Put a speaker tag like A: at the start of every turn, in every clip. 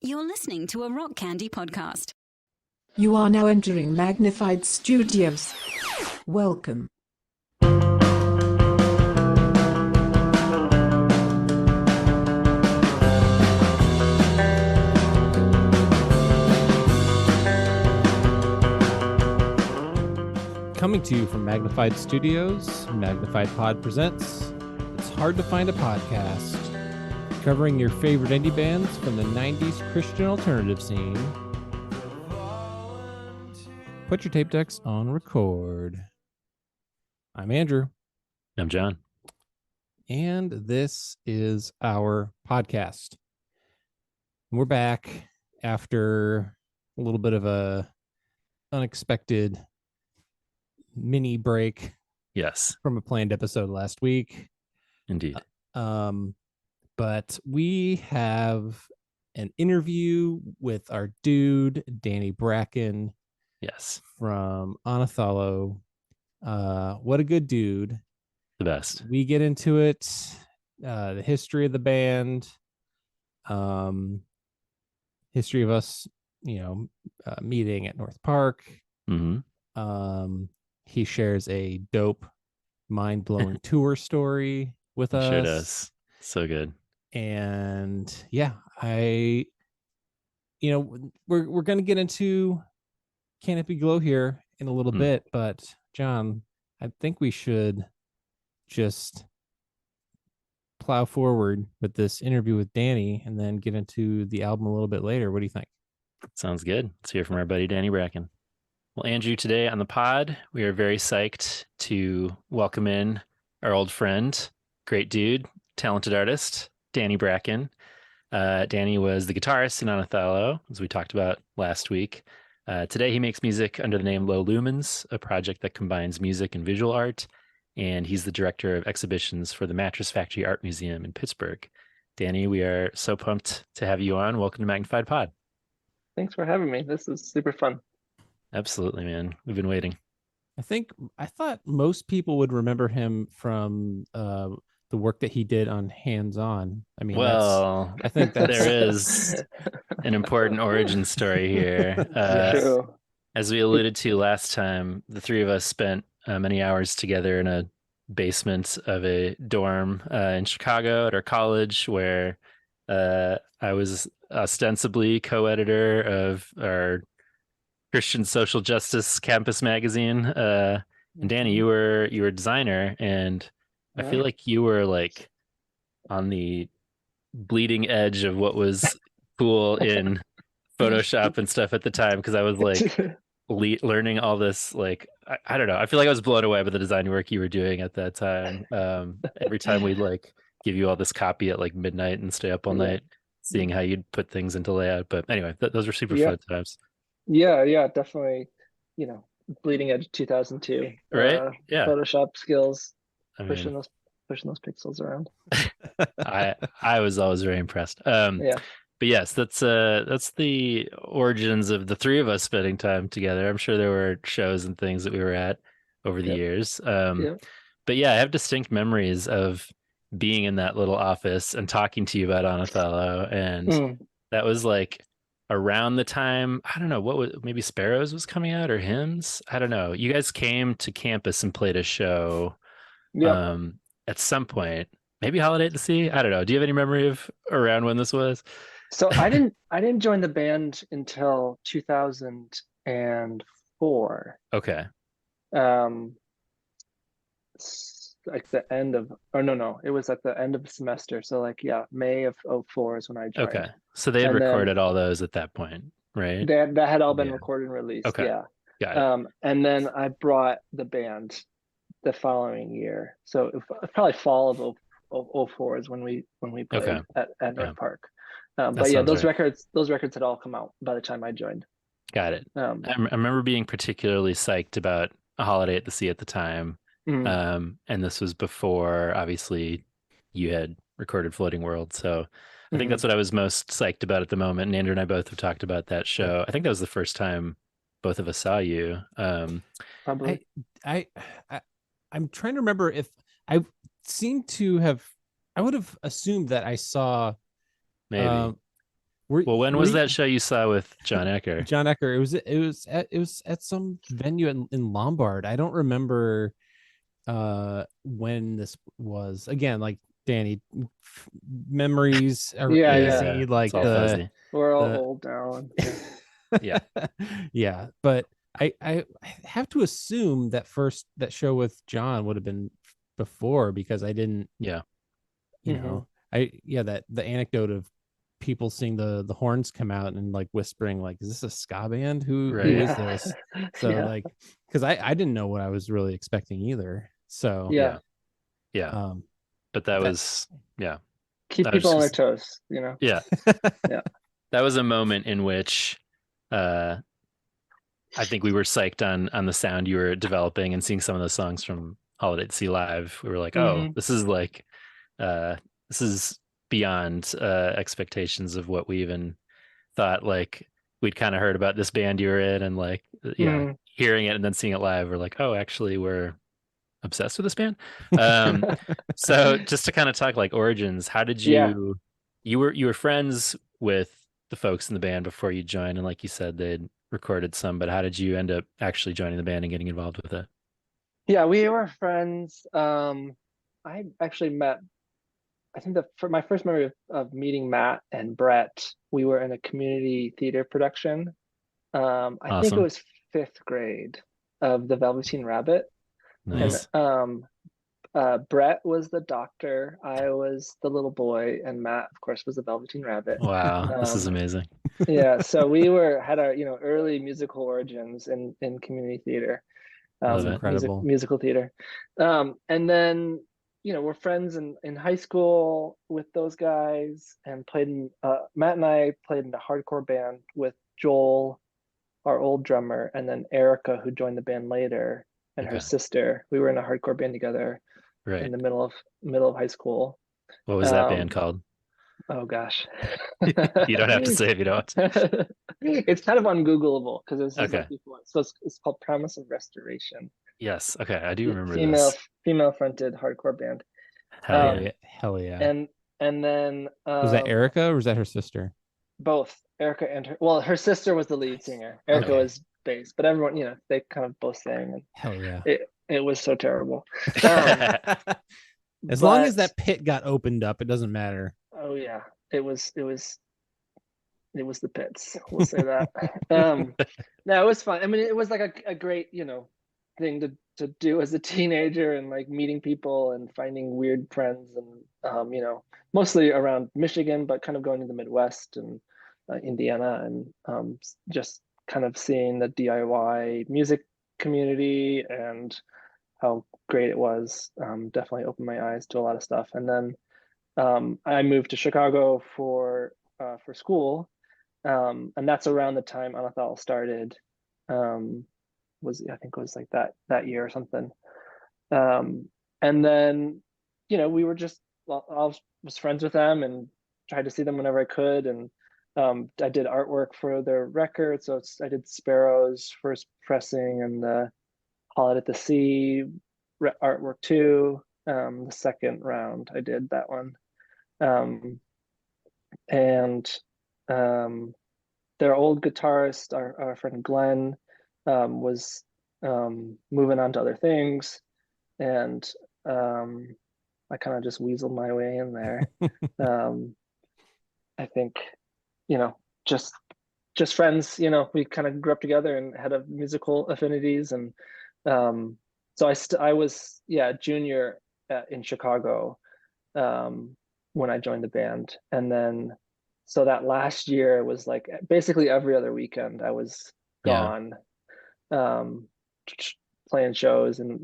A: You're listening to a Rock Candy podcast.
B: You are now entering Magnified Studios. Welcome.
C: Coming to you from Magnified Studios, Magnified Pod presents It's Hard to Find a Podcast, covering your favorite indie bands from the 90s Christian alternative scene. Put your tape decks on record. I'm Andrew.
D: I'm John.
C: And this is our podcast. We're back after a little bit of a unexpected mini break.
D: Yes.
C: From a planned episode last week.
D: Indeed.
C: But we have an interview with our dude, Danny Bracken.
D: Yes.
C: From Anathallo. What a good dude.
D: The best.
C: We get into it. The history of the band. History of us, meeting at North Park.
D: Mm-hmm.
C: He shares a dope, mind-blowing tour story with us.
D: Sure does. So good.
C: And yeah, we're going to get into Canopy Glow here in a little bit, but John, I think we should just plow forward with this interview with Danny and then get into the album a little bit later. What do you think?
D: Sounds good. Let's hear from our buddy Danny Bracken. Well, Andrew, today on the pod, we are very psyched to welcome in our old friend, great dude, talented artist, Danny Bracken. Danny was the guitarist in Anathallo, as we talked about last week. Today, he makes music under the name Low Lumens, a project that combines music and visual art, and he's the director of exhibitions for the Mattress Factory Art Museum in Pittsburgh. Danny, we are so pumped to have you on. Welcome to Magnified Pod.
E: Thanks for having me. This is super fun.
D: Absolutely, man. We've been waiting.
C: I thought most people would remember him from the work that he did on Hands On. I mean, I think
D: there is an important origin story here.
E: True.
D: As we alluded to last time, the three of us spent many hours together in a basement of a dorm in Chicago at our college, where I was ostensibly co-editor of our Christian social justice campus magazine. And Danny, you were a designer, and I feel like you were like on the bleeding edge of what was cool in Photoshop and stuff at the time, because I was like learning all this, like I don't know. I feel like I was blown away by the design work you were doing at that time. Every time we'd like give you all this copy at like midnight and stay up all night seeing how you'd put things into layout. But anyway, those were super fun times.
E: Yeah, definitely. Bleeding edge 2002.
D: Right? Yeah.
E: Photoshop skills,
D: I mean,
E: pushing those pixels around.
D: I was always very impressed. But yes, that's the origins of the three of us spending time together. I'm sure there were shows and things that we were at over the years. But yeah, I have distinct memories of being in that little office and talking to you about Anathallo, and that was like around the time, I don't know, what was, maybe Sparrows was coming out, or Hymns, I don't know. You guys came to campus and played a show at some point, maybe Holiday at the Sea, I don't know. Do you have any memory of around when this was?
E: So I didn't join the band until 2004.
D: Okay.
E: Like the end of, it was at the end of the semester. So May of 2004 is when I joined.
D: Okay. So they had recorded all those at that point, right?
E: That had all been recorded and released.
D: Okay.
E: Yeah.
D: Got it.
E: And then I brought the band the following year. So probably fall of 2004 is when we played at North Park. But yeah, those records had all come out by the time I joined.
D: Got it. I remember being particularly psyched about A Holiday at the Sea at the time. And this was before, obviously, you had recorded Floating World. So I think that's what I was most psyched about at the moment. And Andrew and I both have talked about that show. I think that was the first time both of us saw you.
E: Probably.
C: I'm trying to remember if I seem to have, I would have assumed that I saw
D: maybe Well, when was that show you saw with John Ecker?
C: John Ecker. It was at some venue in Lombard. I don't remember when this was. Again, like Danny, memories are easy. Like
E: we're all old now.
D: Yeah.
C: Yeah, but I have to assume that show with John would have been before, because I didn't.
D: Yeah.
C: You know, that the anecdote of people seeing the horns come out and like whispering, like, is this a ska band? Who is this? So like, because I didn't know what I was really expecting either. So
D: yeah. But that was
E: keep people on their toes, you know.
D: Yeah. That was a moment in which I think we were psyched on the sound you were developing, and seeing some of the songs from Holiday at Sea Live. We were like, oh, this is like this is beyond expectations of what we even thought. Like, we'd kind of heard about this band you were in, and like hearing it and then seeing it live, we're like, oh, actually we're obsessed with this band. So just to kind of talk like origins, how did you you were friends with the folks in the band before you joined, and like you said, they'd recorded some, but how did you end up actually joining the band and getting involved with it?
E: Yeah, we were friends. I actually met, I think for my first memory of meeting Matt and Brett, we were in a community theater production. I think it was 5th grade of The Velveteen Rabbit.
D: Nice.
E: And Brett was the doctor, I was the little boy, and Matt, of course, was the Velveteen Rabbit.
D: Wow, this is amazing.
E: Yeah, so we had our early musical origins in community theater.
C: That's incredible.
E: Musical theater. And then we're friends in high school with those guys, and Matt and I played in a hardcore band with Joel, our old drummer, and then Erica, who joined the band later, and her sister. We were in a hardcore band together in the middle of high school.
D: What was that band called?
E: Oh gosh.
D: You don't have to say if you don't.
E: It's kind of ungoogleable because it's like before. So it's called Promise of Restoration.
D: Yes. Okay. I do remember this.
E: Female fronted hardcore band.
C: Hell yeah.
E: And then
C: was that Erica, or was that her sister?
E: Both. Erica and her sister was the lead singer. Erica was bass, but everyone, they kind of both sang. And
C: hell yeah.
E: It was so terrible.
C: As long as that pit got opened up, it doesn't matter.
E: Oh yeah. It was the pits. We'll say that. No, it was fun. I mean, it was like a great, thing to do as a teenager, and like meeting people and finding weird friends, and mostly around Michigan, but kind of going to the Midwest and Indiana, and just kind of seeing the DIY music community and how great it was. Definitely opened my eyes to a lot of stuff. And then I moved to Chicago for school, and that's around the time Anathallo started. I think it was like that year or something. And then we were just, I was friends with them and tried to see them whenever I could, and I did artwork for their record. So I did Sparrow's first pressing, and the Holiday at the Sea artwork too. The second round I did that one. And their old guitarist, our friend Glenn, was moving on to other things, and I kind of just weaseled my way in there. I think just friends, we kind of grew up together and had musical affinities, and so I was junior in Chicago when I joined the band. And then so that last year was like basically every other weekend I was gone, playing shows, and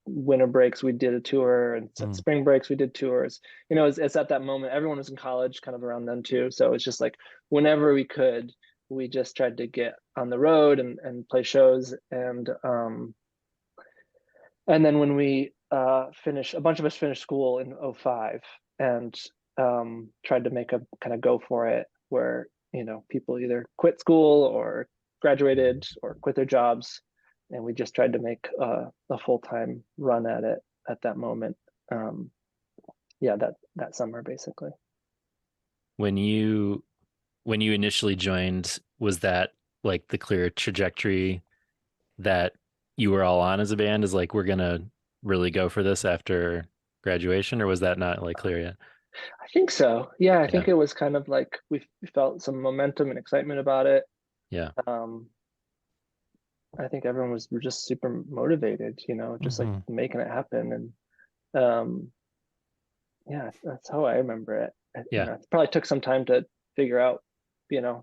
E: winter breaks we did a tour, and spring breaks we did tours. It's at that moment everyone was in college kind of around then too, so it's just like whenever we could, we just tried to get on the road and play shows. And then when we a bunch of us finished school in 2005, and tried to make a kind of go for it, where people either quit school or graduated or quit their jobs, and we just tried to make a full-time run at it at that moment. That summer basically.
D: When you when you initially joined, was that like the clear trajectory that you were all on as a band, is like, we're gonna really go for this after graduation, or was that not like clear yet?
E: I think so. Yeah, I
D: Yeah.
E: think it was kind of like we felt some momentum and excitement about it.
D: Yeah.
E: Um, I think everyone was just super motivated, just like
C: Mhm.
E: making it happen. And yeah, that's how I remember it.
D: Yeah.
E: It probably took some time to figure out,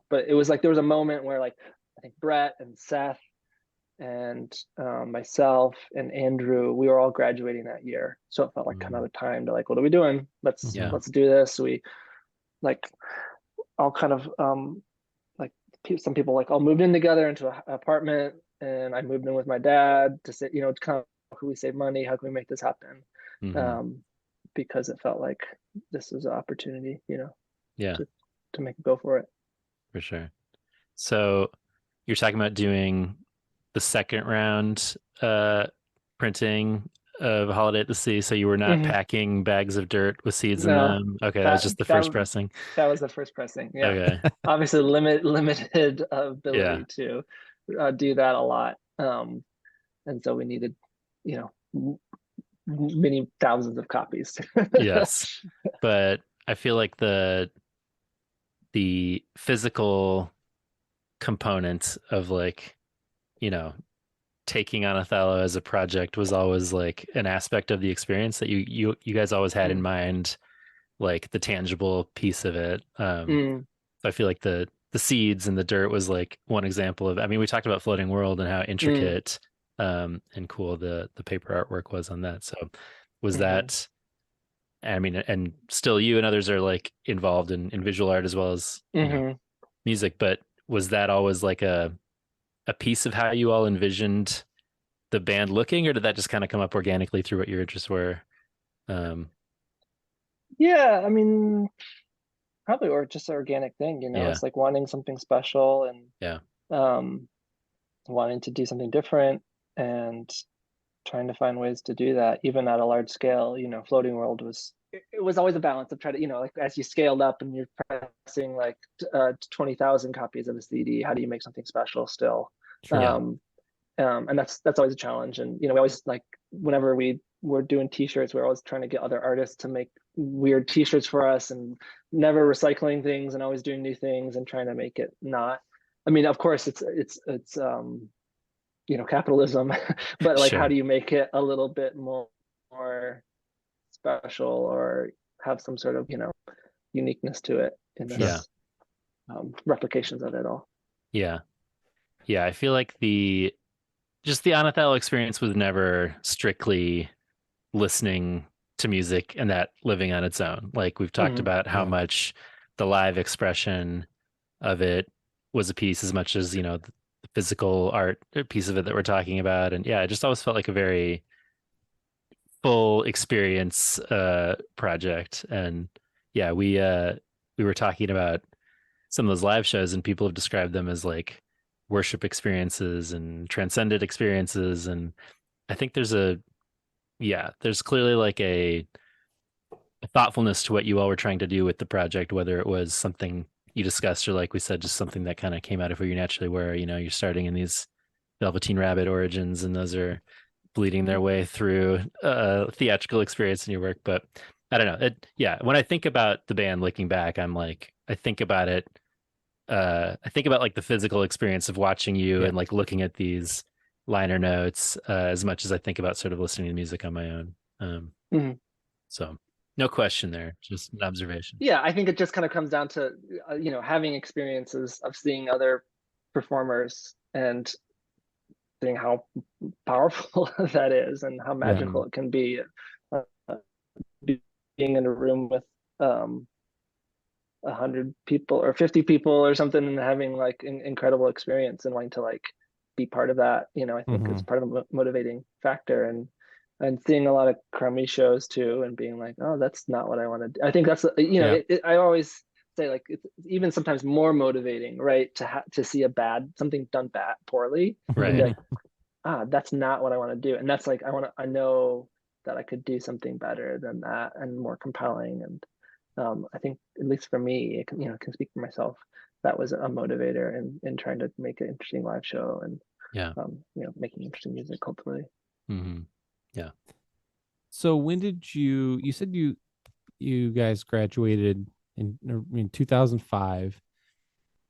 E: but it was like there was a moment where like I think Brett and Seth and myself and Andrew, we were all graduating that year. So it felt like kind of
D: Mhm.
E: a time to like, what are we doing? Let's
D: Yeah.
E: let's do this. We like all kind of like some people like all moved in together into an apartment, and I moved in with my dad to say, it's kind of how can we save money? How can we make this happen?
D: Hmm.
E: Um, because it felt like this was an opportunity,
D: Yeah,
E: to make a go for it.
D: for sure. So you're talking about doing the second round printing of Holiday at the Sea. So you were not
E: Hmm.
D: packing bags of dirt with seeds in
E: No,
D: them. Okay, that was
E: that
D: just the first
E: that
D: pressing.
E: that was the first pressing. Yeah,
D: Okay.
E: obviously limited ability
D: Yeah.
E: to do that a lot, and so we needed, you know, many thousands of copies.
D: Yes. But I feel like the physical component of like, you know, taking on Othello as a project was always like an aspect of the experience that you guys always had in
E: Mm.
D: mind, like the tangible piece of it.
E: Mm.
D: So I feel like the seeds and the dirt was like one example of. I mean, we talked about Floating World and how
E: Mm.
D: intricate and cool the paper artwork was on that. So was
E: Mm-hmm.
D: that? I mean, and still, you and others are like involved in visual art as well as
E: Mm-hmm.
D: music. But was that always like a piece of how you all envisioned the band looking, or did that just kind of come up organically through what your interests were? Um,
E: Yeah, I mean, probably or just an organic thing,
D: yeah,
E: it's like wanting something special and
D: yeah,
E: um wanting to do something different and trying to find ways to do that even at a large scale. Floating World it was always a balance of trying to, like as you scaled up and you're pressing like 20,000 copies of a CD, how do you make something special still?
C: Sure.
D: yeah,
E: Um, and that's always a challenge. And we always like whenever we were doing T-shirts, we're always trying to get other artists to make weird T-shirts for us, and never recycling things, and always doing new things and trying to make it not. I mean, of course, it's capitalism, but like, how
D: sure,
E: do you make it a little bit more special or have some sort of uniqueness to it in
C: Sure.
D: yeah,
E: this replications of it all.
D: yeah, yeah. I feel like the Anathallo experience was never strictly listening to music and that living on its own. Like we've talked
E: Mm-hmm.
D: about how
C: Yeah.
D: much the live expression of it was a piece as much as, the physical art piece of it that we're talking about. And yeah, it just always felt like a very full experience project. And yeah, we were talking about some of those live shows and people have described them as like worship experiences and transcendent experiences. And I think there's clearly like a thoughtfulness to what you all were trying to do with the project, whether it was something you discussed or like we said, just something that kind of came out of who you naturally were. You're starting in these Velveteen Rabbit origins, and those are bleeding their way through theatrical experience in your work. But I don't know. Yeah, when I think about the band looking back, I'm like, I think about it. I think about like the physical experience of watching you
C: Yeah.
D: and like looking at these liner notes as much as I think about sort of listening to music on my own.
E: Mm-hmm.
D: So no question there, just an observation.
E: Yeah, I think it just kind of comes down to having experiences of seeing other performers and seeing how powerful that is and how
C: Yeah.
E: magical it can be. Uh, being in a room with 100 people or 50 people or something and having like an incredible experience and wanting to like be part of that, I think
C: Hmm.
E: is part of the motivating factor. And seeing a lot of crummy shows too and being like, oh, that's not what I want to do. I think that's
C: Yeah.
E: I always say like it's even sometimes more motivating, right, to see something done poorly and be
D: Right.
E: like, that's not what I want to do. And that's like I know that I could do something better than that and more compelling. And I think at least for me, it can, can speak for myself. that was a motivator in trying to make an interesting live show and
D: Yeah.
E: making interesting music culturally.
D: Mm-hmm. Yeah.
C: So when did you said you guys graduated in 2005.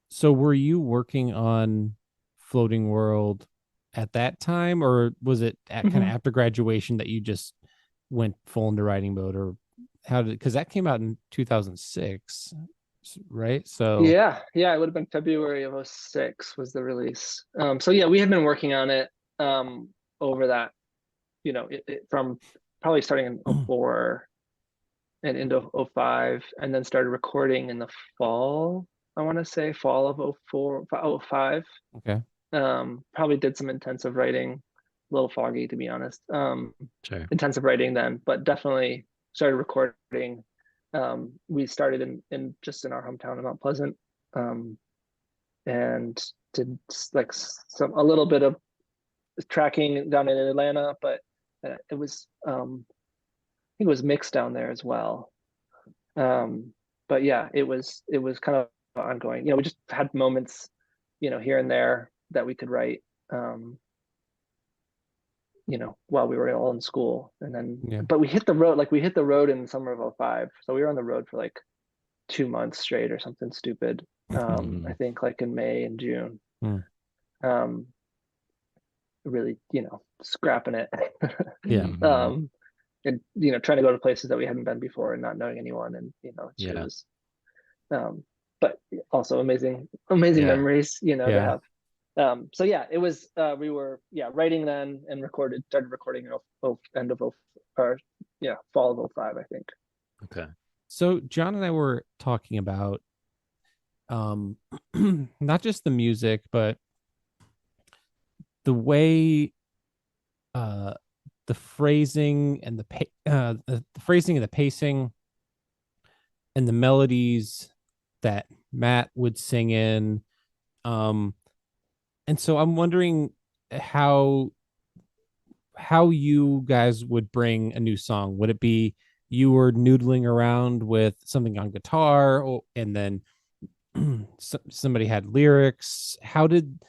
C: So were you working on Floating World at that time, or was it at kind of after graduation that you just went full into writing mode, or how did, because that came out in 2006, right? So
E: Yeah, it would have been February of 06 was the release. So yeah, we had been working on it over that, from probably starting in 04 and into 05, and then started recording in the fall, I want to say fall of 04, 05.
C: okay.
E: Probably did some intensive writing, a little foggy to be honest.
D: Sure.
E: Intensive writing then, but definitely started recording. We started in just in our hometown in Mount Pleasant, and did like a little bit of tracking down in Atlanta, but it was I think it was mixed down there as well. But yeah, it was kind of ongoing. We just had moments, here and there that we could write, while we were all in school. And then, but we hit the road in the summer of 05. So we were on the road for like 2 months straight or something stupid. I think like in May and June. Really, scrapping it.
C: Yeah.
E: And trying to go to places that we hadn't been before and not knowing anyone, and it was but also amazing memories, to have. So yeah, it was we were writing then and started recording in end of fall of 05, I think.
D: Okay.
C: So John and I were talking about not just the music, but the way the phrasing and the phrasing and the pacing and the melodies that Matt would sing in. And so I'm wondering how you guys would bring a new song. Would it be you were noodling around with something on guitar, and then somebody had lyrics? How did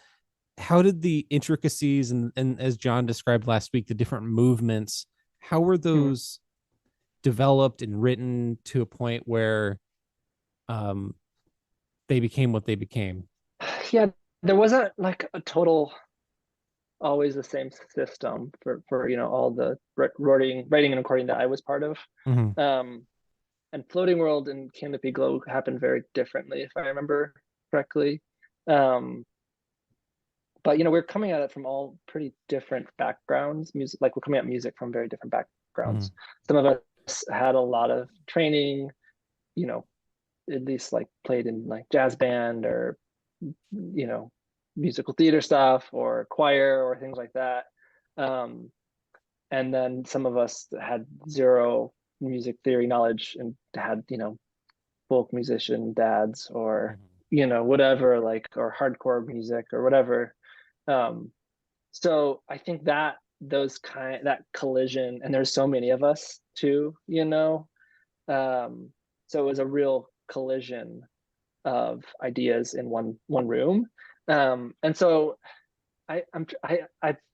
C: the intricacies and as John described last week, the different movements, how were those developed and written to a point where they became what they became?
E: Yeah, there wasn't like a total always the same system for all the writing and recording that I was part of. And Floating World and Canopy Glow happened very differently, if I remember correctly. But we're coming at it from all pretty different backgrounds. Music, like we're coming at music from very different backgrounds. Some of us had a lot of training, at least like played in like jazz band or musical theater stuff or choir or things like that. And then some of us had zero music theory knowledge and had folk musician dads or whatever, like, or hardcore music or whatever. So I think that that collision, and there's so many of us too, so it was a real collision of ideas in one room. And so I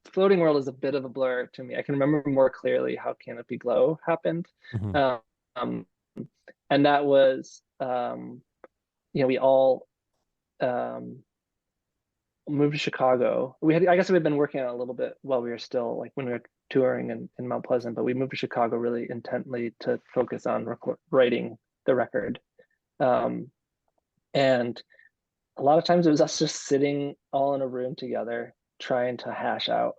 E: Floating World is a bit of a blur to me. I can remember more clearly how Canopy Glow happened. And that was we all moved to Chicago. I guess we had been working on it a little bit while we were still, like, when we were touring in Mount Pleasant, but we moved to Chicago really intently to focus on writing the record. And a lot of times it was us just sitting all in a room together trying to hash out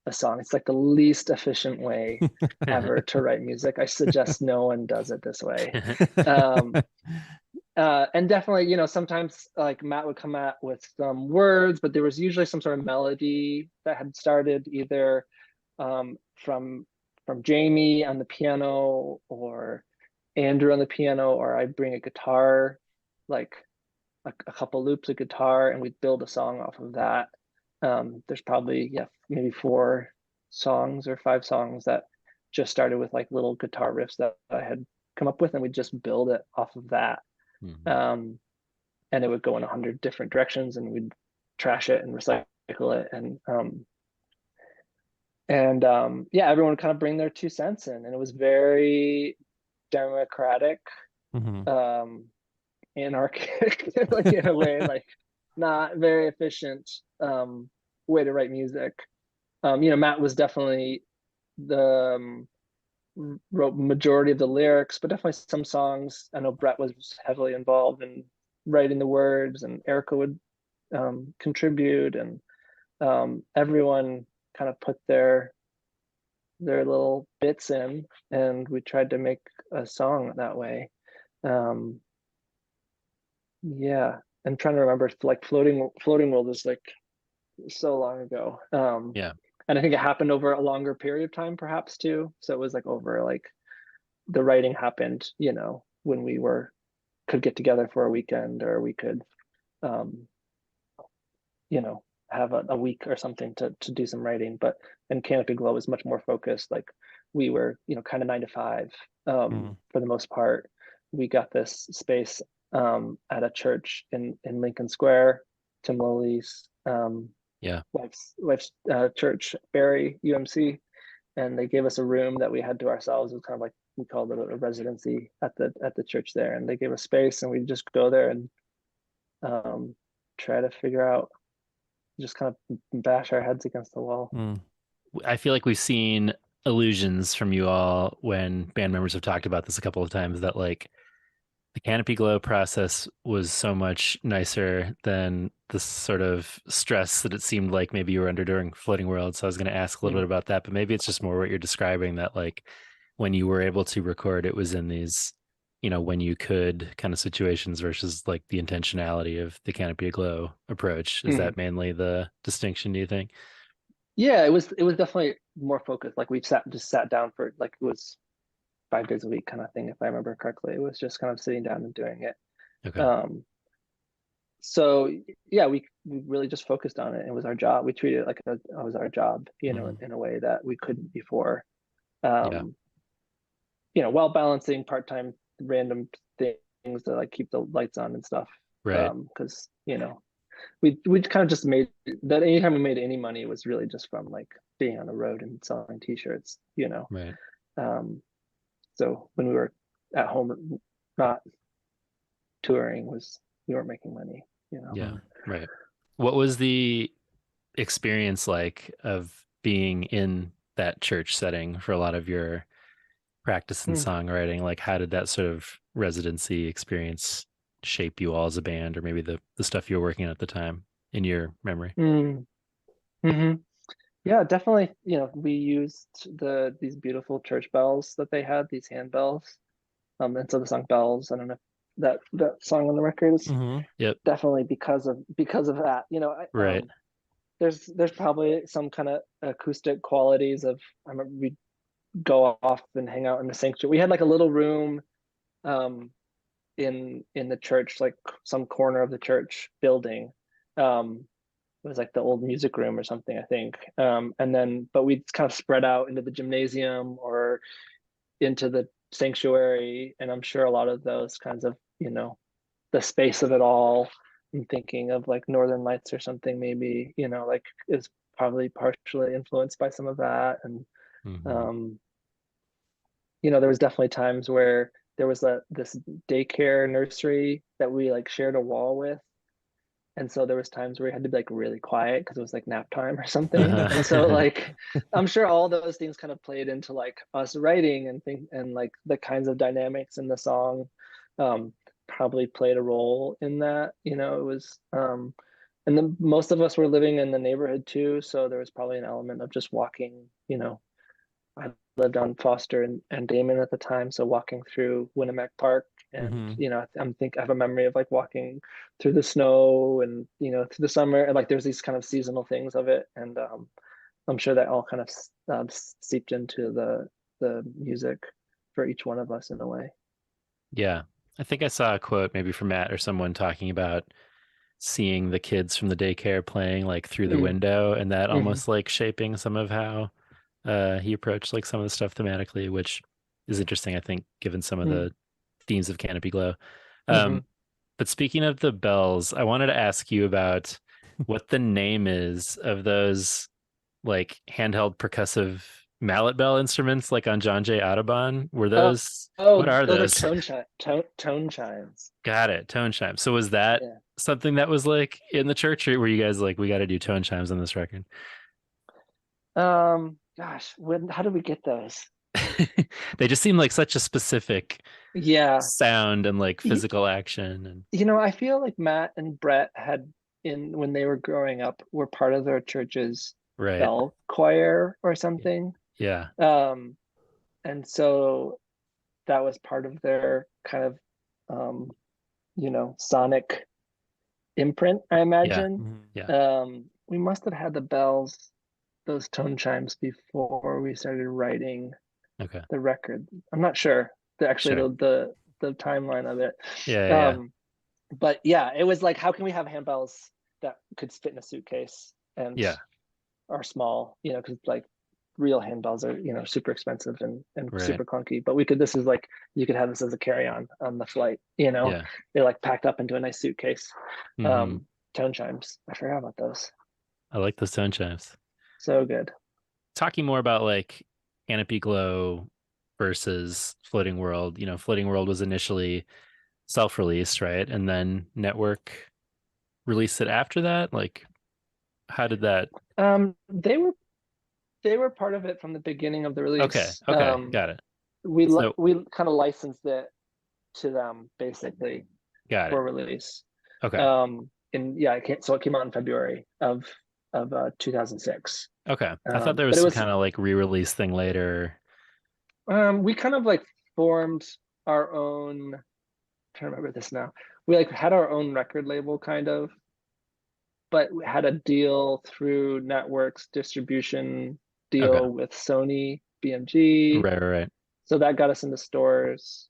E: a song. It's like the least efficient way ever to write music. I suggest no one does it this way. And definitely, sometimes like Matt would come out with some words, but there was usually some sort of melody that had started either from Jamie on the piano or Andrew on the piano, or I'd bring a guitar, like a couple loops of guitar, and we'd build a song off of that. There's probably maybe 4 songs or 5 songs that just started with like little guitar riffs that I had come up with, and we'd just build it off of that. and it would go in 100 different directions, and we'd trash it and recycle it, and yeah, everyone would kind of bring their 2 cents in, and it was very democratic, anarchic, like in a way, like not very efficient way to write music. Matt was definitely the wrote majority of the lyrics, but definitely some songs. I know Brett was heavily involved in writing the words, and Erica would contribute, and everyone kind of put their little bits in, and we tried to make a song that way. Yeah, I'm trying to remember, like Floating World was like so long ago.
D: Yeah.
E: And I think it happened over a longer period of time, perhaps too. So it was like over, like the writing happened, when we could get together for a weekend, or we could, have a week or something to do some writing. But and Canopy Glow was much more focused. Like we were, kind of 9 to 5 for the most part. We got this space at a church in Lincoln Square, Tim Lowley's wife's church, Barry UMC, and they gave us a room that we had to ourselves. It was kind of like, we called it a residency at the church there, and they gave us space, and we just go there and try to figure out, just kind of bash our heads against the wall.
D: I feel like we've seen allusions from you all when band members have talked about this a couple of times, that like the Canopy Glow process was so much nicer than the sort of stress that it seemed like maybe you were under during Floating World. So I was going to ask a little bit about that, but maybe it's just more what you're describing, that like when you were able to record, it was in these, when you could kind of situations, versus like the intentionality of the Canopy Glow approach. Is that mainly the distinction, do you think?
E: Yeah, it was definitely more focused. Like we sat down for, like, it was 5 days a week kind of thing, if I remember correctly. It was just kind of sitting down and doing it.
D: Okay.
E: So yeah, we really just focused on it. It was our job. We treated it like it was our job, in a way that we couldn't before. While balancing part-time random things to like keep the lights on and stuff.
D: Right.
E: Because we kind of just made that, anytime we made any money, it was really just from like being on the road and selling t-shirts,
D: Right.
E: So when we were at home not touring, we weren't making money,
D: Yeah. Right. What was the experience like of being in that church setting for a lot of your practice and songwriting? Like, how did that sort of residency experience shape you all as a band, or maybe the stuff you were working on at the time, in your memory?
E: Yeah, definitely. We used these beautiful church bells that they had, these hand bells. And so the song Bells, I don't know if that song on the record is definitely because of that.
D: Right.
E: There's probably some kind of acoustic qualities of, I remember we'd go off and hang out in the sanctuary. We had like a little room in the church, like some corner of the church building. It was like the old music room or something, I think. But we'd kind of spread out into the gymnasium or into the sanctuary, and I'm sure a lot of those kinds of, the space of it all, I'm thinking of like Northern Lights or something, maybe, like is probably partially influenced by some of that. And there was definitely times where there was this daycare nursery that we like shared a wall with, and so there was times where we had to be like really quiet because it was like nap time or something. And so like, I'm sure all those things kind of played into like us writing and like the kinds of dynamics in the song probably played a role in that. It was and then most of us were living in the neighborhood too, so there was probably an element of just walking. I lived on Foster and Damon at the time, so walking through Winamac Park, and I have a memory of like walking through the snow and through the summer, and like there's these kind of seasonal things of it, and I'm sure that all kind of seeped into the music for each one of us in a way.
D: Yeah, I think I saw a quote maybe from Matt or someone talking about seeing the kids from the daycare playing like through the window, and that almost like shaping some of how he approached like some of the stuff thematically, which is interesting, I think, given some of the themes of Canopy Glow. But speaking of the bells, I wanted to ask you about what the name is of those like handheld percussive mallet bell instruments like on John J. Audubon. Were
E: Oh,
D: those, what
E: oh,
D: are
E: those are
D: those?
E: tone chimes.
D: Got it. Tone chimes. So was that
E: Yeah.
D: something that was like in the church, or were you guys like, we got to do tone chimes on this record?
E: Gosh, how did we get those?
D: They just seem like such a specific
E: Yeah.
D: sound and like physical action. And
E: I feel like Matt and Brett when they were growing up, were part of their church's
D: right.
E: bell choir or something.
D: Yeah.
E: And so that was part of their kind of, sonic imprint, I
D: Yeah.
E: imagine.
D: Yeah.
E: We must have had the bells, those tone chimes, before we started writing
D: Okay.
E: the record. I'm not sure
D: Sure.
E: the timeline of it.
D: Yeah. Yeah.
E: But yeah, it was like, how can we have handbells that could fit in a suitcase and
D: Yeah.
E: are small, because like real handbells are, super expensive and
D: Right.
E: super clunky. But this is like, you could have this as a carry-on on the flight,
D: Yeah.
E: they're like packed up into a nice suitcase.
D: Mhm.
E: Tone chimes, I forgot about those.
D: I like those tone chimes.
E: So good.
D: Talking more about like Canopy Glow versus Floating World. Floating World was initially self-released, right? And then Network released it after that. Like, how did that?
E: They were part of it from the beginning of the
D: Okay.
E: release.
D: Okay. Got it.
E: We
D: So
E: we kind of licensed it to them basically
D: got
E: for
D: it.
E: release.
D: Okay.
E: And yeah, it came out in February of 2006.
D: Okay. I thought there
E: But
D: was
E: it
D: some
E: was
D: kind of like re-release thing later.
E: we kind of like formed our own. I'm trying to remember this now. We like had our own record label kind of, but we had a deal through Network's distribution
D: Okay.
E: deal with Sony BMG.
D: Right.
E: So that got us into stores.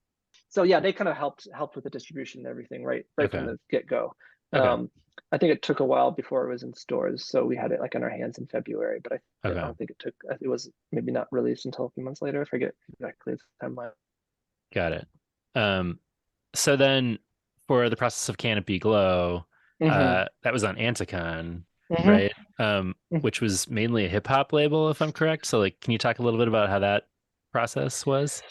E: So yeah, they kind of helped with the distribution and everything right
D: Okay.
E: from the get-go.
D: Okay.
E: I think it took a while before it was in stores, so we had it like in our hands in February, but I
D: Okay.
E: don't think it was maybe not released until a few months later. I forget exactly the timeline.
D: Got it. So then for the process of Canopy Glow,
E: Mm-hmm.
D: that was on Anticon,
E: Mm-hmm.
D: right? Which was mainly a hip hop label, if I'm correct. So like, can you talk a little bit about how that process was?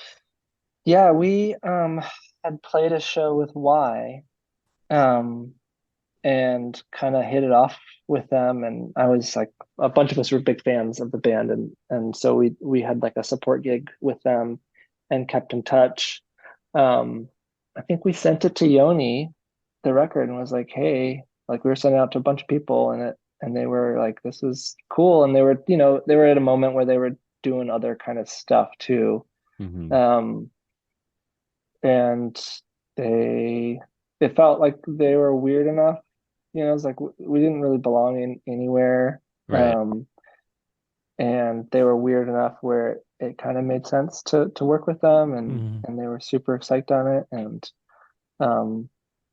E: Yeah, we had played a show with Y, um, and kind of hit it off with them. And I was like, a bunch of us were big fans of the band, and so we had like a support gig with them, and kept in touch. I think we sent it to Yoni, the record, and was like, hey, like we were sending out to a bunch of people, and they were like, this is cool, and they were at a moment where they were doing other kind of stuff too.
D: Mm-hmm.
E: And it felt like they were weird enough, it's like we didn't really belong in anywhere.
D: Right.
E: And they were weird enough where it kind of made sense to work with them, and they were super psyched on it. And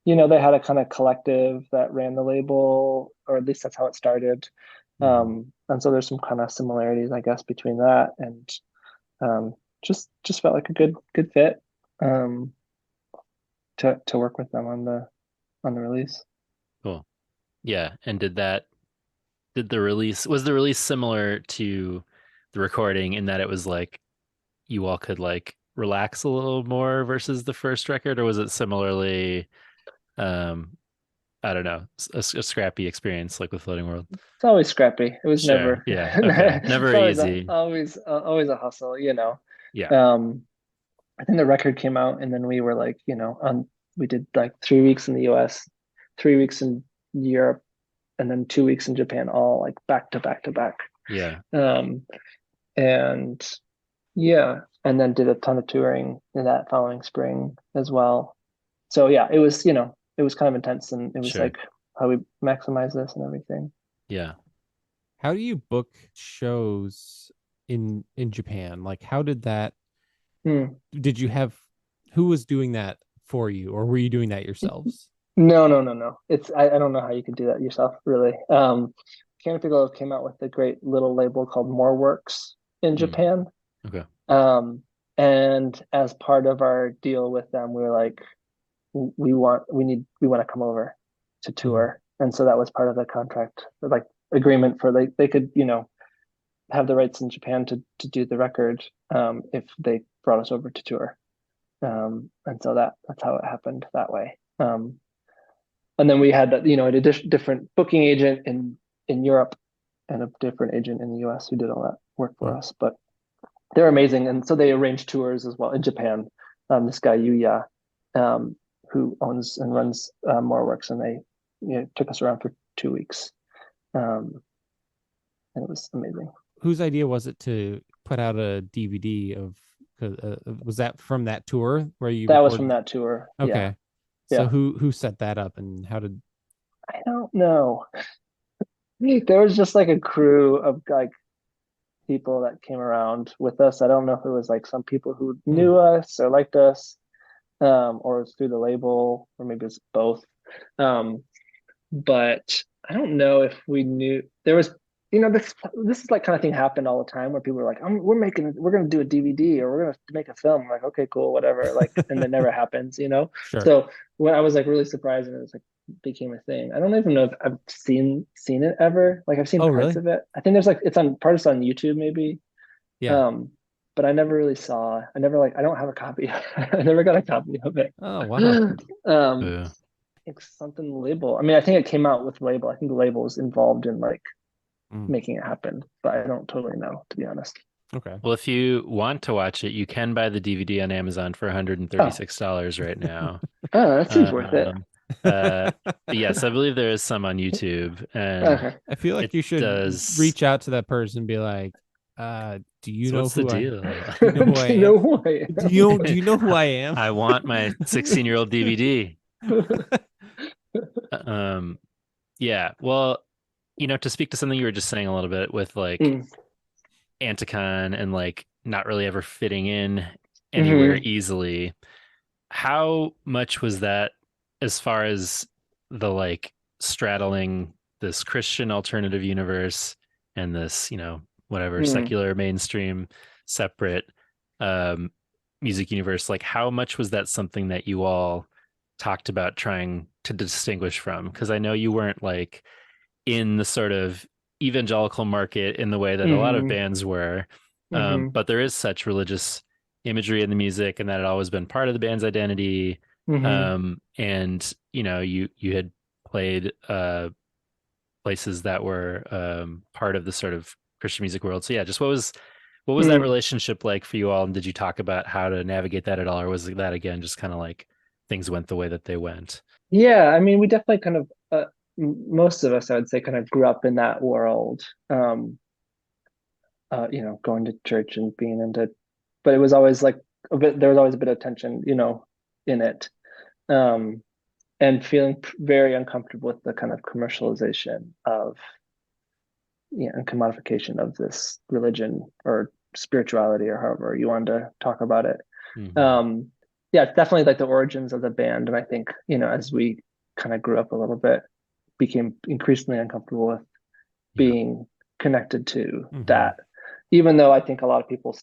E: they had a kind of collective that ran the label, or at least that's how it started. And so there's some kind of similarities, I guess, between that and just felt like a good fit to work with them on the release.
D: Cool. Yeah. And was the release similar to the recording in that it was like you all could like relax a little more versus the first record, or was it similarly I don't know, a scrappy experience like with Floating World?
E: It's always scrappy. It was
D: Sure.
E: never
D: Yeah. Okay. Never
E: it's
D: easy.
E: always a hustle.
D: Yeah.
E: I think the record came out, and then we were like, we did like 3 weeks in the US, 3 weeks in Europe, and then 2 weeks in Japan, all like back to back to back.
D: Yeah.
E: And yeah, and then did a ton of touring in that following spring as well. So yeah, it was kind of intense, and it was
D: Sure.
E: like how we maximize this and everything.
D: Yeah.
C: How do you book shows in Japan? Like, how did that? Did you have who was doing that for you, or were you doing that yourselves?
E: No. It's I don't know how you could do that yourself, really. Canopy Glow came out with a great little label called More Works in Japan.
D: Okay.
E: And as part of our deal with them, we were like, we want to come over to tour. And so that was part of the contract, like agreement for they could, have the rights in Japan to do the record if they brought us over to tour. And so that's how it happened that way. And then we had a different booking agent in Europe and a different agent in the US who did all that work for us. But they're amazing. And so they arranged tours as well in Japan. This guy Yuya, who owns and runs More Works, and they took us around for 2 weeks. And it was amazing.
C: Whose idea was it to put out a DVD of? Was that from that tour where you?
E: That was from that tour.
C: Okay.
E: Yeah.
C: So who set that up and how did?
E: I don't know. There was just like a crew of like people that came around with us. I don't know if it was like some people who knew us or liked us, or it was through the label, or maybe it's both. But I don't know if we knew there was. This is like kind of thing happened all the time where people were like, we're going to do a DVD or we're going to make a film. I'm like, okay, cool, whatever. Like, and it never happens,
C: Sure.
E: So when I was like really surprised and it was like became a thing. I don't even know if I've seen it ever. Like I've seen parts of it. I think there's like, it's on YouTube maybe.
C: Yeah.
E: But I never really saw, I don't have a copy. I never got a copy of it.
C: Oh, wow.
E: It's something label. I mean, I think it came out with label. I think the label was involved in like making it happen, but I don't totally know, to be honest.
C: Okay.
D: Well, if you want to watch it, you can buy the DVD on Amazon for $136 right now.
E: Oh, that seems worth it.
D: Yes, I believe there is some on YouTube. And
C: I feel like you should reach out to that person and be like, do you know
D: what's
C: who
D: the deal?
C: Do you know who I am? Do you know who I am?
D: I want my 16-year-old DVD. Yeah. Well, to speak to something you were just saying a little bit with like Anticon and like not really ever fitting in anywhere easily. How much was that as far as the like straddling this Christian alternative universe and this, whatever secular mainstream separate music universe? Like how much was that something that you all talked about trying to distinguish from? Because I know you weren't like in the sort of evangelical market in the way that a lot of bands were, but there is such religious imagery in the music, and that had always been part of the band's identity. And you had played places that were part of the sort of Christian music world. So yeah, just what was that relationship like for you all, and did you talk about how to navigate that at all, or was that again just kind of like things went the way that they went?
E: Yeah, I mean, we definitely kind of most of us, I would say, kind of grew up in that world, going to church and being into, but it was always like there was always a bit of tension, in it, and feeling very uncomfortable with the kind of commercialization of, and commodification of this religion or spirituality or however you wanted to talk about it. Yeah, definitely like the origins of the band. And I think, as we kind of grew up a little bit, became increasingly uncomfortable with being connected to that, even though I think a lot of people,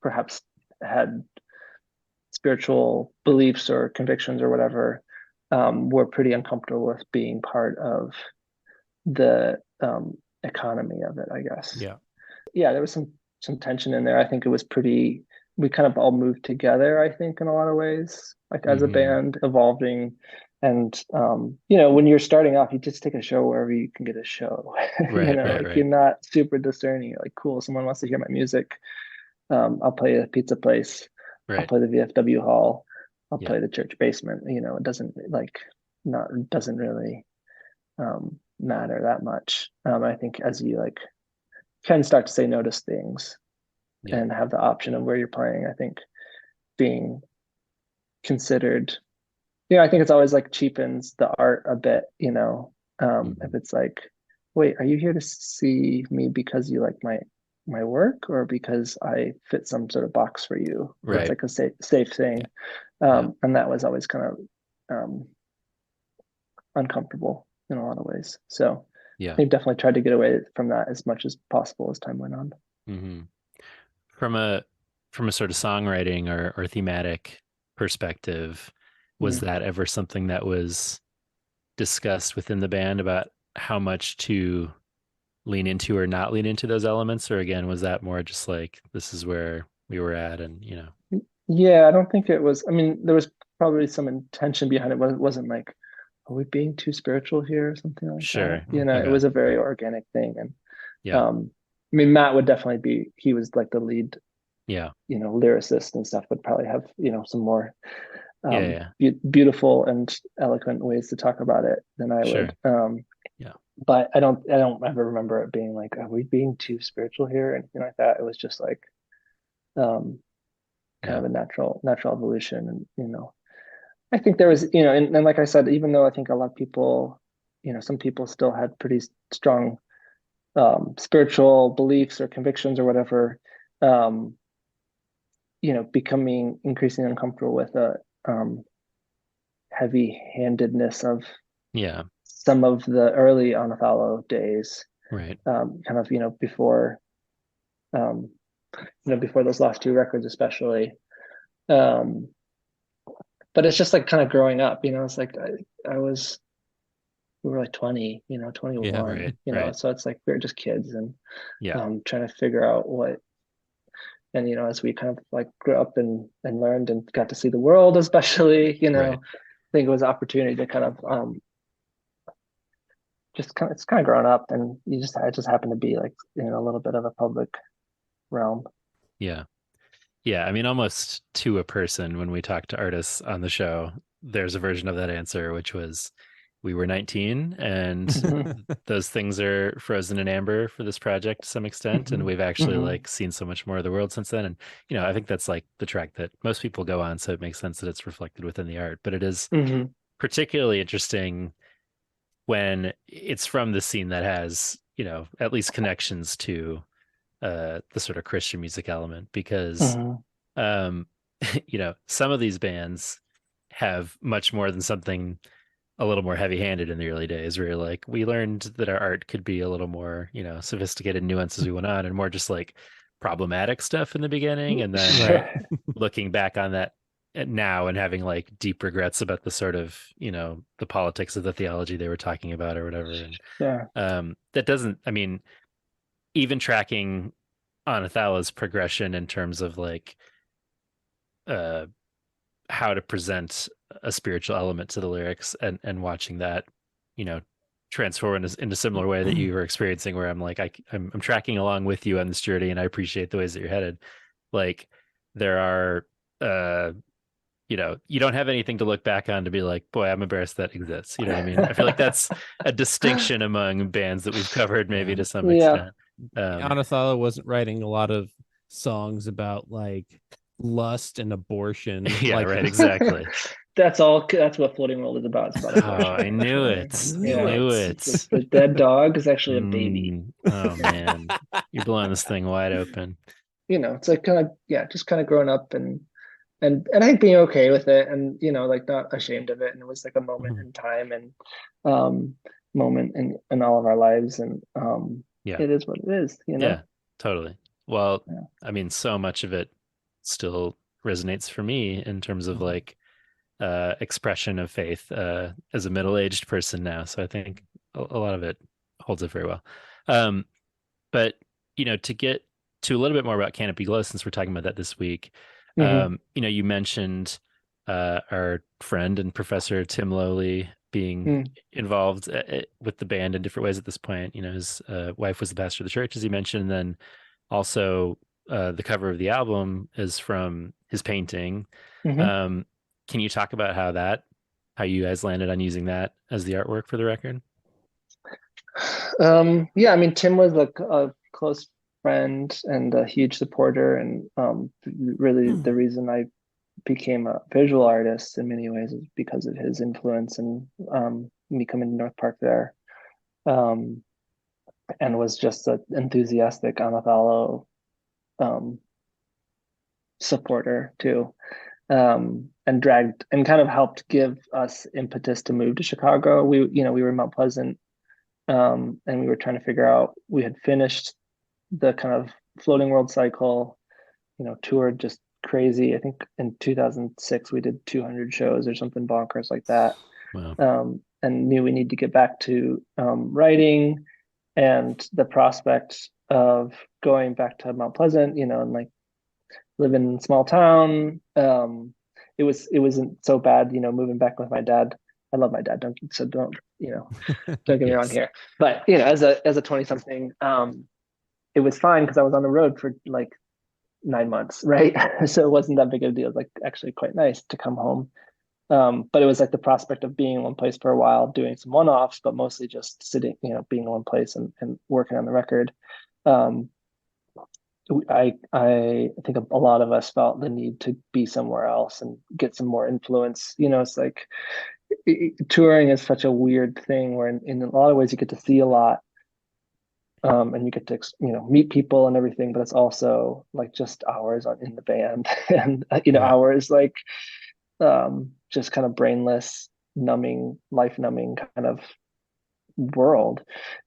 E: perhaps had spiritual beliefs or convictions or whatever, were pretty uncomfortable with being part of the economy of it, I guess. Yeah, there was some tension in there. I think it was we kind of all moved together, I think, in a lot of ways, like as a band evolving. And, when you're starting off, you just take a show wherever you can get a show, right. You're not super discerning. You're like, cool, someone wants to hear my music. I'll play a pizza place. Right. I'll play the VFW hall. I'll play the church basement. It doesn't really matter that much. I think as you like can start to say no to things and have the option of where you're playing, I think being considered, I think it's always like cheapens the art a bit, if it's like, wait, are you here to see me because you like my work or because I fit some sort of box for you? Right. It's like a safe thing. And that was always kind of uncomfortable in a lot of ways. So I think definitely tried to get away from that as much as possible as time went on.
D: From a sort of songwriting or thematic perspective, was that ever something that was discussed within the band about how much to lean into or not lean into those elements? Or again, was that more just like, this is where we were at, and
E: Yeah, I don't think it was. I mean, there was probably some intention behind it, but it wasn't like, are we being too spiritual here or something like
D: Sure.
E: that? It
D: Okay.
E: was a very organic thing. And
D: Yeah.
E: I mean, Matt would definitely he was like the lead,
D: Yeah.
E: lyricist and stuff, would probably have, some more
D: Yeah.
E: beautiful and eloquent ways to talk about it than I
D: Sure.
E: would.
D: Yeah.
E: But I don't ever remember it being like, are we being too spiritual here or anything like that. It was just like kind of a natural evolution. And I think there was, and like I said, even though I think a lot of people, some people still had pretty strong spiritual beliefs or convictions or whatever, becoming increasingly uncomfortable with the heavy-handedness of some of the early Anathallo days,
D: right?
E: Kind of, before those last two records, especially. But it's just like kind of growing up, it's like we were like 20, 21,
D: right.
E: so it's like we were just kids and trying to figure out what, and as we kind of like grew up and learned and got to see the world, especially, I think it was an opportunity to kind of it's kind of grown up, and it just happened to be like in a little bit of a public realm.
D: Yeah, I mean, almost to a person, when we talk to artists on the show, there's a version of that answer, which was, we were 19 and those things are frozen in amber for this project to some extent. And we've actually like seen so much more of the world since then. And, I think that's like the track that most people go on. So it makes sense that it's reflected within the art, but it is particularly interesting when it's from the scene that has, at least connections to the sort of Christian music element, because some of these bands have much more than something a little more heavy-handed in the early days, where you're like, we learned that our art could be a little more, sophisticated nuances we went on, and more just like problematic stuff in the beginning, and then looking back on that now and having like deep regrets about the sort of, the politics of the theology they were talking about or whatever. And that doesn't, I mean, even tracking Anathallo's progression in terms of like how to present a spiritual element to the lyrics, and watching that, transform in a similar way that you were experiencing, where I'm like, I'm tracking along with you on this journey, and I appreciate the ways that you're headed. Like, there are you don't have anything to look back on to be like, boy, I'm embarrassed that exists. You know what I mean? I feel like that's a distinction among bands that we've covered, maybe to some extent.
C: Anathallo wasn't writing a lot of songs about like lust and abortion.
D: Right, exactly.
E: That's what Floating World is about. It's about abortion.
D: Oh, I knew it.
E: The dead dog is actually a baby.
D: Oh man, you're blowing this thing wide open.
E: It's like kind of, just kind of growing up and I think being okay with it, and like not ashamed of it. And it was like a moment in time, and moment in all of our lives, and it is what it is.
D: Yeah, totally. Well, I mean, so much of it still resonates for me in terms of like expression of faith as a middle-aged person now. So I think a lot of it holds up very well. But to get to a little bit more about Canopy Glow, since we're talking about that this week, you mentioned our friend and professor Tim Lowley being involved with the band in different ways at this point. His wife was the pastor of the church, as he mentioned, and then also the cover of the album is from his painting. Can you talk about how you guys landed on using that as the artwork for the record?
E: I mean, Tim was a close friend and a huge supporter, and really the reason I became a visual artist in many ways is because of his influence, and me coming to North Park there, and was just an enthusiastic Anathallo supporter too, and dragged and kind of helped give us impetus to move to Chicago. We were in Mount Pleasant, and we were trying to figure out, we had finished the kind of Floating World cycle, toured just crazy. I think in 2006 we did 200 shows or something bonkers like that.
D: Wow.
E: And knew we need to get back to writing, and the prospect of going back to Mount Pleasant, and like living in a small town. It wasn't so bad, moving back with my dad. I love my dad. Don't get me wrong
D: Yes.
E: here. But as a 20 something, it was fine because I was on the road for like 9 months, right? So it wasn't that big of a deal. It was like actually quite nice to come home. But it was like the prospect of being in one place for a while, doing some one-offs, but mostly just sitting, being in one place and working on the record. Um, I think a lot of us felt the need to be somewhere else and get some more influence. It's like touring is such a weird thing where in a lot of ways you get to see a lot, and you get to meet people and everything, but it's also like just hours in the band and hours like just kind of brainless, life numbing kind of world.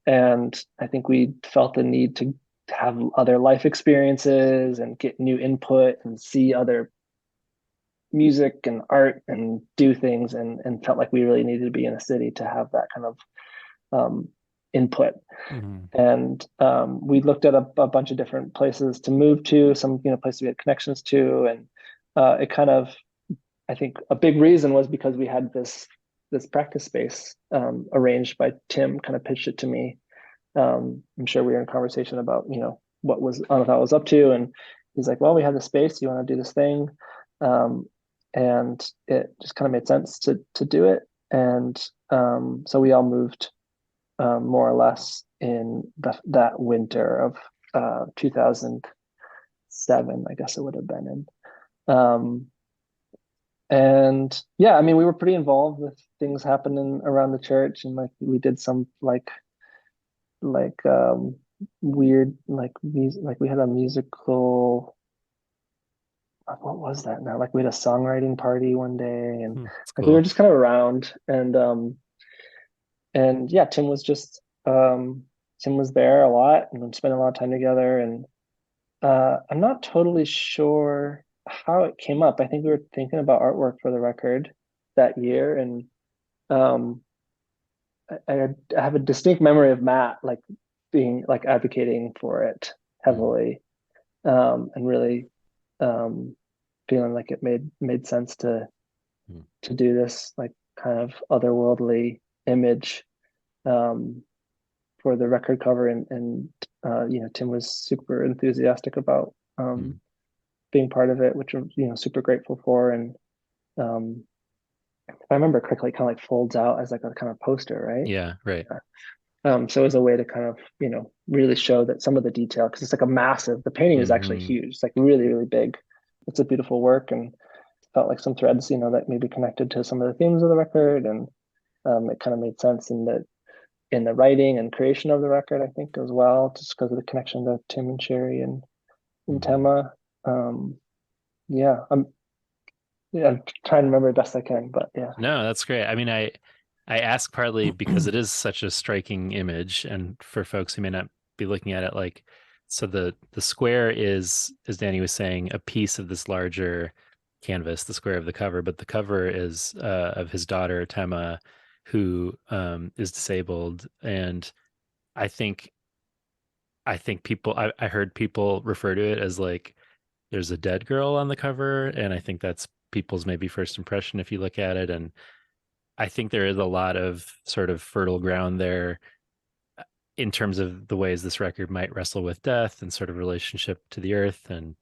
E: And I think we felt the need to have other life experiences and get new input and see other music and art and do things, and felt like we really needed to be in a city to have that kind of input.
C: Mm-hmm.
E: And we looked at a bunch of different places to move to, some places we had connections to, and it kind of, I think a big reason was because we had this practice space arranged by Tim, kind of pitched it to me. I'm sure we were in conversation about what Anathallo was up to, and he's like, well, we have the space, you want to do this thing, and it just kind of made sense to do it. And so we all moved more or less in that winter of 2007, I guess it would have been in. And yeah, I mean, we were pretty involved with things happening around the church, and like we did some like weird music, we had a musical, what was that now, like we had a songwriting party one day, and like
C: Cool.
E: we were just kind of around, and yeah, Tim was there a lot, and we spent a lot of time together. And I'm not totally sure how it came up. I think we were thinking about artwork for the record that year, and I have a distinct memory of Matt like being like advocating for it heavily, and really feeling like it made sense to do this like kind of otherworldly image for the record cover. And Tim was super enthusiastic about being part of it, which I'm super grateful for. And if I remember correctly, it kind of like folds out as like a kind of poster, right?
D: Yeah, right.
E: So it was a way to kind of really show that some of the detail, because it's like the painting is actually huge. It's like really, really big. It's a beautiful work, and felt like some threads that maybe connected to some of the themes of the record. And it kind of made sense in the writing and creation of the record, I think, as well, just because of the connection to Tim and Sherry and Tema. Yeah, I'm trying to remember the best I can, but yeah.
D: No, that's great. I mean, I ask partly because it is such a striking image, and for folks who may not be looking at it, like, so the square is, as Danny was saying, a piece of this larger canvas, the square of the cover, but the cover is of his daughter Tema, who is disabled. And I think people, I heard people refer to it as like there's a dead girl on the cover, and I think that's people's maybe first impression if you look at it. And I think there is a lot of sort of fertile ground there in terms of the ways this record might wrestle with death and sort of relationship to the earth and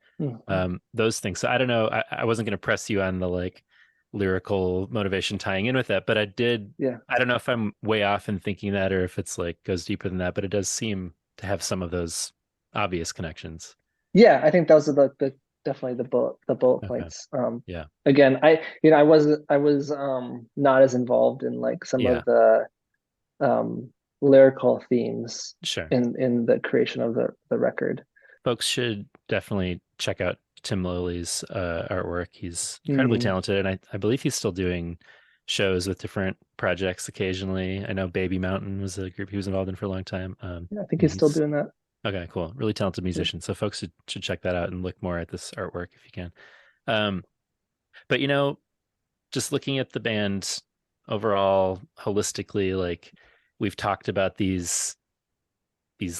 D: those things. So I don't know, I wasn't going to press you on the like lyrical motivation tying in with that, but I did.
E: Yeah.
D: I don't know if I'm way off in thinking that, or if it's like goes deeper than that, but it does seem to have some of those obvious connections.
E: Yeah, I think those are the definitely the bullet points.
D: Yeah.
E: Again, I was not as involved in like some of the lyrical themes in the creation of the record.
D: Folks should definitely check out Tim Lowley's artwork. He's incredibly talented, and I believe he's still doing shows with different projects occasionally. I know Baby Mountain was a group he was involved in for a long time.
E: I think he's still doing that.
D: Okay, cool. Really talented musician. So folks should check that out and look more at this artwork if you can. But just looking at the band overall holistically, like we've talked about these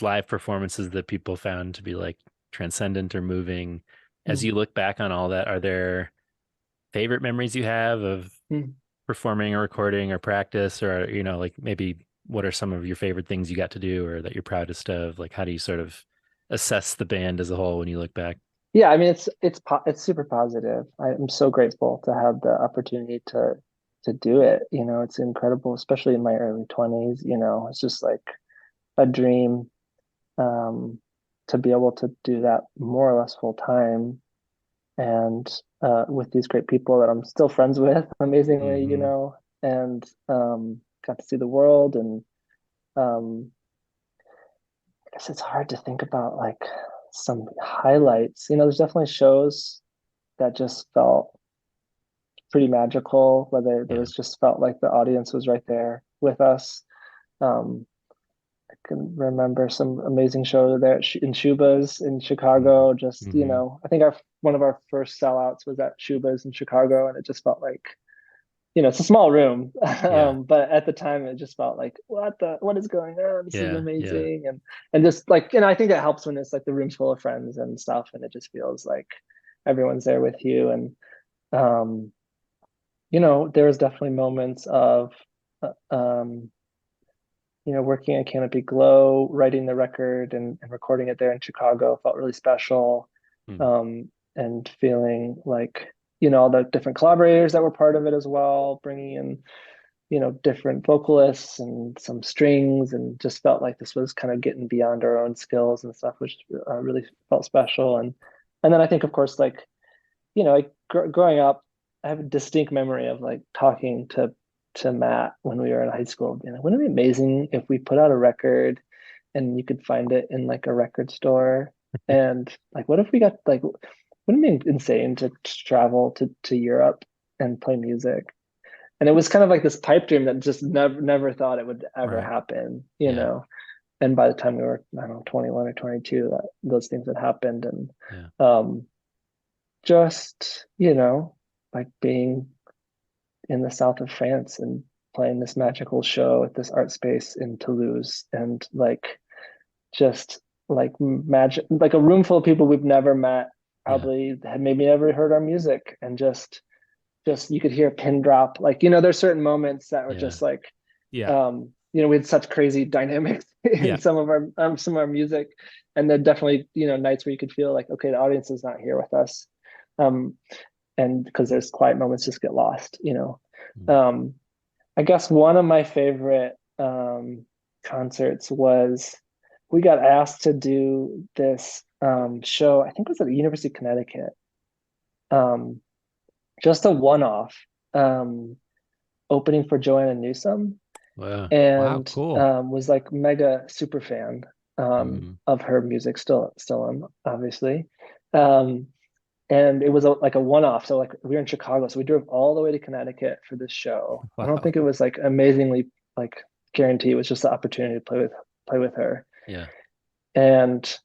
D: live performances that people found to be like transcendent or moving. As you look back on all that, are there favorite memories you have of performing or recording or practice, or like maybe what are some of your favorite things you got to do or that you're proudest of? Like how do you sort of assess the band as a whole when you look back?
E: Yeah, I mean it's super positive. I'm so grateful to have the opportunity to do it. It's incredible, especially in my early 20s. It's just like a dream to be able to do that more or less full time, and with these great people that I'm still friends with, amazingly, and got to see the world. And I guess it's hard to think about like some highlights. There's definitely shows that just felt pretty magical, whether there was just felt like the audience was right there with us. I can remember some amazing shows there in Shuba's in Chicago. Just, I think one of our first sellouts was at Shuba's in Chicago, and it just felt like, it's a small room, but at the time it just felt like, what is going on? This is amazing. And just like, I think it helps when it's like the room's full of friends and stuff, and it just feels like everyone's there with you. And there was definitely moments of working at Canopy Glow, writing the record and recording it there in Chicago felt really special. And feeling like, all the different collaborators that were part of it as well, bringing in, different vocalists and some strings, and just felt like this was kind of getting beyond our own skills and stuff, which really felt special. And then I think, of course, like, growing up, I have a distinct memory of like talking to Matt when we were in high school, being like, wouldn't it be amazing if we put out a record and you could find it in like a record store? And like, what if we got like, wouldn't it be insane to travel to Europe and play music? And it was kind of like this pipe dream that just never thought it would ever happen, And by the time we were, I don't know, 21 or 22, those things had happened. And just, like being in the south of France and playing this magical show at this art space in Toulouse, and like just like magic, like a room full of people we've never met, probably had maybe never heard our music, and just you could hear a pin drop. Like, there's certain moments that were just like, we had such crazy dynamics in some of our music, and then definitely, nights where you could feel like, okay, the audience is not here with us. And because there's quiet moments just get lost, I guess one of my favorite concerts was we got asked to do this show, I think it was at the University of Connecticut, just a one-off opening for Joanna Newsom.
D: Wow.
E: And
C: cool.
E: Was like mega super fan of her music, still am, obviously. And it was like a one-off. So like we were in Chicago, so we drove all the way to Connecticut for this show.
C: Wow.
E: I don't think it was like amazingly like guaranteed. It was just the opportunity to play with her.
D: Yeah.
E: And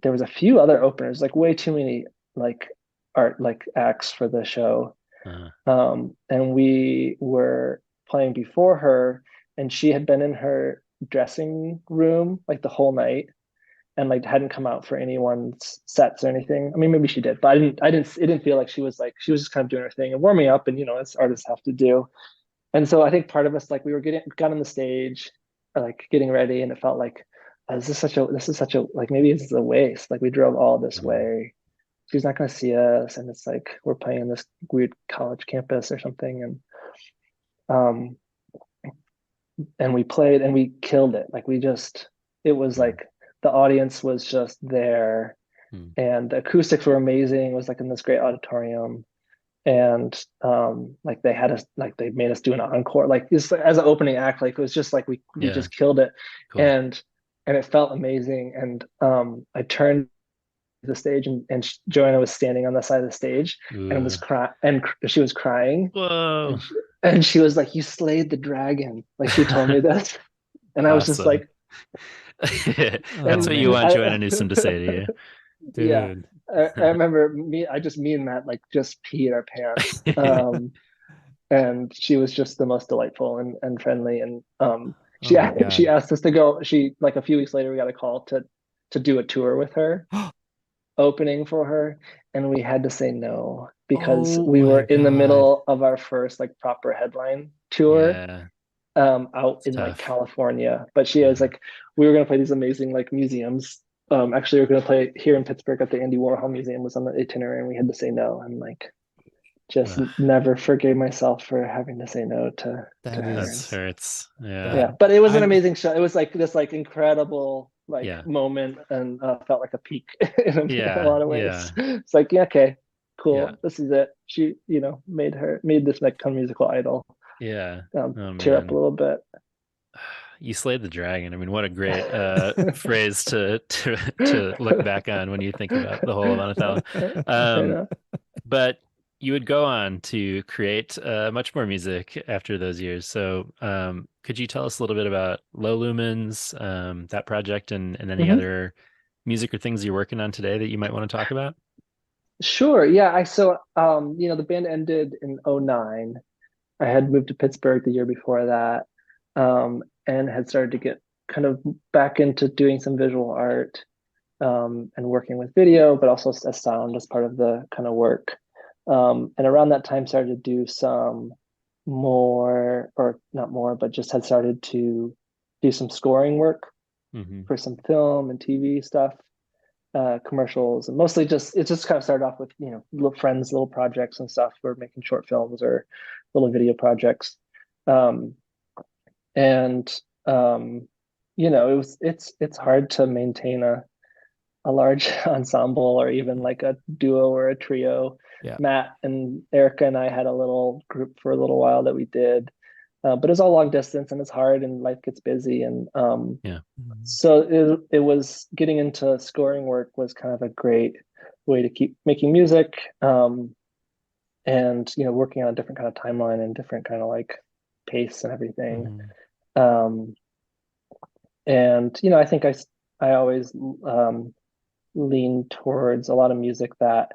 E: there was a few other openers, like way too many like art like acts for the show. And we were playing before her, and she had been in her dressing room like the whole night, and like hadn't come out for anyone's sets or anything. I mean, maybe she did, but it didn't feel like she was just kind of doing her thing and warming up, and as artists have to do. And so I think part of us, like, we got on the stage, like getting ready, and it felt like, this is such a like, maybe this is a waste. Like, we drove all this way, she's not going to see us, and it's like we're playing in this weird college campus or something. And we played and we killed it. Like, it was like the audience was just there, and the acoustics were amazing. It was like in this great auditorium, and like they had us, like they made us do an encore, like just as an opening act. Like, it was just like we just killed it. Cool. And it felt amazing. And I turned the stage, and Joanna was standing on the side of the stage. Ooh. And was crying, and she was crying.
D: Whoa.
E: And she was like, "You slayed the dragon." Like, she told me this. And I was just like,
D: that's what you want Joanna Newsom to say to you.
C: Dude.
E: Yeah. I remember me and Matt like just peed our pants. And she was just the most delightful and friendly. And
C: Oh my God.
E: she asked us to go. She like a few weeks later we got a call to do a tour with her, opening for her, and we had to say no because
C: Oh
E: we
C: my
E: were in the
C: God.
E: middle of our first like proper headline tour
D: Yeah,
E: out
D: it's
E: in like
D: tough.
E: California. But she was like, we were gonna play these amazing like museums. Actually, we were gonna play here in Pittsburgh at the Andy Warhol Museum was on the itinerary, and we had to say no. And like, just
D: Ugh,
E: never forgave myself for having to say no to
C: That
E: her.
D: that
C: is
D: hurts. Yeah,
E: Yeah, but it was an
C: I'm
E: amazing show. It was like this like incredible like
D: yeah,
E: moment, and felt like a peak in a
D: yeah,
E: lot of
D: yeah,
E: ways. It's like, yeah, okay,
D: yeah,
E: cool, this is it. She, made this like kind of musical idol.
D: yeah. Oh
E: Tear up a
D: man,
E: little bit.
D: you slayed the dragon. I mean, what a great phrase to look back on when you think about the whole of Anathallo.
E: I
D: Um,
E: know.
D: but you would go on to create much more music after those years. So, could you tell us a little bit about Low Lumens, that project, and any
E: Mhm.
D: other music or things you're working on today that you might want to talk about?
E: Sure. Yeah. The band ended in '09. I had moved to Pittsburgh the year before that, and had started to get kind of back into doing some visual art, and working with video, but also as sound as part of the kind of work. And around that time, started to do some more, or not more, but just had started to do some scoring work
D: Hmm.
E: for some film and TV stuff, commercials, and mostly it just kind of started off with, little friends, little projects and stuff. We're making short films or little video projects. Um, and it's hard to maintain a large ensemble, or even like a duo or a trio.
C: yeah.
E: Matt and Erica and I had a little group for a little while that we did, but it's all long distance and it's hard and life gets busy. And
D: Yeah.
C: Mhm.
E: so it was getting into scoring work was kind of a great way to keep making music, and working on a different kind of timeline and different kind of like pace and everything.
C: Mhm.
E: Um, and I think I always lean towards a lot of music that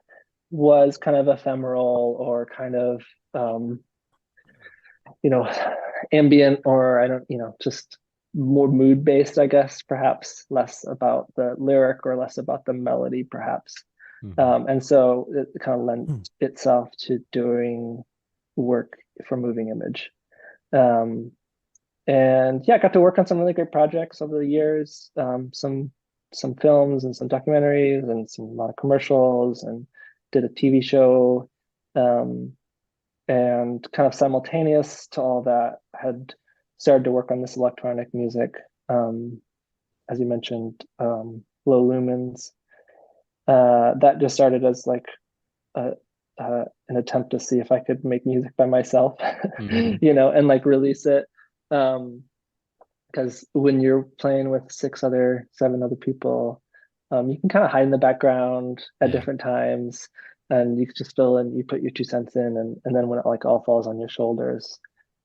E: was kind of ephemeral, or kind of um, you know ambient, or I don't just more mood based, I guess, perhaps less about the lyric or less about the melody, perhaps.
D: Hmm.
E: And so it kind of lent
C: Hmm.
E: itself to doing work for moving image. um, and yeah, I got to work on some really great projects over the years. Some films and some documentaries and a lot of commercials, and did a TV show. Um, and kind of simultaneous to all that, had started to work on this electronic music. As you mentioned, Low Lumens. That just started as like a, an attempt to see if I could make music by myself,
D: Hmm.
E: and like release it. Um, because when you're playing with seven other people, you can kind of hide in the background at
D: Yeah.
E: different times, and you just fill in, you put your 2 cents in, and then when it like all falls on your shoulders,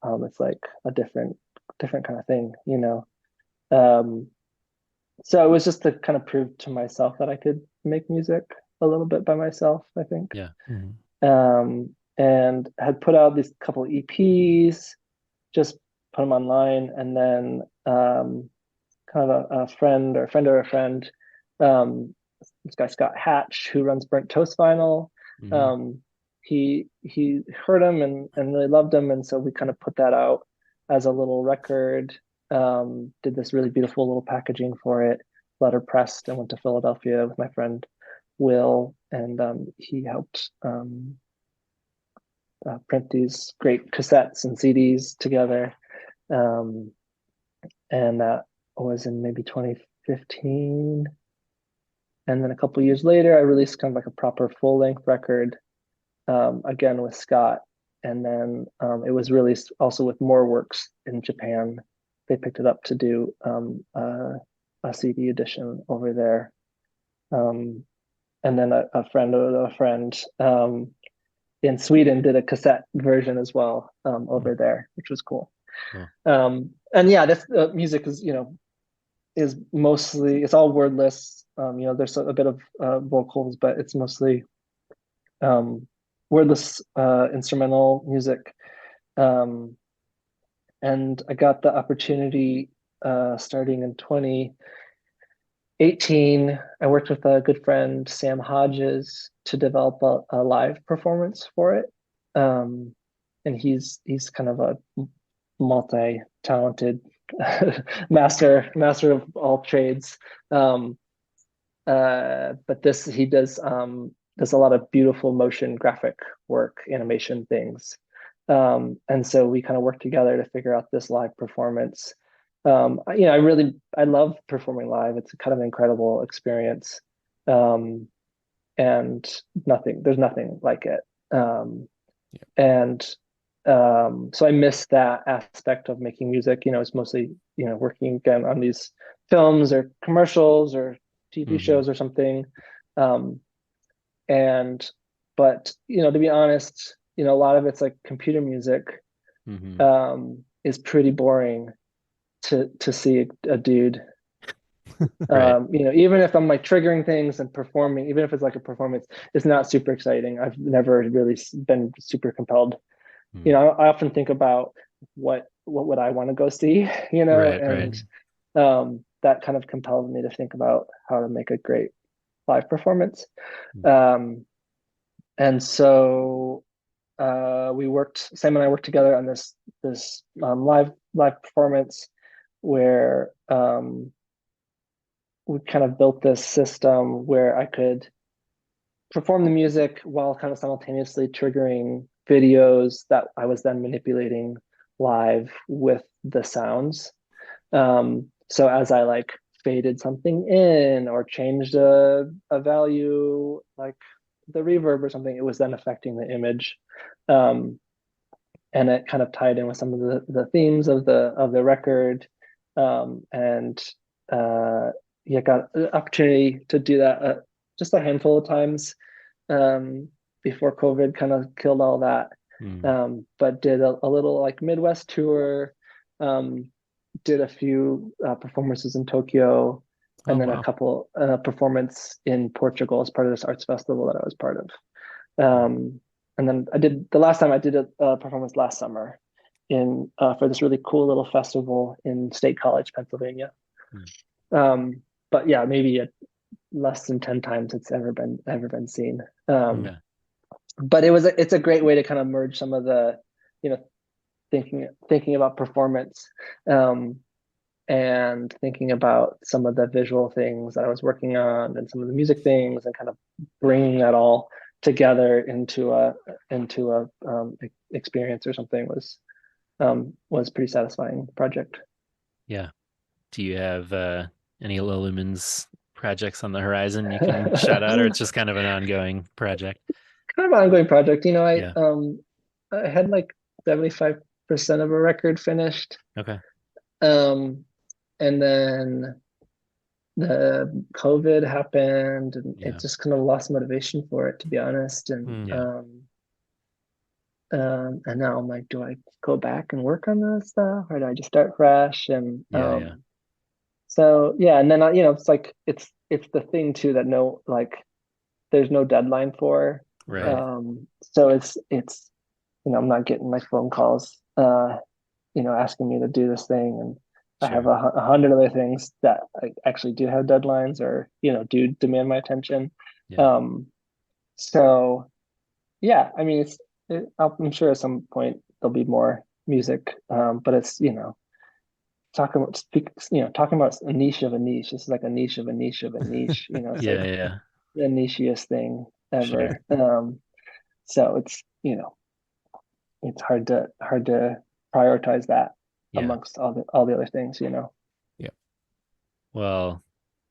E: it's like a different kind of thing. Um, so it was just to kind of prove to myself that I could make music a little bit by myself, I think.
D: Yeah.
C: Mhm.
E: And had put out these couple EPs, just put them online, and then kind of a friend, or a friend of a friend, um, this guy Scott Hatch, who runs Burnt Toast Vinyl.
D: Hmm.
E: Um, he heard him and really loved him, and so we kind of put that out as a little record. Did this really beautiful little packaging for it, letterpressed, and went to Philadelphia with my friend Will, and he helped print these great cassettes and CDs together. Um, and that was in maybe 2015. And then a couple years later, I released kind of like a proper full length record, again with Scott. And then it was released also with more works in Japan. They picked it up to do a CD edition over there. Um, and then a friend of a friend, in Sweden did a cassette version as well, over there, which was cool.
D: Cool.
E: And yeah, this music is, is mostly, it's all wordless. There's a bit of vocals, but it's mostly wordless instrumental music. And I got the opportunity starting in 2018. I worked with a good friend, Sam Hodges, to develop a live performance for it. And he's kind of a multi-talented master of all trades. But he does a lot of beautiful motion graphic work, animation things. And so we kind of worked together to figure out this live performance. I love performing live. It's kind of an incredible experience. And there's nothing like it. And so I miss that aspect of making music. It's mostly, working again on these films or commercials or TV shows or something. But to be honest, a lot of it's like computer music is pretty boring to see a dude.
D: Right.
E: Even if I'm like triggering things and performing, even if it's like a performance, it's not super exciting. I've never really been super compelled. I often think about what would I want to go see,
D: Right.
E: That kind of compelled me to think about how to make a great live performance. And so Sam and I worked together on this live performance where we kind of built this system where I could perform the music while kind of simultaneously triggering videos that I was then manipulating live with the sounds. So as I like faded something in or changed a value, like the reverb or something, it was then affecting the image. And it kind of tied in with some of the themes of the record. Got the opportunity to do that just a handful of times before COVID kind of killed all that. But did a little like Midwest tour, did a few performances in Tokyo, and then a couple performance in Portugal as part of this arts festival that I was part of. And then the last time I did a performance last summer for this really cool little festival in State College, Pennsylvania. But yeah, maybe less than 10 times it's ever been seen. But it's a great way to kind of merge some of the, thinking about performance, and thinking about some of the visual things that I was working on and some of the music things, and kind of bringing that all together into a experience or something was pretty satisfying project.
D: Yeah. Do you have any Low Lumens projects on the horizon you can shout out, or it's just kind of an ongoing project?
E: Kind of an ongoing project. I had like 75% of a record finished.
D: Okay.
E: And then the COVID happened, and it just kind of lost motivation for it, to be honest. And now I'm like, do I go back and work on this stuff, or do I just start fresh? And so and then it's like it's the thing too that there's no deadline for.
D: Right.
E: So it's I'm not getting like phone calls asking me to do this thing, and I have 100 other things that I actually do have deadlines or do demand my attention. So I mean I'm sure at some point there'll be more music, but it's talking about a niche of a niche. This is like a niche of a niche of a niche. It's the nichiest thing ever. So it's it's hard to prioritize that amongst all the other things.
D: Well,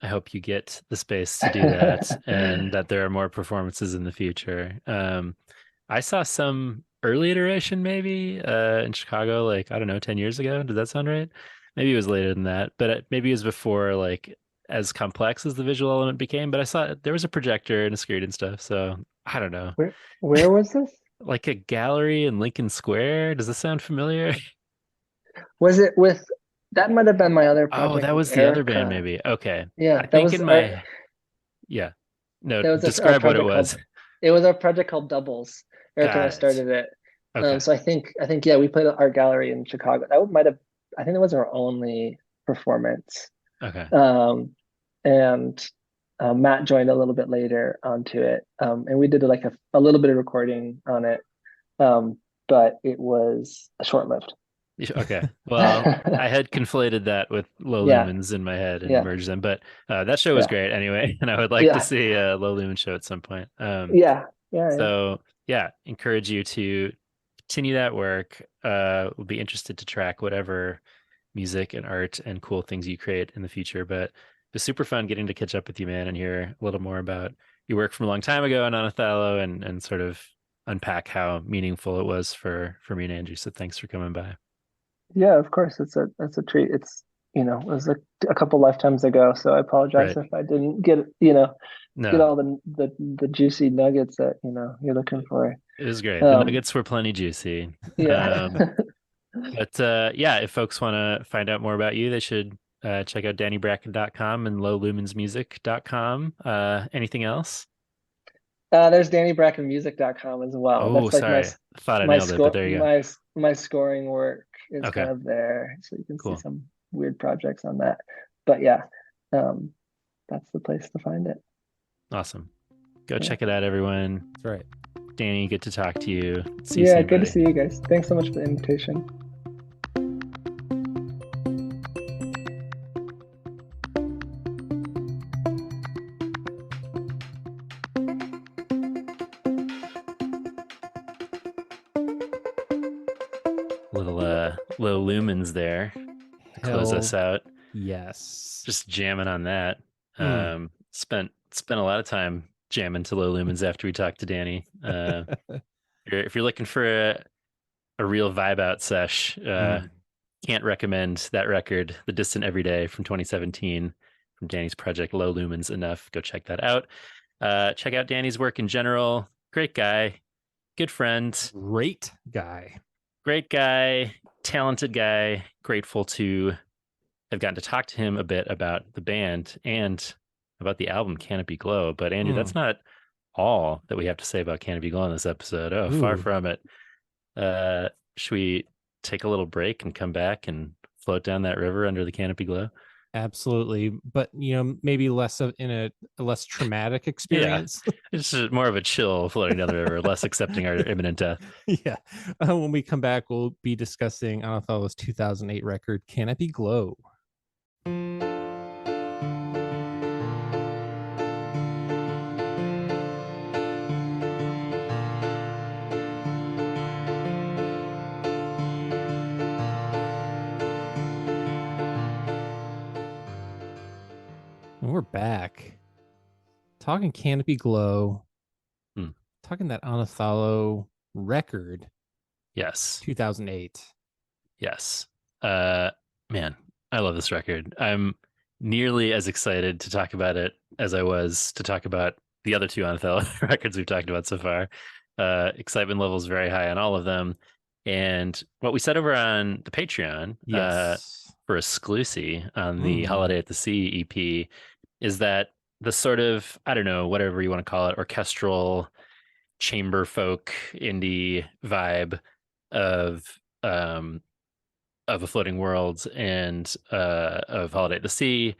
D: I hope you get the space to do that and that there are more performances in the future. I saw some early iteration maybe in Chicago, like, I don't know, 10 years ago. Does that sound right? Maybe it was later than that, but maybe it was before like as complex as the visual element became. But I saw there was a projector and a screen and stuff. So I don't know.
E: Where was this?
D: Like a gallery in Lincoln Square. Does this sound familiar?
E: Was it with That might have been my other
D: Oh,
E: project
D: that
E: with
D: was the other band,
E: Erica.
D: maybe. Okay.
E: Yeah,
D: I
E: that
D: think
E: was
D: in
E: our
D: my, yeah. No,
E: There was our
D: describe what it
E: project called.
D: was.
E: It was our project called Doubles. Erica and I
D: Got it.
E: started it.
D: Okay.
E: So I think yeah, we played at Art Gallery in Chicago. That might have. I think it was our only performance.
D: Okay.
E: And Matt joined a little bit later onto it, and we did like a little bit of recording on it, but it was short lived.
D: Okay. Well, I had conflated that with Low
E: Yeah,
D: Lumens in my head and
E: yeah,
D: merged them, but that show was
E: yeah,
D: great anyway, and I would like to
E: yeah,
D: see a Low Lumen show at some point.
E: yeah, yeah, yeah.
D: So yeah, encourage you to continue that work. We'll be interested to track whatever music and art and cool things you create in the future. But it was super fun getting to catch up with you, man, and hear a little more about your work from a long time ago on Anathallo and sort of unpack how meaningful it was for me and Andrew. So thanks for coming by.
E: Yeah, of course. It's a treat. It was a couple lifetimes ago, so I apologize
D: Right.
E: if I didn't get
D: No,
E: all the juicy nuggets that, you're looking for.
D: it was great. The
E: Um,
D: nuggets were plenty juicy.
E: yeah.
D: But yeah, if folks want to find out more about you, they should check out DannyBracken.com and lowlumensmusic.com. Anything else?
E: There's DannyBrackenMusic.com as well.
D: Oh,
E: That's like
D: sorry. I thought I
E: my
D: nailed it, but
E: score
D: there you go.
E: my scoring work is
D: Okay,
E: kind of there, so you can see
D: cool.
E: some weird projects on that. But yeah, um, that's the place to find it.
D: Awesome. Go
E: Yeah.
D: check it out, everyone.
C: That's right.
D: Danny, good to talk to you. See you
E: Yeah,
D: soon,
E: good to
D: buddy.
E: see you guys. Thanks so much for the invitation.
D: Little low lumens there to close
C: Hell
D: us out.
C: yes.
D: Just jamming on that.
C: Mm.
D: Spent a lot of time jamming to low lumens after we talked to Danny. If you're looking for a real vibe out sesh, can't recommend that record, The Distant Everyday from 2017 from Danny's project Low Lumens enough. Go check that out. Check out Danny's work in general. Great guy, good friend,
C: Great guy.
D: talented guy. Grateful to have gotten to talk to him a bit about the band and about the album Canopy Glow. But Andrew, that's not all that we have to say about Canopy Glow in this episode. Oh, far from it. Should we take a little break and come back and float down that river under the Canopy Glow?
C: Absolutely, but maybe less of in a less traumatic experience.
D: It's more of a chill floating down the river, less accepting our imminent death.
C: Yeah. When we come back, we'll be discussing Anathallo's 2008 record, Canopy Glow. And we're back. Talking Canopy Glow. Talking that Anathallo record.
D: Yes.
C: 2008.
D: Yes. Man, I love this record. I'm nearly as excited to talk about it as I was to talk about the other two Anathallo records we've talked about so far. Excitement levels very high on all of them. And what we said over on the Patreon for exclusive on the Holiday at the Sea EP is that the sort of, I don't know, whatever you want to call it, orchestral chamber folk indie vibe of A Floating World and of Holiday at the Sea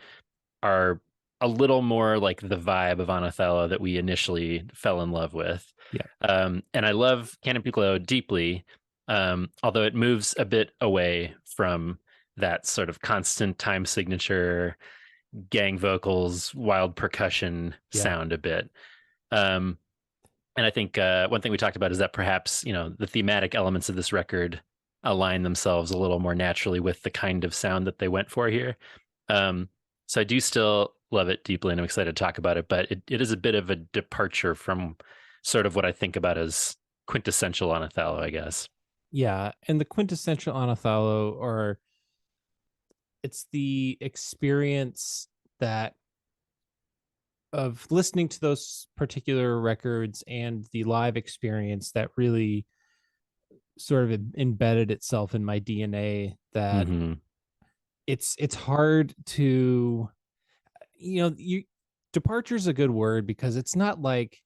D: are a little more like the vibe of Anathallo that we initially fell in love with.
C: Yeah.
D: And I love Canopy Glow deeply, although it moves a bit away from that sort of constant time signature, gang vocals, wild percussion sound a bit. And I think one thing we talked about is that perhaps, the thematic elements of this record align themselves a little more naturally with the kind of sound that they went for here. So I do still love it deeply and I'm excited to talk about it, but it is a bit of a departure from sort of what I think about as quintessential Anathallo, I guess.
C: Yeah. And the quintessential Anathallo, it's the experience that of listening to those particular records and the live experience that really sort of embedded itself in my DNA, that it's hard to, departure is a good word, because it's not like,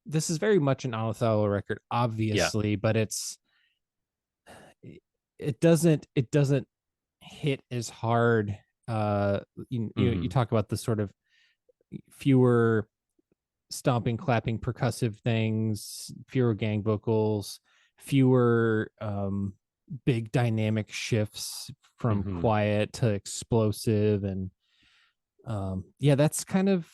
C: this is very much an Anathallo record, obviously, but it doesn't hit as hard. You talk about the sort of fewer stomping, clapping, percussive things, fewer gang vocals, fewer big dynamic shifts from quiet to explosive, and that's kind of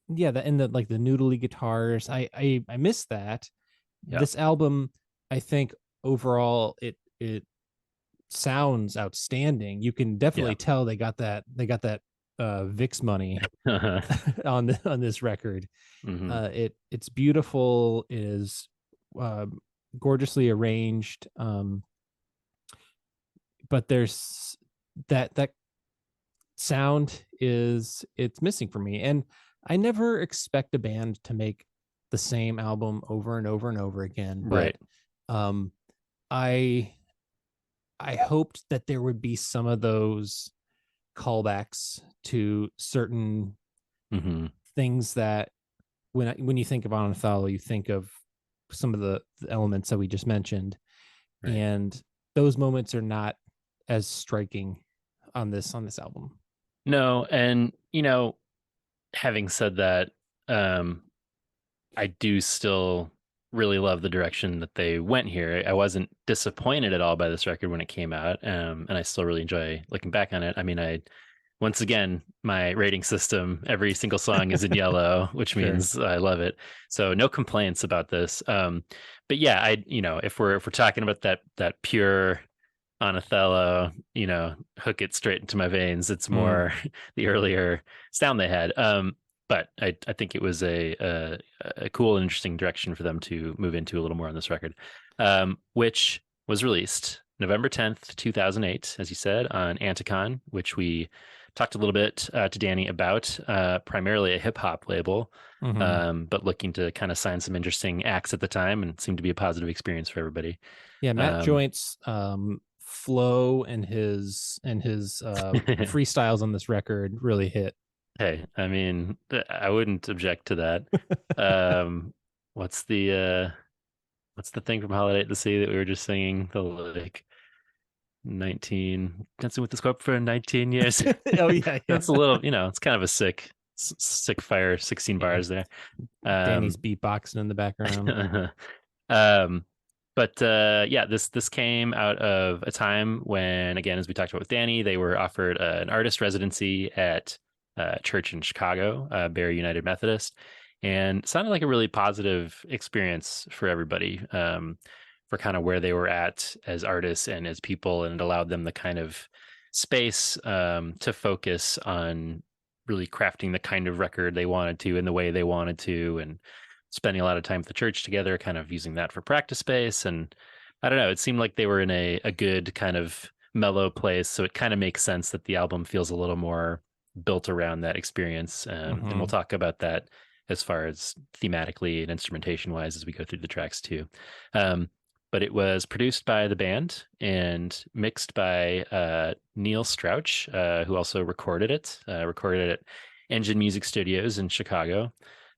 C: and the like the noodly guitars. I miss that. This album, I think overall it sounds outstanding. You can definitely tell they got that VIX money on this record. It's beautiful, it is gorgeously arranged, but there's that sound it's missing for me, and I never expect a band to make the same album over and over and over again, but I hoped that there would be some of those callbacks to certain things that when you think of Anathallo, you think of some of the elements that we just mentioned, and those moments are not as striking on this album.
D: No, and having said that, I do still really love the direction that they went here. I wasn't disappointed at all by this record when it came out, and I still really enjoy looking back on it. I mean, once again, my rating system, every single song is in yellow, which means I love it. So no complaints about this. But yeah, if we're talking about that pure Anathallo, hook it straight into my veins, it's more the earlier sound they had. But I think it was a cool and interesting direction for them to move into a little more on this record, which was released November 10th, 2008, as you said, on Anticon, which we talked a little bit to Danny about, primarily a hip hop label, but looking to kind of sign some interesting acts at the time, and it seemed to be a positive experience for everybody.
C: Yeah, Matt Joint's flow and his freestyles on this record really hit.
D: Hey, I mean, I wouldn't object to that. What's the thing from Holiday at the Sea that we were just singing? The like 19 Dancing with the Scorpion for 19 years.
C: Oh yeah.
D: That's a little, it's kind of a sick fire, 16 bars there.
C: Danny's beatboxing in the background.
D: But this came out of a time when, again, as we talked about with Danny, they were offered an artist residency at church in Chicago, Barry United Methodist, and sounded like a really positive experience for everybody, for kind of where they were at as artists and as people, and it allowed them the kind of space to focus on really crafting the kind of record they wanted to in the way they wanted to, and spending a lot of time at the church together, kind of using that for practice space. And I don't know, it seemed like they were in a good kind of mellow place, so it kind of makes sense that the album feels a little more built around that experience, and we'll talk about that as far as thematically and instrumentation wise as we go through the tracks too. But it was produced by the band and mixed by Neil Strauch, who also recorded it at Engine Music Studios in Chicago.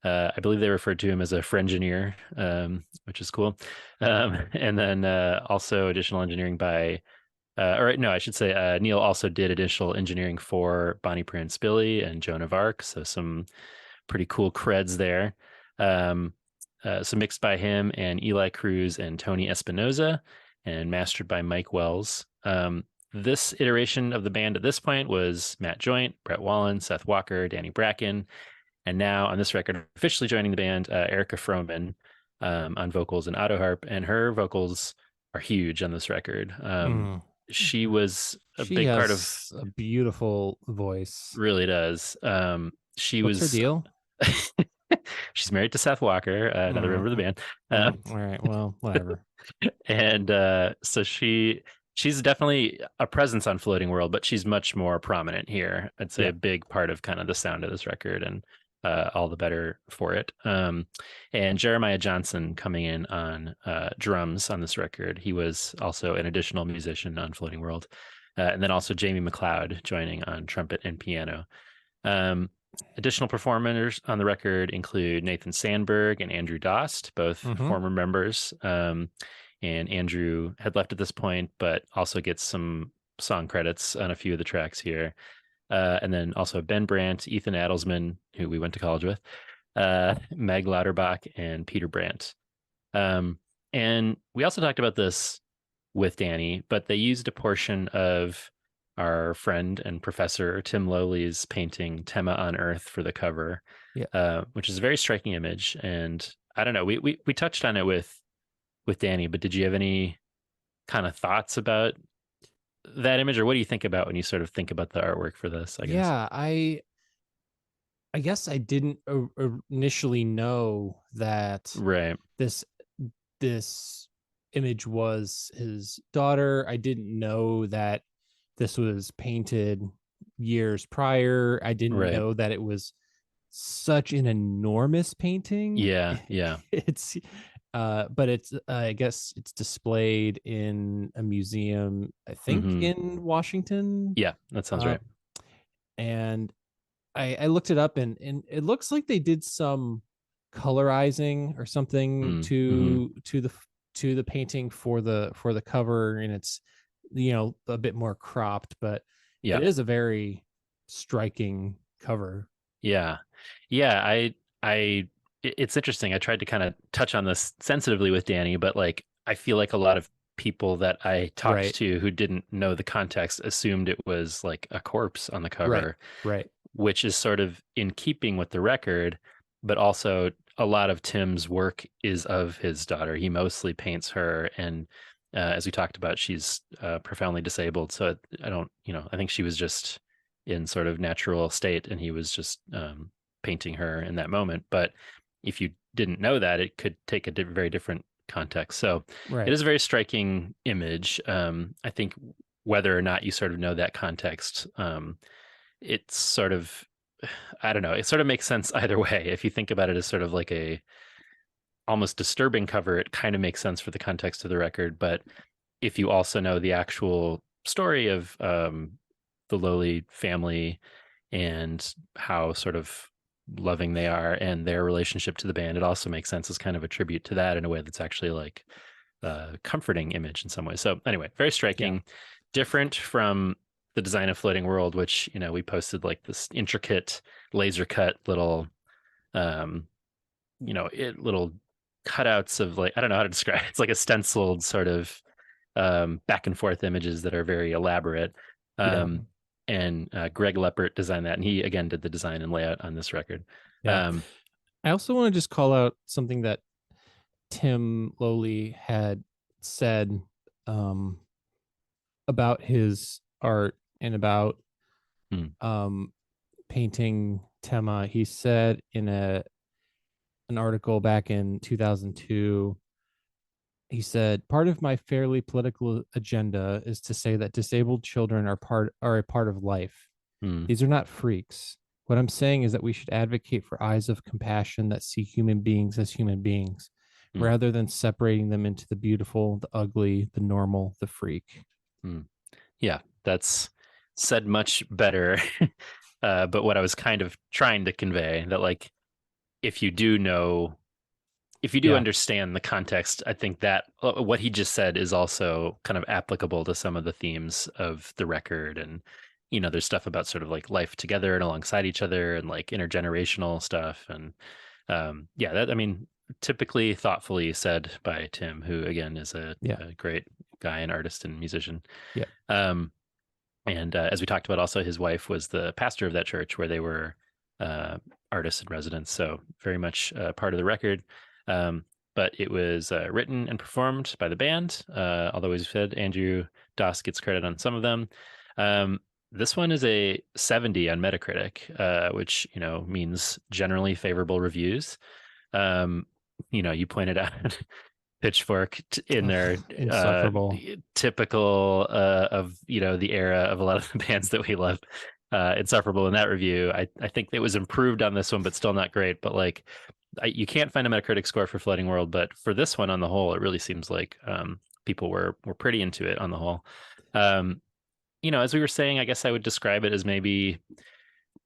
D: I believe they referred to him as a Frengineer, which is cool. And then also additional engineering by Neil also did additional engineering for Bonnie Prince Billy and Joan of Arc, so some pretty cool creds there. So mixed by him and Eli Cruz and Tony Espinoza, and mastered by Mike Wells. This iteration of the band at this point was Matt Joint, Brett Wallen, Seth Walker, Danny Bracken, and now on this record, officially joining the band, Erica Froman on vocals and auto harp, and her vocals are huge on this record. She was a big part of
C: a beautiful voice.
D: Really does. What's
C: her deal?
D: She's married to Seth Walker, another member of the band.
C: All right, well, whatever.
D: And so she's definitely a presence on Floating World, but she's much more prominent here. I'd say a big part of kind of the sound of this record, and all the better for it. And Jeremiah Johnson coming in on drums on this record. He was also an additional musician on Floating World. and then also Jamie McLeod joining on trumpet and piano. Additional performers on the record include Nathan Sandberg and Andrew Dost, both former members. And Andrew had left at this point, but also gets some song credits on a few of the tracks here. And then also Ben Brandt, Ethan Adelsman, who we went to college with, Meg Lauterbach, and Peter Brandt. And we also talked about this with Danny, but they used a portion of our friend and professor Tim Lowley's painting Tema on Earth for the cover, which is a very striking image. And I don't know, we touched on it with Danny, but did you have any kind of thoughts about that image, or what do you think about when you sort of think about the artwork for this? I guess.
C: Yeah, I guess I didn't initially know that this image was his daughter. I didn't know that this was painted years prior. I didn't know that it was such an enormous painting.
D: Yeah.
C: It's but it's I guess it's displayed in a museum, I think in Washington.
D: Yeah, that sounds right.
C: And I looked it up, and it looks like they did some colorizing or something to the painting for the cover, and it's a bit more cropped, but it is a very striking cover. It's
D: interesting. I tried to kind of touch on this sensitively with Danny, but like I feel like a lot of people that I talked to who didn't know the context assumed it was like a corpse on the cover,
C: right,
D: which is sort of in keeping with the record, but also a lot of Tim's work is of his daughter. He mostly paints her, and as we talked about, she's profoundly disabled. So I think she was just in sort of natural state, and he was just painting her in that moment. But if you didn't know that, it could take a very different context. So it is a very striking image. I think whether or not you sort of know that context, it's sort of, I don't know, it sort of makes sense either way. If you think about it as sort of like a almost disturbing cover, it kind of makes sense for the context of the record. But if you also know the actual story of the Lowley family and how sort of loving they are and their relationship to the band, it also makes sense as kind of a tribute to that in a way that's actually like a comforting image in some ways. So anyway, very striking, different from the design of Floating World, which, we posted like this intricate laser cut little, little cutouts of like, I don't know how to describe it. It's like a stenciled sort of back and forth images that are very elaborate. And Greg Leppert designed that, and he again did the design and layout on this record.
C: I also want to just call out something that Tim Lowley had said about his art and about painting Tema. He said in an article back in 2002, he said, "Part of my fairly political agenda is to say that disabled children are a part of life. These are not freaks. What I'm saying is that we should advocate for eyes of compassion that see human beings as human beings, rather than separating them into the beautiful, the ugly, the normal, the freak."
D: Yeah, that's said much better. But what I was kind of trying to convey, that like, if you do understand the context, I think that what he just said is also kind of applicable to some of the themes of the record. And, there's stuff about sort of like life together and alongside each other and like intergenerational stuff. And typically thoughtfully said by Tim, who again is a great guy and artist and musician. And as we talked about, also his wife was the pastor of that church where they were artists in residence. So very much part of the record. But it was written and performed by the band, although as you said, Andrew Dost gets credit on some of them. This one is a 70 on Metacritic, which, means generally favorable reviews. You pointed out Pitchfork in their
C: insufferable,
D: typical of, the era of a lot of the bands that we love. Insufferable in that review. I think it was improved on this one, but still not great. But like, you can't find a Metacritic score for Floating World, but for this one on the whole, it really seems like people were pretty into it on the whole. as we were saying, I guess I would describe it as maybe,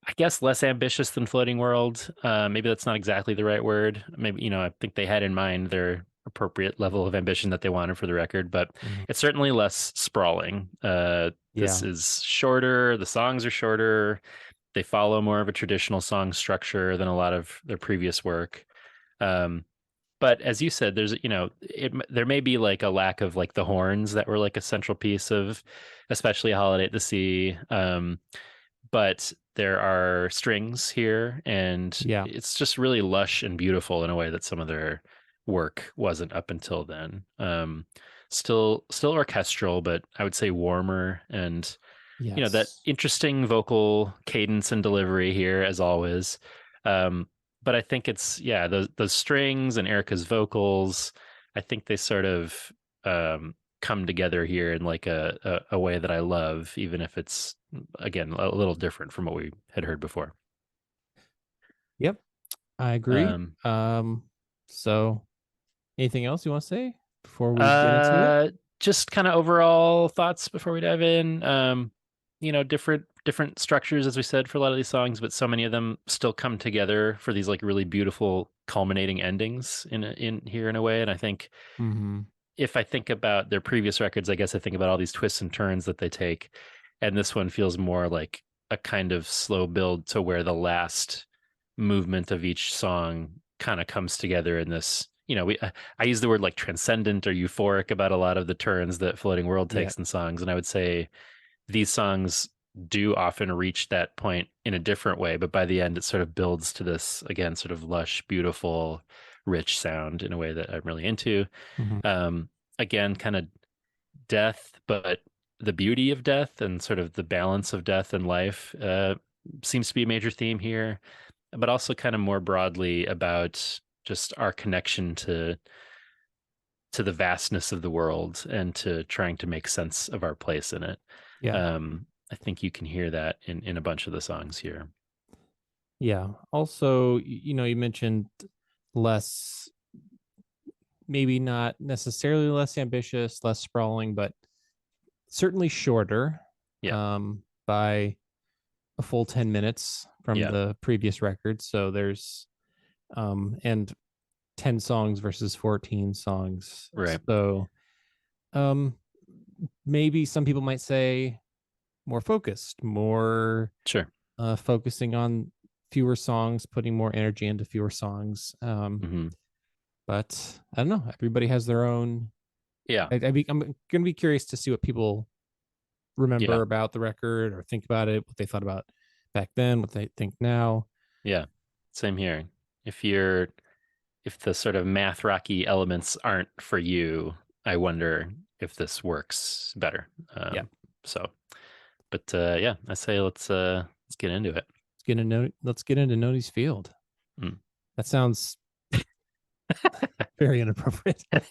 D: I guess, less ambitious than Floating World. Maybe that's not exactly the right word. Maybe, I think they had in mind their appropriate level of ambition that they wanted for the record, but it's certainly less sprawling. This is shorter. The songs are shorter. They follow more of a traditional song structure than a lot of their previous work. But as you said, there's, there may be like a lack of like the horns that were like a central piece of, especially A Holiday at the Sea. But there are strings here, and it's just really lush and beautiful in a way that some of their work wasn't up until then. Still orchestral, but I would say warmer, and that interesting vocal cadence and delivery here, as always. But I think it's those strings and Erica's vocals, I think they sort of come together here in like a way that I love, even if it's, again, a little different from what we had heard before.
C: Yep, I agree. So anything else you want to say before we get into it?
D: Just kind of overall thoughts before we dive in. Different structures, as we said, for a lot of these songs, but so many of them still come together for these like really beautiful culminating endings in here in a way. And I think if I think about their previous records, I guess I think about all these twists and turns that they take, and this one feels more like a kind of slow build to where the last movement of each song kind of comes together in this. I use the word like transcendent or euphoric about a lot of the turns that Floating World takes in songs, and I would say these songs do often reach that point in a different way, but by the end it sort of builds to this, again, sort of lush, beautiful, rich sound in a way that I'm really into. Again, kind of death, but the beauty of death and sort of the balance of death and life seems to be a major theme here, but also kind of more broadly about just our connection to the vastness of the world and to trying to make sense of our place in it. I think you can hear that in a bunch of the songs here.
C: Yeah. Also, you mentioned less, maybe not necessarily less ambitious, less sprawling, but certainly shorter. By a full 10 minutes from the previous record. So there's and 10 songs versus 14 songs.
D: Right.
C: So maybe some people might say more focused, more focusing on fewer songs, putting more energy into fewer songs. But I don't know. Everybody has their own.
D: Yeah.
C: I'm going to be curious to see what people remember about the record or think about it, what they thought about back then, what they think now.
D: Yeah. Same here. If the sort of math rocky elements aren't for you, I wonder if this works better. So, but I say let's get into it.
C: Let's get into Noni's Field. That sounds very inappropriate. I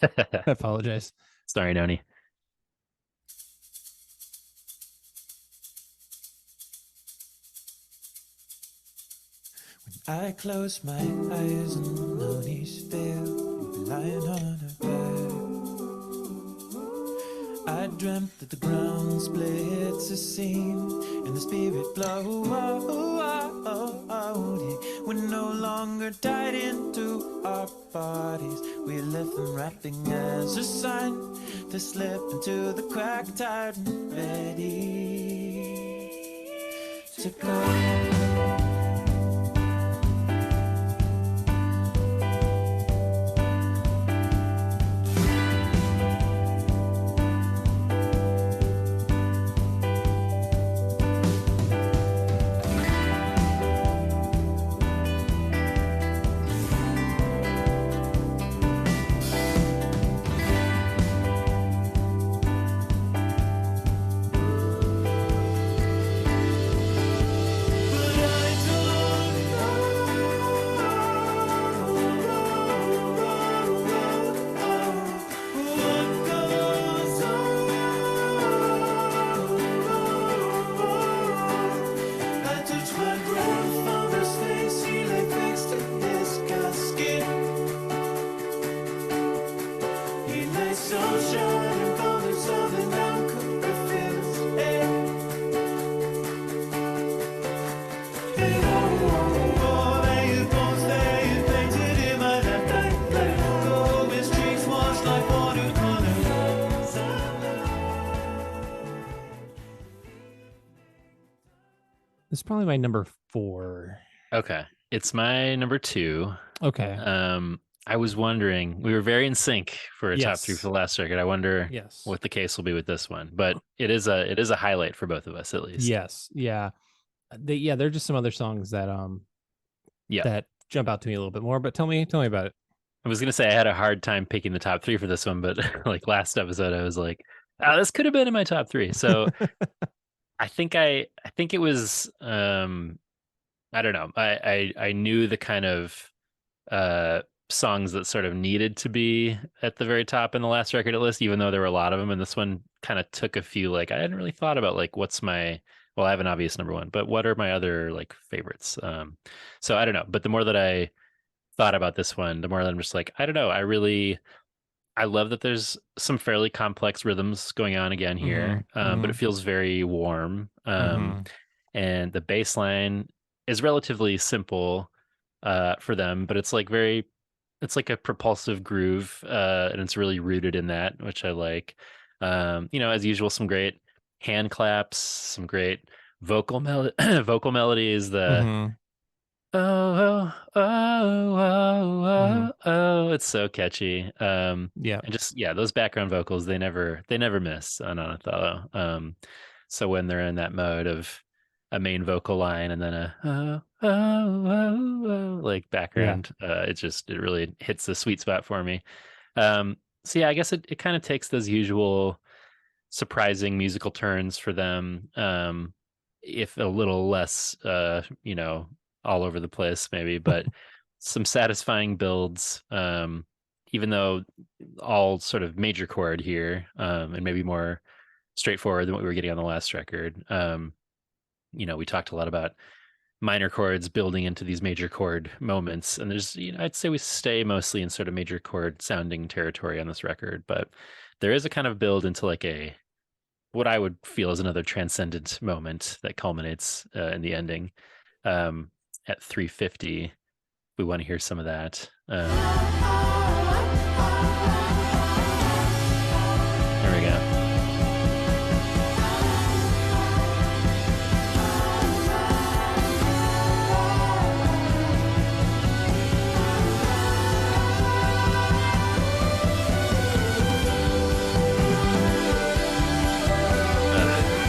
C: apologize.
D: Sorry, Noni.
F: When I close my eyes and Noni's Field, you'd be lying on her bed. I dreamt that the ground splits a seam and the spirit blows. We're no longer tied into our bodies. We left them wrapping as a sign to slip into the crack, tired and ready to go. But
C: probably my number 4.
D: Okay. It's my number 2.
C: Okay.
D: I was wondering, we were very in sync for a top 3 for
C: Yes.
D: the last record. I wonder
C: Yes.
D: what the case will be with this one, but it is a highlight for both of us at least.
C: Yes. Yeah. There are just some other songs that that jump out to me a little bit more, but tell me about it.
D: I was gonna say I had a hard time picking the top 3 for this one, but like last episode, I was like, oh, this could have been in my top 3. So I think it was I don't know. I knew the kind of songs that sort of needed to be at the very top in the last record list, even though there were a lot of them. And this one kind of took a few, like, I hadn't really thought about like what's my, well, I have an obvious number 1, but what are my other like favorites? So I don't know. But the more that I thought about this one, the more that I'm just like, I don't know. I love that there's some fairly complex rhythms going on again here, but it feels very warm. And the bass line is relatively simple for them, but it's like it's a propulsive groove, and it's really rooted in that, which I like. As usual, some great hand claps, some great vocal vocal melodies. The oh, oh, oh, oh, oh, it's so catchy. And just those background vocals, they never miss on Anathallo. So when they're in that mode of a main vocal line and then a like background, it really hits the sweet spot for me. So I guess it kind of takes those usual surprising musical turns for them, if a little less all over the place maybe, but some satisfying builds, even though all sort of major chord here, and maybe more straightforward than what we were getting on the last record. We talked a lot about minor chords building into these major chord moments, and there's, I'd say we stay mostly in sort of major chord sounding territory on this record, but there is a kind of build into like what I would feel is another transcendent moment that culminates in the ending. At 3:50, we want to hear some of that. There we go.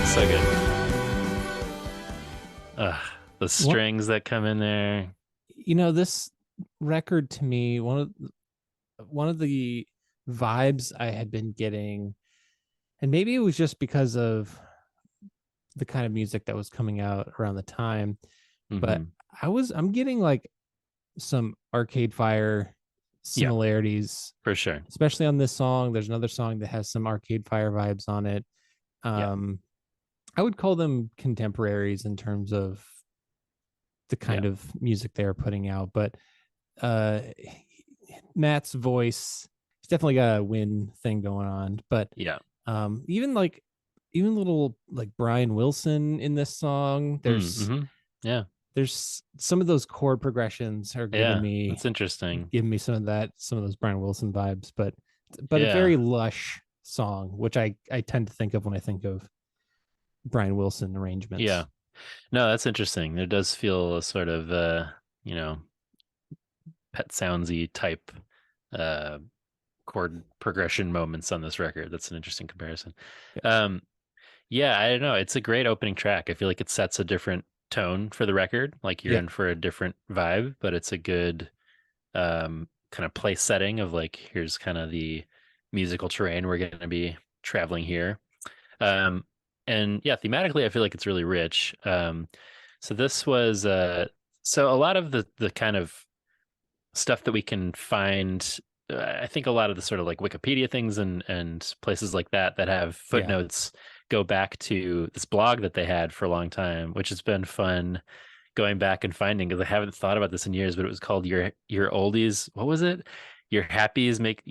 D: So good. The strings that come in there.
C: This record to me, one of the vibes I had been getting, and maybe it was just because of the kind of music that was coming out around the time, but I'm getting like some Arcade Fire similarities,
D: for sure,
C: especially on this song. There's another song that has some Arcade Fire vibes on it. I would call them contemporaries in terms of the kind of music they're putting out, but Matt's voice, he's definitely got a Win thing going on, but even little like Brian Wilson in this song, there's some of those chord progressions are giving me,
D: that's interesting,
C: giving me some of those Brian Wilson vibes, but a very lush song, which I tend to think of when I think of Brian Wilson arrangements.
D: No, that's interesting. There does feel a sort of Pet Soundsy type chord progression moments on this record. That's an interesting comparison. I don't know. It's a great opening track. I feel like it sets a different tone for the record. Like you're in for a different vibe, but it's a good kind of place setting of like, here's kind of the musical terrain we're going to be traveling here. And thematically, I feel like it's really rich. So this was so a lot of the kind of stuff that we can find. I think a lot of the sort of like Wikipedia things and places like that have footnotes go back to this blog that they had for a long time, which has been fun going back and finding, because I haven't thought about this in years, but it was called your oldies. What was it? Your happies make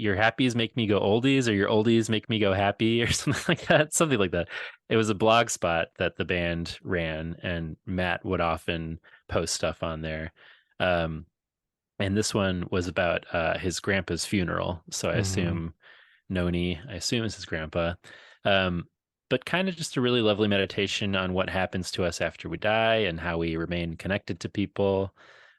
D: me go oldies, or your oldies make me go happy, or something like that. Something like that. It was a blog spot that the band ran, and Matt would often post stuff on there. And this one was about his grandpa's funeral. So I assume Noni, is his grandpa. but kind of just a really lovely meditation on what happens to us after we die and how we remain connected to people.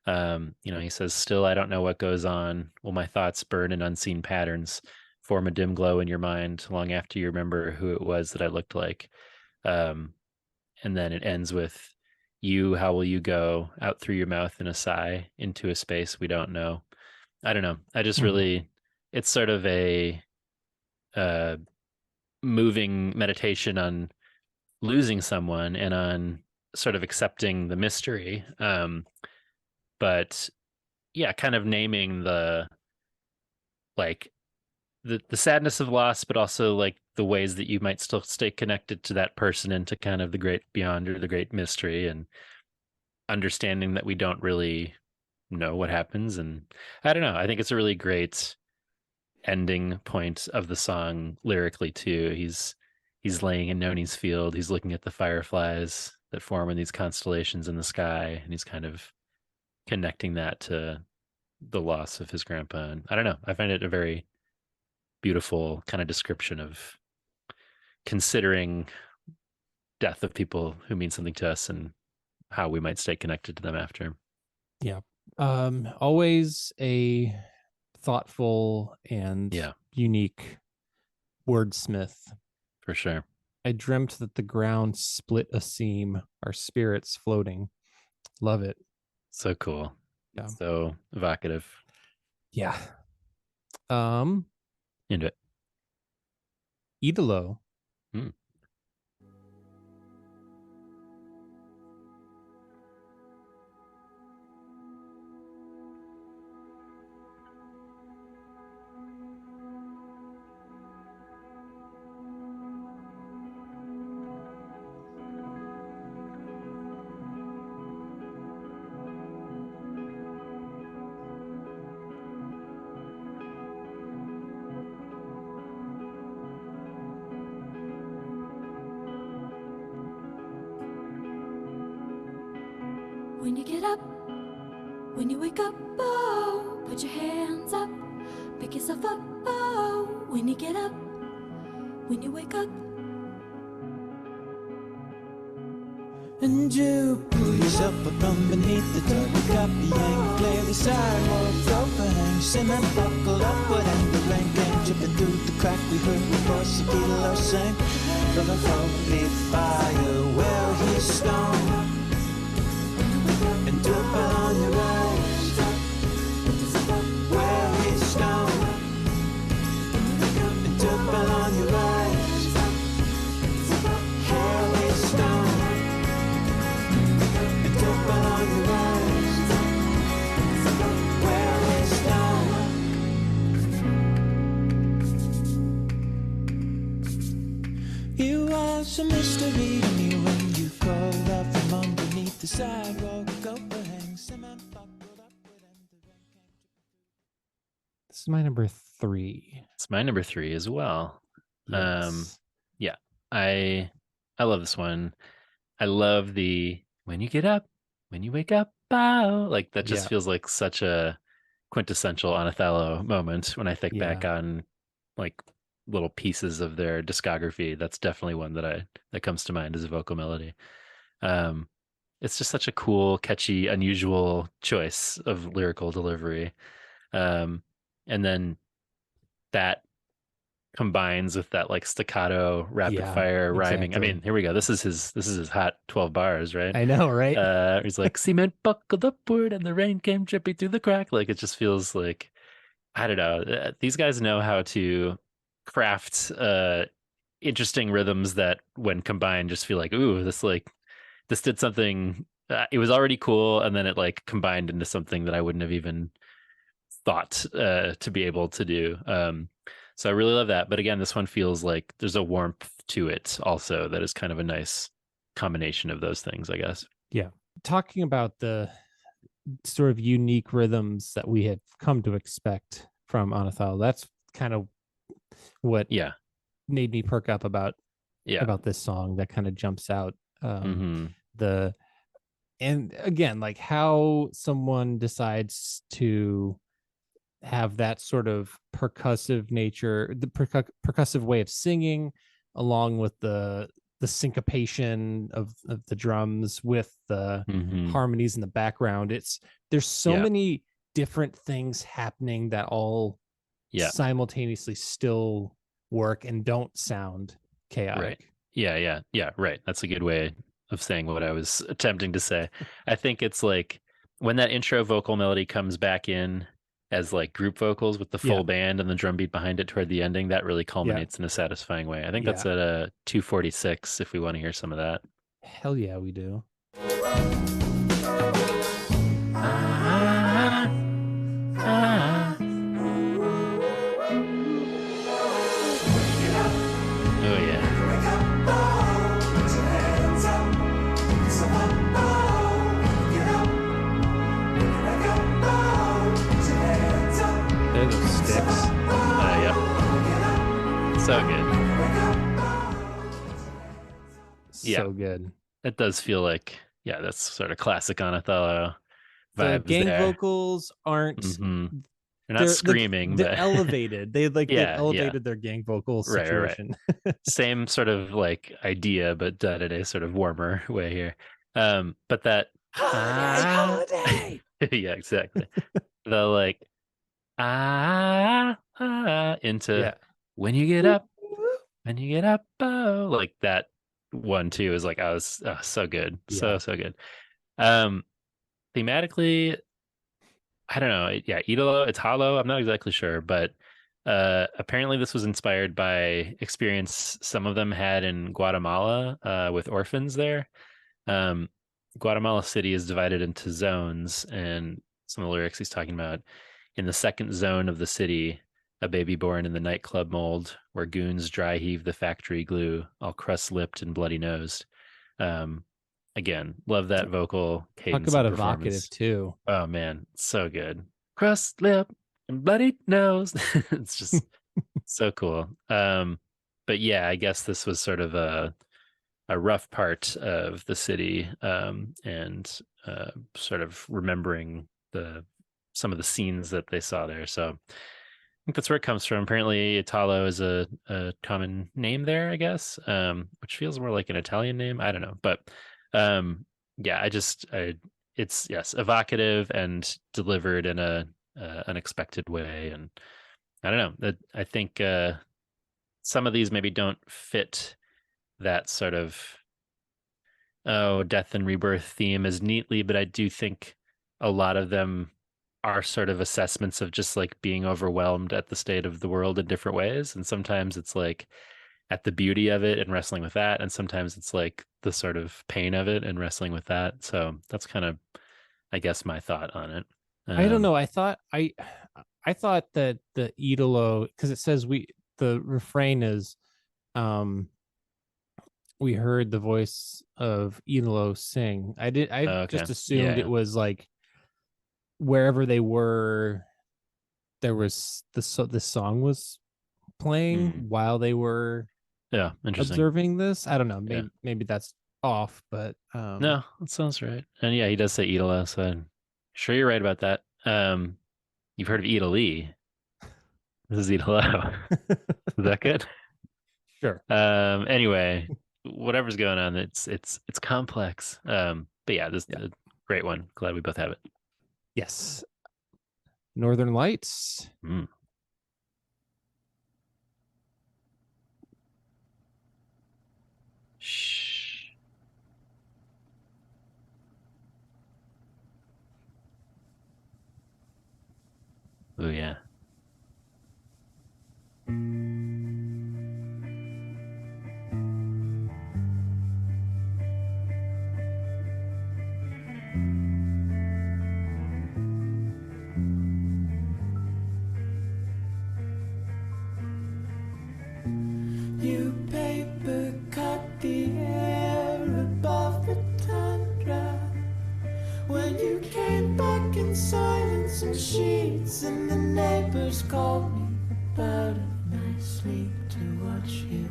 D: He says, "Still, I don't know what goes on. Will my thoughts burn in unseen patterns, form a dim glow in your mind long after you remember who it was that I looked like?" Um, and then it ends with, "You, how will you go out through your mouth in a sigh into a space we don't know?" I don't know. I just really, it's sort of a moving meditation on losing someone and on sort of accepting the mystery. But yeah, kind of naming the like the sadness of loss, but also like the ways that you might still stay connected to that person and to kind of the great beyond or the great mystery, and understanding that we don't really know what happens. And I don't know. I think it's a really great ending point of the song lyrically too. He's laying in Noni's field. He's looking at the fireflies that form in these constellations in the sky, and he's kind of connecting that to the loss of his grandpa. And I don't know. I find it a very beautiful kind of description of considering death of people who mean something to us and how we might stay connected to them after.
C: Yeah. Always a thoughtful and unique wordsmith.
D: For sure.
C: I dreamt that the ground split a seam, our spirits floating. Love it.
D: So cool.
C: Yeah.
D: So evocative.
C: Yeah.
D: Into it.
C: Idolo.
G: When you get up, when you wake up, oh, put your hands up, pick yourself up, oh, when you get up, when you wake up.
F: And you pull yourself up from beneath the tub, copying, play the sidewalk, overhang, cement buckled upward, and the rain came dripping through the crack. We heard the voice of Kilo sing from a holy fire. Well, he's stoned and drip on your eyes. Well, he's stoned and drip on your eyes. Hell, he's stoned and drip on your eyes. Well, he's stoned. You was a mystery to me when you crawled out from underneath the sidewalk.
C: This is my number 3.
D: It's my number 3 as well.
C: Yes.
D: Yeah, I love this one. I love the when you get up, when you wake up, bow. Like that just feels like such a quintessential Anathallo moment when I think back on like little pieces of their discography. That's definitely one that comes to mind as a vocal melody. It's just such a cool, catchy, unusual choice of lyrical delivery. And then that combines with that like staccato rapid fire rhyming. I mean, here we go. This is his hot 12 bars, right?
C: I know, right?
D: He's like, cement buckled upward and the rain came dripping through the crack. Like it just feels like, I don't know. These guys know how to craft interesting rhythms that when combined just feel like, ooh, this did something. It was already cool, and then it like combined into something that I wouldn't have even thought to be able to do. So I really love that. But again, this one feels like there's a warmth to it also that is kind of a nice combination of those things, I guess.
C: Yeah. Talking about the sort of unique rhythms that we have come to expect from Anathallo, that's kind of what made me perk up about this song. That kind of jumps out. And again, like how someone decides to have that sort of percussive nature, the percussive way of singing, along with the syncopation of the drums with the harmonies in the background. There's so many different things happening that all simultaneously still work and don't sound chaotic.
D: Right. Yeah. Right. That's a good way of saying what I was attempting to say. I think it's like when that intro vocal melody comes back in as like group vocals with the full band and the drum beat behind it toward the ending, that really culminates in a satisfying way. I think that's at a 246 if we want to hear some of that.
C: Hell yeah, we do.
D: Oh yeah.
C: Those sticks.
D: Yep. So good.
C: So good.
D: It does feel like, that's sort of classic Anathallo vibes.
C: The gang
D: there.
C: vocals aren't.
D: They're not screaming,
C: they're
D: but
C: elevated. They've elevated their gang vocal situation.
D: Right. Same sort of like idea, but done in a sort of warmer way here. But that
C: holiday.
D: Yeah, exactly. The like into when you get up, like that one too is like I was so good, so good. Thematically, I don't know. Yeah, Anathallo. I'm not exactly sure, but apparently this was inspired by experience some of them had in Guatemala with orphans there. Guatemala City is divided into zones, and some of the lyrics he's talking about. In the second zone of the city, a baby born in the nightclub mold, where goons dry heave the factory glue, all crust-lipped and bloody-nosed. Again, love that vocal cadence.
C: Talk about evocative too.
D: Oh man, so good. Crust lip and bloody nose. It's just so cool. But yeah, I guess this was sort of a rough part of the city, and sort of remembering some of the scenes that they saw there. So I think that's where it comes from. Apparently, Anathallo is a common name there, I guess, which feels more like an Italian name. I don't know, but it's evocative and delivered in a unexpected way, and I don't know. I think some of these maybe don't fit that sort of death and rebirth theme as neatly, but I do think a lot of them are sort of assessments of just like being overwhelmed at the state of the world in different ways, and sometimes it's like at the beauty of it and wrestling with that, and sometimes it's like the sort of pain of it and wrestling with that. So that's kind of, I guess, my thought on it.
C: I don't know. I thought that the Idolo, because it says the refrain is we heard the voice of Idolo sing. I just assumed it was like wherever they were, there was the song was playing while they were observing this. I don't know. Maybe that's off, but
D: no, that sounds right. And yeah, he does say Idolo, so I'm sure you're right about that. You've heard of Idoli. This is Idolo. Is that good?
C: Sure.
D: Anyway, whatever's going on, it's complex. But yeah, this is a great one. Glad we both have it.
C: Yes. Northern Lights.
D: Shh. Oh yeah.
F: You paper cut the air above the tundra. When you came back in silence and sheets, and the neighbors called me up out of my sleep to watch you.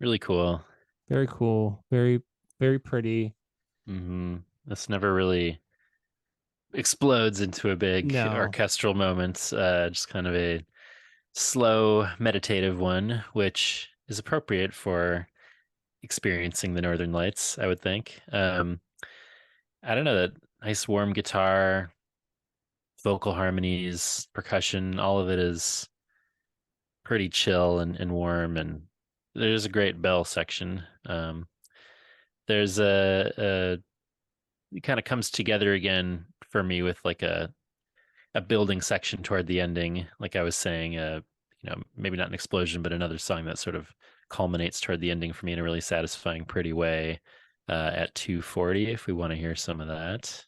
D: Really cool.
C: Very cool. Very, very pretty.
D: This never really explodes into a big orchestral moment. Just kind of a slow, meditative one, which is appropriate for experiencing the Northern Lights, I would think. I don't know, that nice warm guitar, vocal harmonies, percussion, all of it is pretty chill and warm, and there's a great bell section. There's it kind of comes together again for me with like a building section toward the ending, like I was saying, maybe not an explosion, but another song that sort of culminates toward the ending for me in a really satisfying, pretty way, at 2:40, if we want to hear some of that.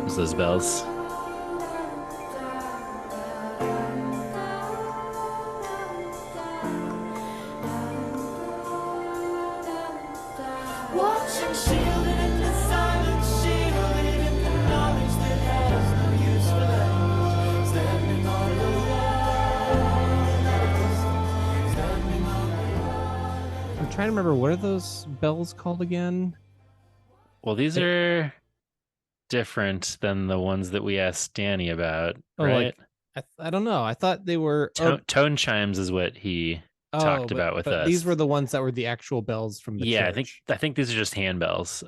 D: There's those bells.
F: Watching shielded in the silence, shielded in the knowledge that has no use for language. Standing on the wall, standing on the wall.
C: I'm trying to remember, what are those bells called again?
D: Well, these are different than the ones that we asked Danny about,
C: Oh,
D: right?
C: I don't know. I thought they were
D: Tone chimes is what he talked about with us.
C: These were the ones that were the actual bells from the church.
D: I think these are just handbells.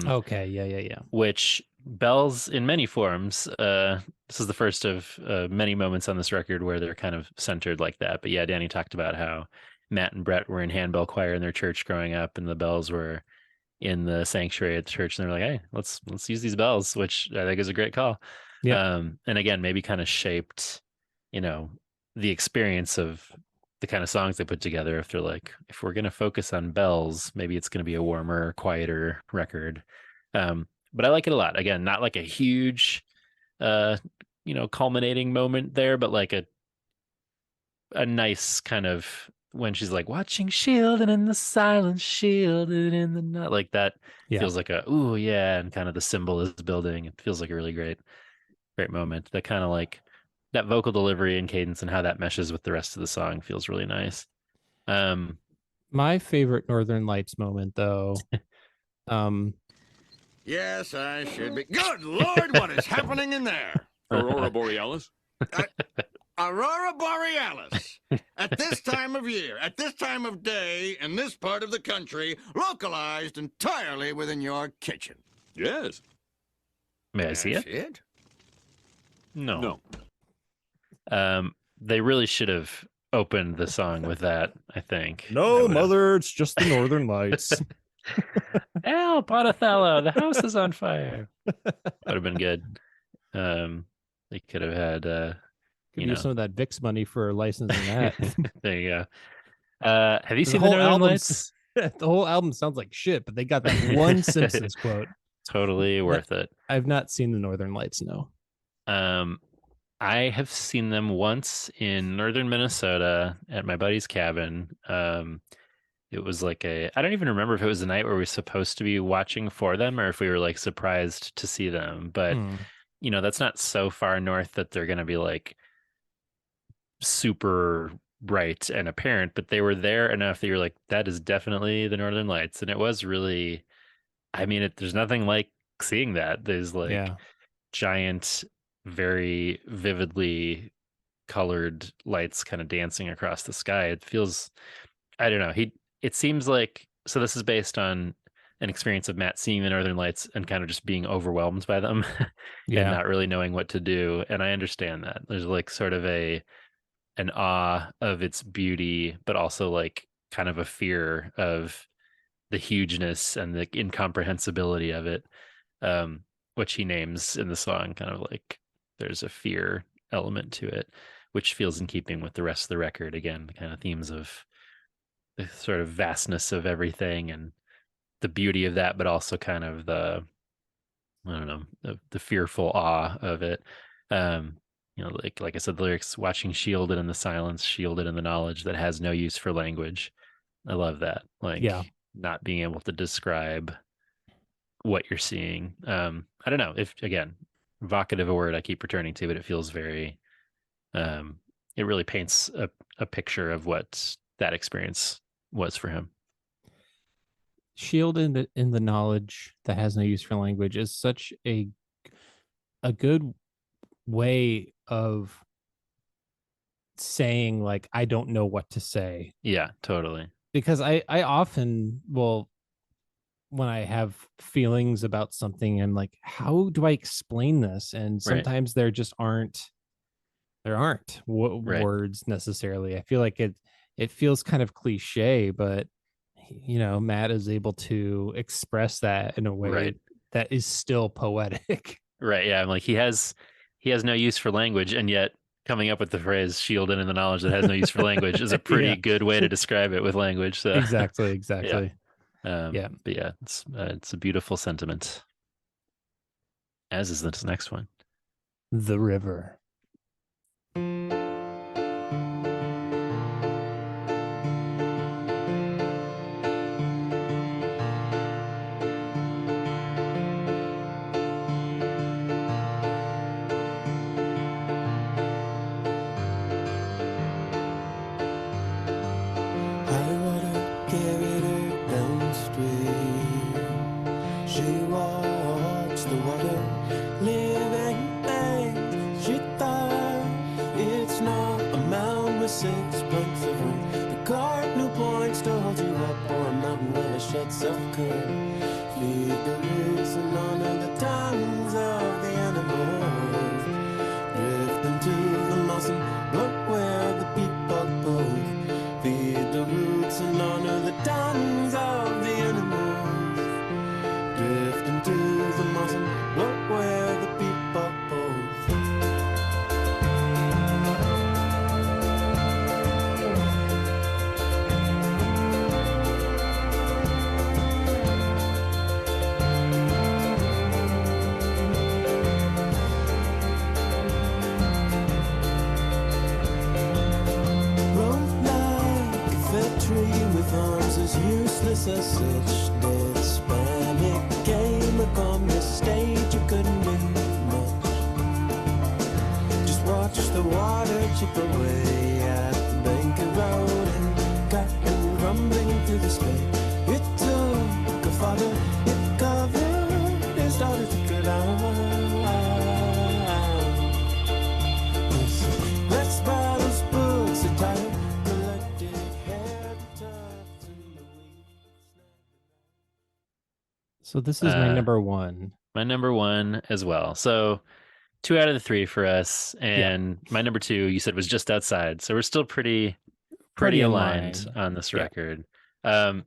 C: Okay, yeah.
D: Which bells in many forms. This is the first of many moments on this record where they're kind of centered like that. But yeah, Danny talked about how Matt and Brett were in handbell choir in their church growing up, and the bells were in the sanctuary at the church, and they were like, "Hey, let's use these bells," which I think is a great call.
C: Yeah.
D: And again, maybe kind of shaped, the experience of the kind of songs they put together. If they're like, if we're going to focus on bells, maybe it's going to be a warmer, quieter record. But I like it a lot. Again, not like a huge, culminating moment there, but like a nice kind of, when she's like watching shielded in the silence, shielded in the night, like that feels like ooh, yeah. And kind of the symbol is building. It feels like a really great moment. That kind of like that vocal delivery and cadence and how that meshes with the rest of the song feels really nice.
C: My favorite Northern Lights moment, though.
H: Yes, I should be. Good Lord, what is happening in there?
I: Aurora Borealis?
H: Aurora Borealis. At this time of year, at this time of day, in this part of the country, localized entirely within your kitchen.
I: Yes.
D: May I see
H: That's
D: it?
H: it?
D: No. They really should have opened the song with that, I think.
C: No, mother, it's just the Northern Lights.
D: Help, Anathallo, the house is on fire. Would have been good. They could have had
C: Could use some of that VIX money for licensing that.
D: There you go. Have you seen the Northern Lights?
C: The whole album sounds like shit, but they got that one Simpsons quote.
D: Totally worth it.
C: I've not seen the Northern Lights, no.
D: I have seen them once in northern Minnesota at my buddy's cabin. It was like I don't even remember if it was the night where we were supposed to be watching for them or if we were like surprised to see them. But, that's not so far north that they're going to be like super bright and apparent, but they were there enough that you're like, that is definitely the Northern Lights. And it was really, there's nothing like seeing that. There's like giant, very vividly colored lights kind of dancing across the sky. It feels, I don't know. It seems like, so this is based on an experience of Matt seeing the Northern Lights and kind of just being overwhelmed by them and not really knowing what to do. And I understand that. There's like sort of an awe of its beauty, but also like kind of a fear of the hugeness and the incomprehensibility of it, which he names in the song. Kind of like there's a fear element to it, which feels in keeping with the rest of the record. Again, the kind of themes of the sort of vastness of everything and the beauty of that, but also kind of the fearful awe of it. Like I said, the lyrics, watching shielded in the silence, shielded in the knowledge that has no use for language. I love that. Not being able to describe what you're seeing. I don't know if, again, evocative a word I keep returning to, but it feels very, it really paints a picture of what that experience was for him.
C: Shield in the knowledge that has no use for language is such a good way of saying, like, I don't know what to say.
D: Yeah, totally.
C: Because I often will, when I have feelings about something, I'm like, how do I explain this? And sometimes there just aren't words necessarily. I feel like it feels kind of cliche, but Matt is able to express that in a way that is still poetic.
D: Right. Yeah. I'm like, he has no use for language, and yet coming up with the phrase "shielded in the knowledge that has no use for language" is a pretty good way to describe it with language. So
C: Exactly.
D: Yeah. But yeah, it's a beautiful sentiment. As is this next one,
C: The River. So this is my number one.
D: My number one as well. So 2 out of the 3 for us, and my number 2 you said was Just Outside. So we're still pretty aligned on this record. This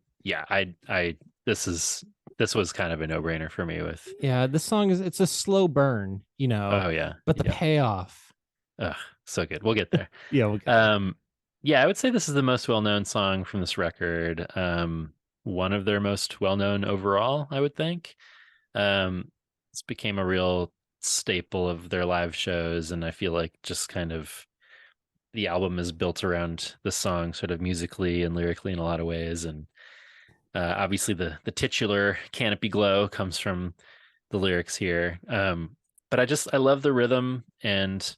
D: was kind of a no-brainer for me with.
C: Yeah, this song it's a slow burn,
D: Oh yeah.
C: But the payoff.
D: So good. We'll get there.
C: We'll get there.
D: Yeah, I would say this is the most well-known song from this record. One of their most well-known overall, I would think. This became a real staple of their live shows, and I feel like just kind of the album is built around the song sort of musically and lyrically in a lot of ways. And obviously the titular Canopy Glow comes from the lyrics here. But I love the rhythm and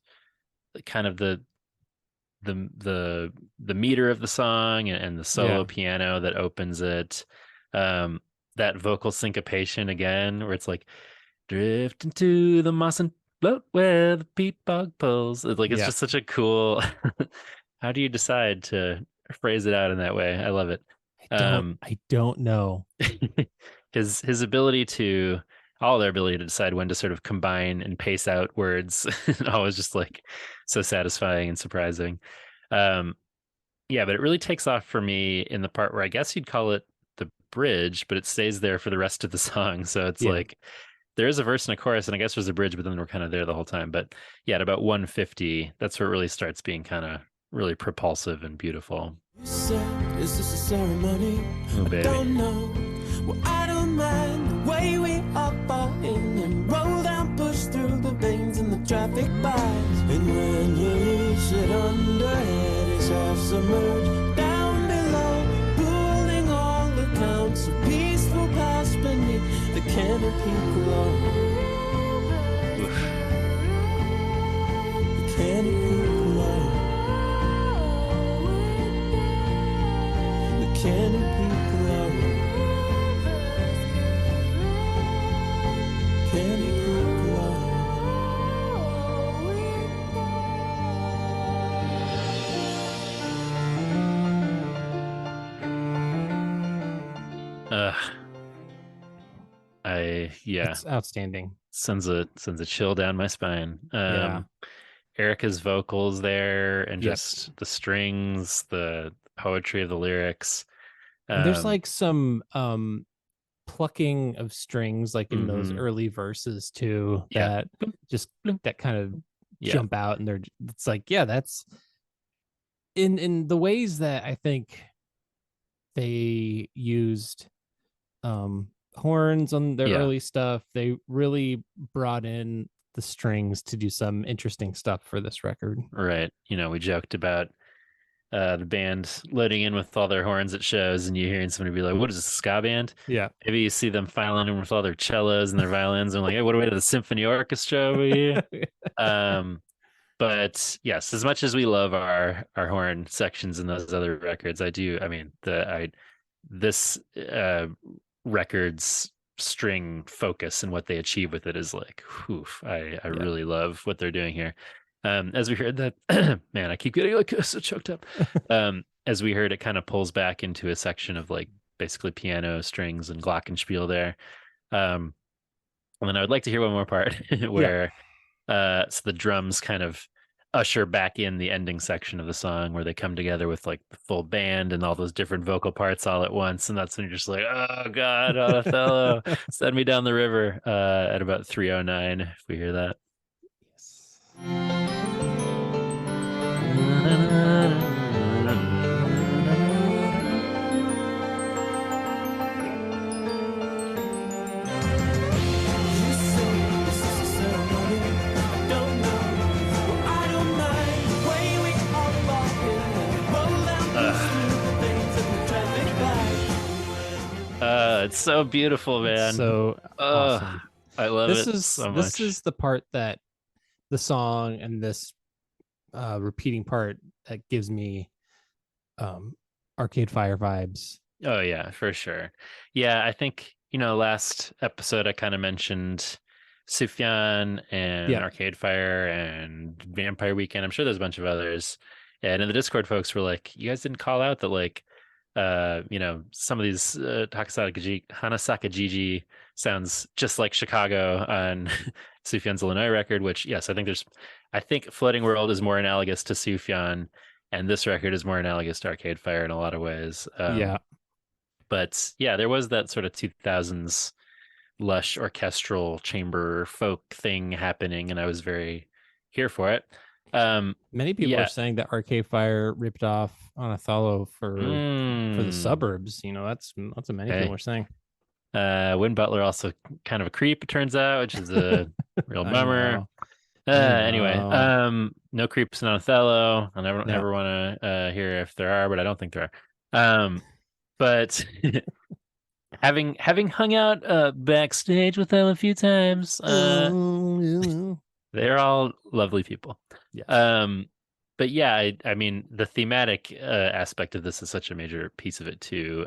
D: kind of the meter of the song and the solo piano that opens it. That vocal syncopation again, where it's like drift into the moss and float where the peat bog pulls. It's just such a cool. How do you decide to phrase it out in that way? I love it.
C: I don't know.
D: His ability to their ability to decide when to sort of combine and pace out words always just like so satisfying and surprising. But it really takes off for me in the part where I guess you'd call it the bridge, but it stays there for the rest of the song. So it's like there is a verse and a chorus, and I guess there's a bridge, but then we're kind of there the whole time. But at about 150, that's where it really starts being kind of really propulsive and beautiful.
F: You said, is this a ceremony?
D: Oh, baby.
F: I don't know. Well, I don't mind the way we all fall in and roll down, push through the veins and the traffic lights. And when you reach it underhead, it's half submerged down below, ruling all accounts of peaceful past beneath the canopy glow. The canopy glow.
C: It's outstanding.
D: Sends a chill down my spine. Erica's vocals there, and just the strings, the poetry of the lyrics.
C: And there's like some plucking of strings, like in those
D: Mhm.
C: early verses too,
D: Yeah.
C: that kind of jump out, and it's like, that's in the ways that I think they used horns on their early stuff. They really brought in the strings to do some interesting stuff for this record.
D: Right. We joked about the band loading in with all their horns at shows, and you hearing somebody be like, "What is this, a ska band?"
C: Yeah.
D: Maybe you see them filing in with all their cellos and their violins, and like, "Hey, what are we to the symphony orchestra over here?" But yes, as much as we love our horn sections in those other records, this record's string focus and what they achieve with it is like, I really love what they're doing here. As we heard that, man, I keep getting like so choked up. As we heard, it kind of pulls back into a section of like basically piano strings and glockenspiel there. And then I would like to hear one more part where so the drums kind of usher back in the ending section of the song where they come together with like the full band and all those different vocal parts all at once, and that's when you're just like, oh god, Anathallo, send me down the river, at about 3:09 if we hear that. It's so beautiful, man.
C: It's so awesome.
D: I love it so much.
C: This is the part that the song and this repeating part that gives me Arcade Fire vibes.
D: Oh yeah, for sure. Yeah, I think last episode I kind of mentioned Sufjan and Arcade Fire and Vampire Weekend. I'm sure there's a bunch of others. And in the Discord, folks were like, you guys didn't call out that like some of these Hanasaka Gigi sounds just like Chicago on Sufjan's Illinois record, which I think Floating World is more analogous to Sufjan, and this record is more analogous to Arcade Fire in a lot of ways. But there was that sort of 2000s lush orchestral chamber folk thing happening, and I was very here for it.
C: Many people are saying that Arcade Fire ripped off Anathallo for the Suburbs. That's what many people are saying.
D: Win Butler also kind of a creep, it turns out, which is a real bummer. Anyway, no creeps in Anathallo. I never want to hear if there are, but I don't think there are. But having hung out backstage with them a few times, they're all lovely people. But I mean, the thematic aspect of this is such a major piece of it too.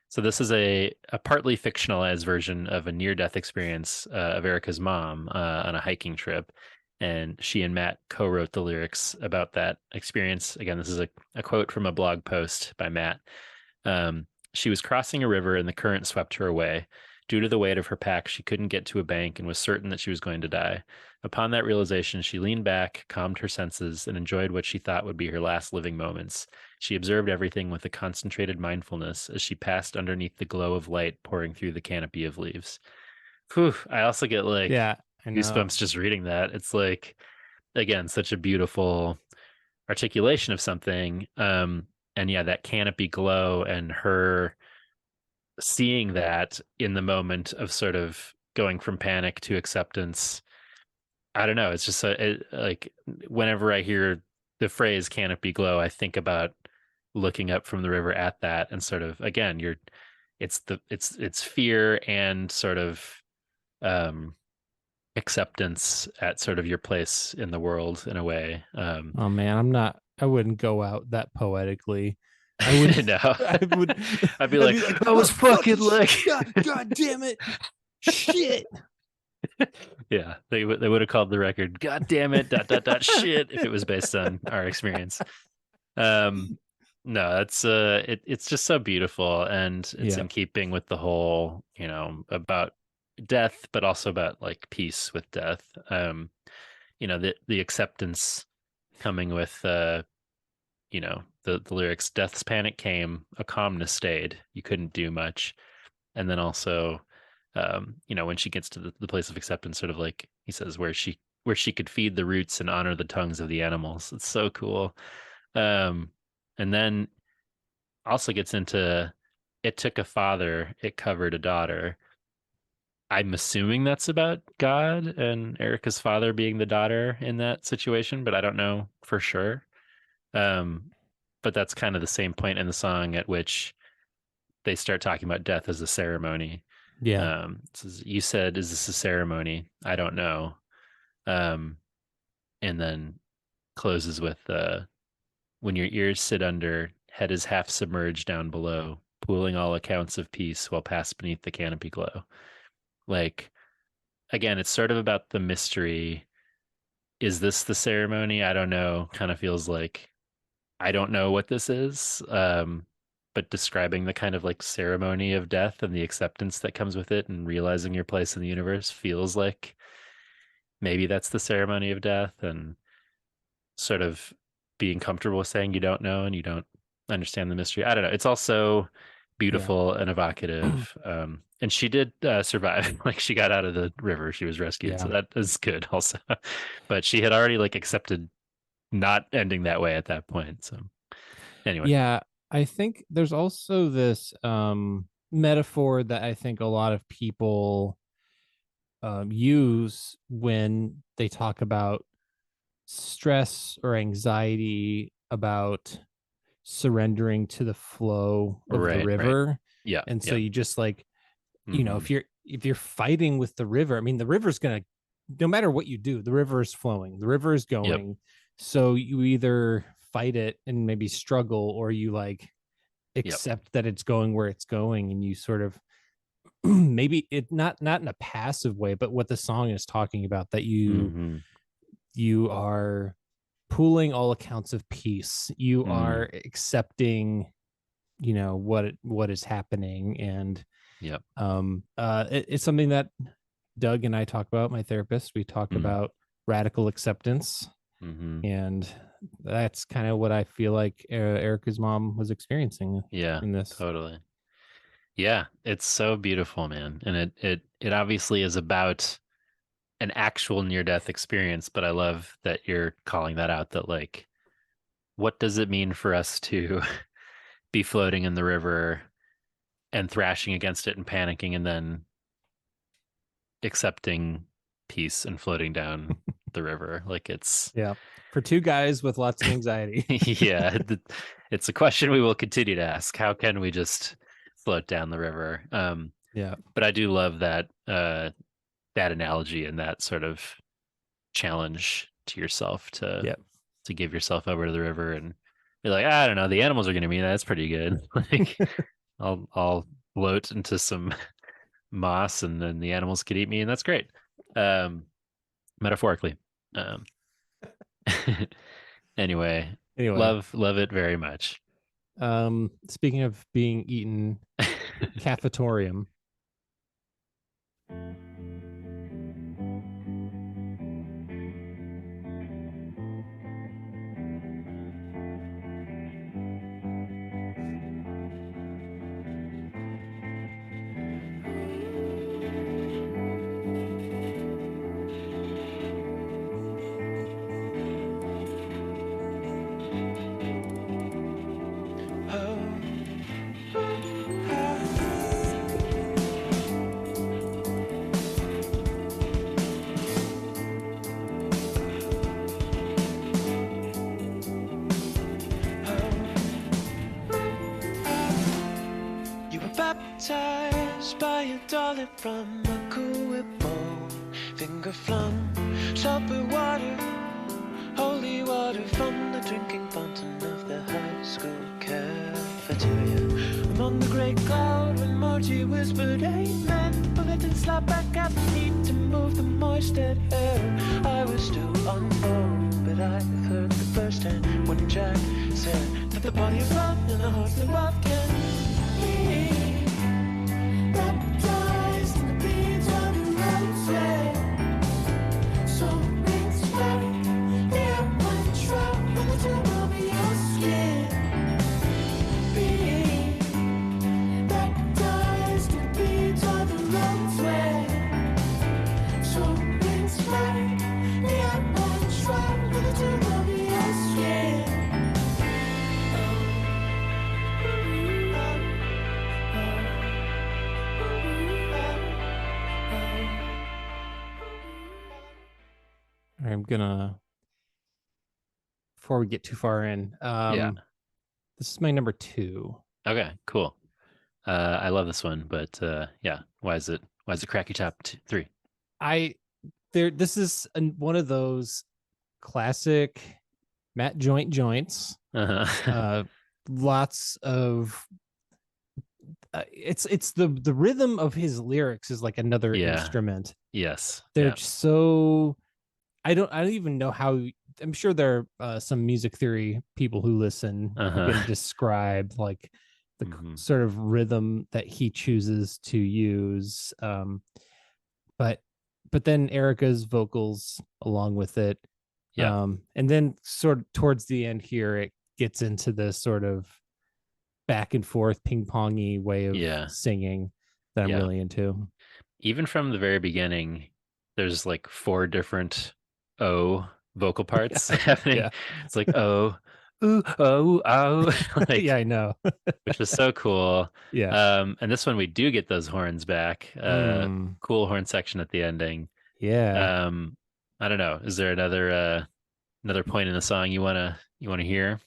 D: So this is a partly fictionalized version of a near-death experience of Erica's mom on a hiking trip, and she and Matt co-wrote the lyrics about that experience. Again, this is a quote from a blog post by Matt. She was crossing a river and the current swept her away. Due to the weight of her pack, she couldn't get to a bank and was certain that she was going to die. Upon that realization, she leaned back, calmed her senses, and enjoyed what she thought would be her last living moments. She observed everything with a concentrated mindfulness as she passed underneath the glow of light pouring through the canopy of leaves. Whew, I also get like goosebumps just reading that. It's like, again, such a beautiful articulation of something. And that canopy glow and her seeing that in the moment of sort of going from panic to acceptance. I don't know. It's just like whenever I hear the phrase canopy glow, I think about looking up from the river at that, and sort of, again, it's fear and sort of acceptance at sort of your place in the world in a way.
C: Oh man, I wouldn't go out that poetically. I would
D: no. I'd be like, I was fucking like,
C: God damn it, shit.
D: Yeah, they would have called the record "God damn it, ... shit" if it was based on our experience. No, that's it's just so beautiful, and it's
C: Yeah.
D: in keeping with the whole, about death, but also about like peace with death. The acceptance coming with the lyrics, death's panic came, a calmness stayed, you couldn't do much. And then also when she gets to the place of acceptance, sort of like he says, where she could feed the roots and honor the tongues of the animals. It's so cool. And then also gets into, it took a father, it covered a daughter. I'm assuming that's about God and Erica's father being the daughter in that situation, but I don't know for sure. But that's kind of the same point in the song at which they start talking about death as a ceremony.
C: Yeah.
D: Says, you said, is this a ceremony? I don't know. And then closes with, when your ears sit under, head is half submerged down below, pooling all accounts of peace while passed beneath the canopy glow. Like, again, it's sort of about the mystery. Is this the ceremony? I don't know. Kind of feels like I don't know what this is. But describing the kind of like ceremony of death and the acceptance that comes with it and realizing your place in the universe feels like maybe that's the ceremony of death, and sort of being comfortable with saying you don't know and you don't understand the mystery. I don't know. It's also beautiful and evocative. And she did survive. Like, she got out of the river. She was rescued. So that is good also. But she had already like accepted not ending that way at that point. So anyway.
C: Yeah. I think there's also this metaphor that I think a lot of people use when they talk about stress or anxiety about surrendering to the flow of the river.
D: Right. Yeah.
C: And so you just like, if you're fighting with the river, I mean, the river's going to, no matter what you do, the river is flowing, the river is going. Yep. So you either fight it and maybe struggle, or you like accept that it's going where it's going, and you sort of maybe it not in a passive way, but what the song is talking about, that you are pooling all accounts of peace. You are accepting, what is happening. And it's something that Doug and I talk about, my therapist. We talk about radical acceptance. And that's kind of what I feel like Erica's mom was experiencing in this.
D: Totally. Yeah, it's so beautiful, man. And it obviously is about an actual near-death experience, but I love that you're calling that out, that like, what does it mean for us to be floating in the river and thrashing against it and panicking, and then accepting peace and floating down the river? Like, it's
C: for two guys with lots of anxiety.
D: It's a question we will continue to ask. How can we just float down the river? But I do love that that analogy and that sort of challenge to yourself to give yourself over to the river and be like, I don't know, the animals are going to be, that's pretty good. Like, I'll float into some moss and then the animals could eat me, and that's great. Metaphorically. Anyway, love it very much.
C: Speaking of being eaten, cafetorium.
F: Baptized by a dolly from a cool bowl, finger flung, soapy water, holy water from the drinking fountain of the high school cafeteria. Among the great cloud when Margie whispered amen, but I didn't slap back at the need to move the moist dead air. I was still unborn, but I heard the first hand when Jack said that the body above and the heart above can be baptized in the beams of the road's way. So rings back there one drop in the tomb of your skin. Be baptized in the beams of the road's way. So rings back there one drop in the tomb of your skin.
C: I'm gonna, before we get too far in, this is my number 2.
D: Okay, cool. I love this one, but yeah, why is it crack your top 3?
C: This is one of those classic Matt joints. Lots of it's the rhythm of his lyrics is like another instrument.
D: Yes,
C: they're so I don't even know how. I'm sure there are some music theory people who listen who can describe like the sort of rhythm that he chooses to use. But then Erica's vocals along with it. And then sort of towards the end here, it gets into this sort of back and forth ping-pongy way of singing that I'm really into.
D: Even from the very beginning, there's like 4 different vocal parts happening. It's like ooh, oh, like,
C: I know.
D: which was so cool. And this one we do get those horns back. Cool horn section at the ending. I don't know, is there another point in the song you want to hear?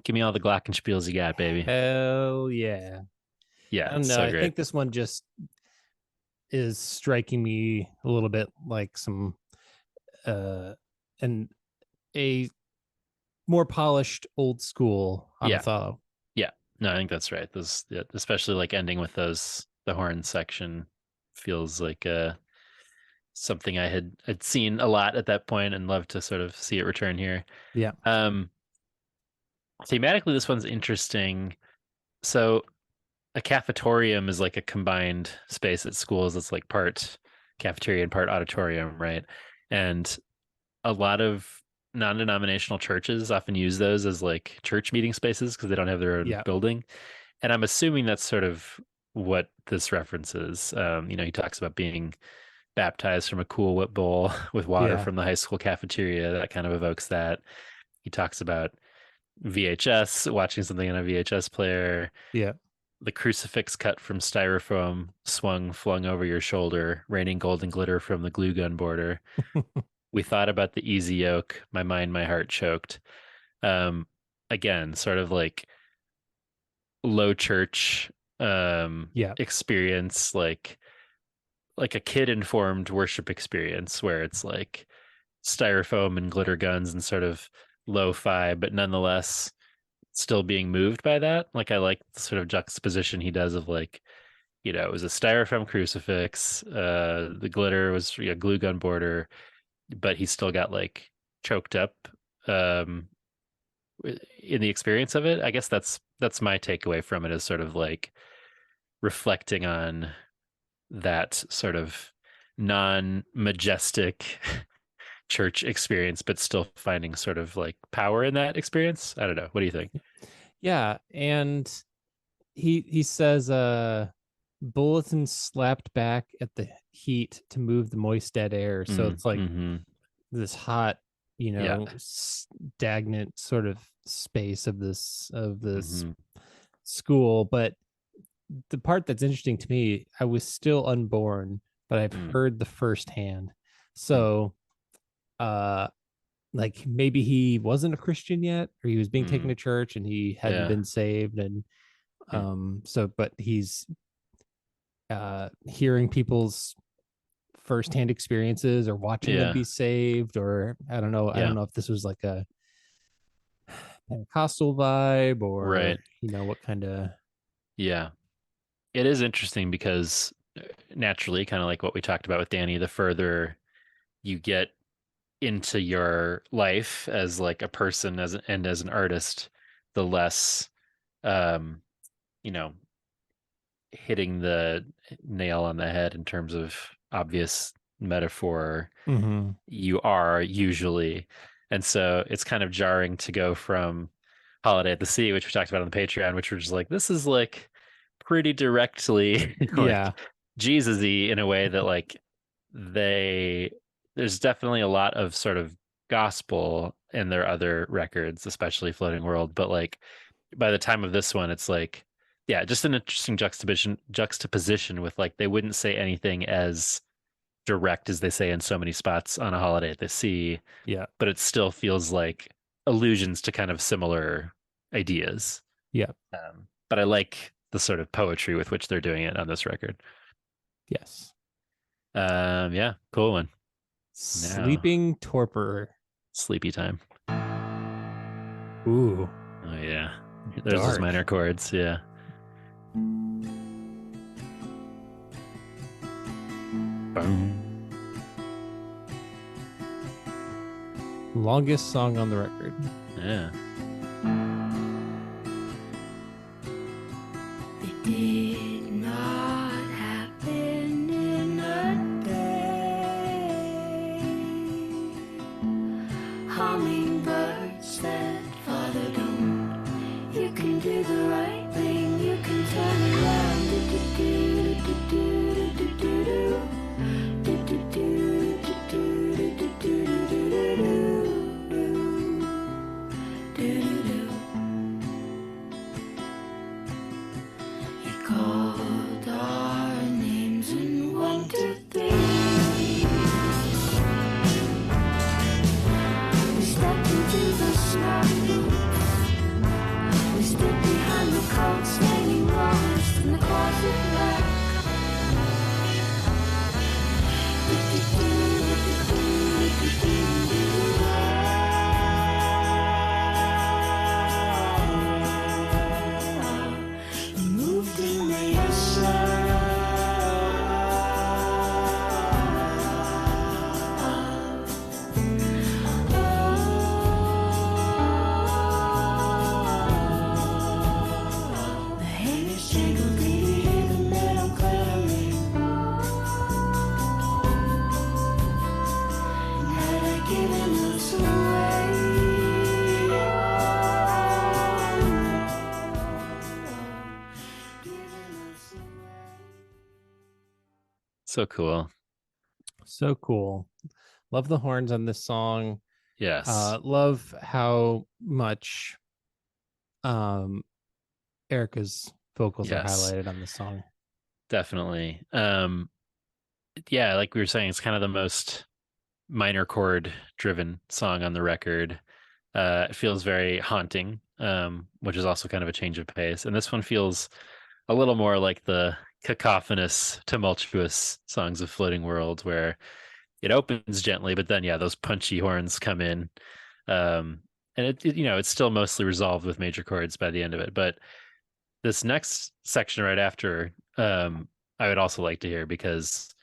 D: Give me all the glockenspiels you got, baby.
C: Hell yeah.
D: Yeah,
C: I don't know.
D: so
C: I
D: great.
C: think this one just is striking me a little bit like some and a more polished old school Anathallo.
D: Yeah. No, I think that's right. Those, especially like ending with the horn section feels like something I had seen a lot at that point and love to sort of see it return here.
C: Yeah.
D: Thematically, this one's interesting. So a cafetorium is like a combined space at schools. It's like part cafeteria and part auditorium, right? And a lot of non-denominational churches often use those as like church meeting spaces because they don't have their own building. And I'm assuming that's sort of what this references. He talks about being baptized from a Cool Whip bowl with water from the high school cafeteria. That kind of evokes that. He talks about VHS, watching something on a VHS player.
C: Yeah.
D: The crucifix cut from styrofoam, flung over your shoulder, raining golden glitter from the glue gun border. We thought about the easy yoke, my mind, my heart choked. Again, sort of like low church experience, like a kid-informed worship experience where it's like styrofoam and glitter guns and sort of lo-fi, but nonetheless still being moved by that. Like I like the sort of juxtaposition he does of like, it was a styrofoam crucifix, the glitter was a glue gun border, but he still got like choked up in the experience of it. I guess that's my takeaway from it, is sort of like reflecting on that sort of non-majestic church experience, but still finding sort of like power in that experience. I don't know. What do you think?
C: Yeah. And he says bulletin slapped back at the heat to move the moist dead air. So it's like this hot, stagnant sort of space of this school. But the part that's interesting to me, I was still unborn, but I've heard the firsthand. So like maybe he wasn't a Christian yet, or he was being taken to church and he hadn't been saved. And but he's hearing people's firsthand experiences or watching them be saved, or I don't know if this was like a Pentecostal vibe or what kind of.
D: It is interesting because naturally, kind of like what we talked about with Danny, the further you get into your life as like a person as an artist, the less hitting the nail on the head in terms of obvious metaphor you are usually. And so it's kind of jarring to go from Holiday at the Sea, which we talked about on the Patreon, which was like, this is like pretty directly like Jesus-y in a way that like there's definitely a lot of sort of gospel in their other records, especially Floating World. But like by the time of this one, it's like, just an interesting juxtaposition with like, they wouldn't say anything as direct as they say in so many spots on A Holiday at the Sea.
C: Yeah.
D: But it still feels like allusions to kind of similar ideas.
C: Yeah.
D: But I like the sort of poetry with which they're doing it on this record.
C: Yes.
D: Cool one.
C: Sleeping Torpor.
D: Sleepy time.
C: Ooh.
D: Oh yeah. There's those minor chords, yeah. Boom.
C: Longest song on the record.
D: Yeah.
G: It did not happen in a day. Hummingbird said, Father, don't. You can do the right thing. You can turn around. He called our names in 1, 2, 3. We stepped into the snow. We stood behind the coat, standing lost in the closet back. Moved in the the hangers jangled, did you hear the metal clattering? Had I given us away?
D: So cool.
C: So cool. Love the horns on this song.
D: Yes.
C: Love how much Erica's vocals are highlighted on this song.
D: Definitely. Like we were saying, it's kind of the most minor chord driven song on the record. It feels very haunting, which is also kind of a change of pace. And this one feels a little more like the cacophonous, tumultuous songs of Floating World, where it opens gently, but then those punchy horns come in. And it's still mostly resolved with major chords by the end of it. But this next section right after, I would also like to hear, because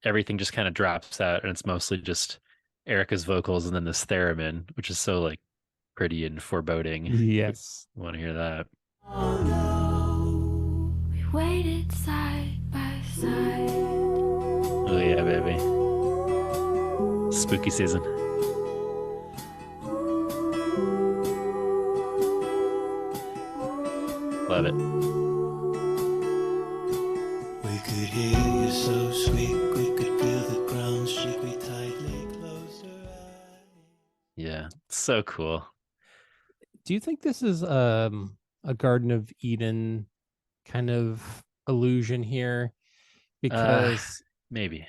D: everything just kind of drops out and it's mostly just Erica's vocals and then this theremin, which is so like pretty and foreboding.
C: Yes.
D: I want to hear that.
G: Oh no, we waited side by side.
D: Oh yeah, baby. Spooky season. Love it.
F: We could hear you so sweet, we could feel the ground shake, we tightly closed our eyes.
D: Yeah. so cool.
C: Do you think this is a Garden of Eden kind of illusion here? Because
D: maybe,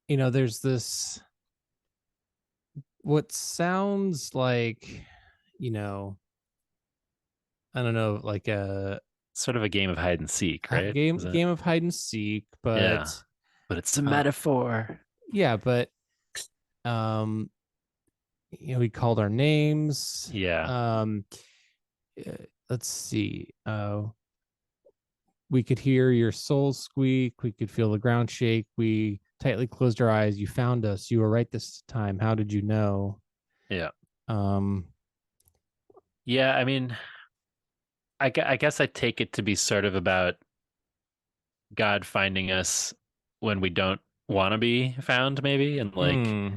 C: there's this what sounds like, I don't know, like a
D: sort of a game of hide and seek, right?
C: Game of hide and seek, but
D: it's a metaphor.
C: Yeah, but we called our names.
D: Yeah.
C: Let's see. We could hear your soul squeak. We could feel the ground shake. We tightly closed our eyes. You found us. You were right this time. How did you know?
D: Yeah.
C: Yeah,
D: I mean, I guess I take it to be sort of about God finding us when we don't want to be found, maybe, and like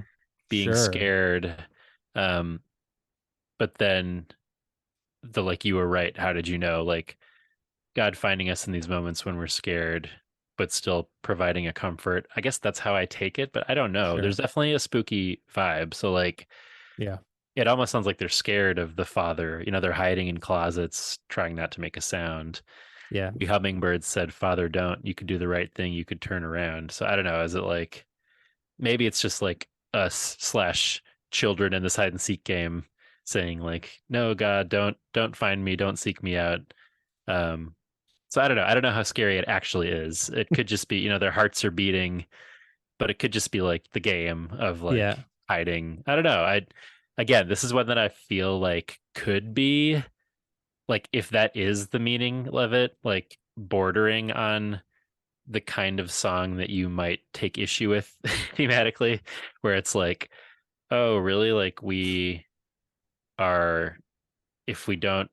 D: being scared. But then you were right. How did you know? Like God finding us in these moments when we're scared, but still providing a comfort. I guess that's how I take it, but I don't know.
C: Sure.
D: There's definitely a spooky vibe. So like,
C: yeah,
D: it almost sounds like they're scared of the father. They're hiding in closets, trying not to make a sound.
C: Yeah.
D: The hummingbird said, "Father, don't. You could do the right thing. You could turn around." So I don't know. Is it like, maybe it's just like us / children in this hide and seek game saying like, "No, God, don't find me. Don't seek me out." So I don't know. I don't know how scary it actually is. It could just be, their hearts are beating, but it could just be like the game of like hiding. I don't know. Again, this is one that I feel like could be like, if that is the meaning of it, like bordering on the kind of song that you might take issue with thematically, where it's like, oh, really? Like we are, if we don't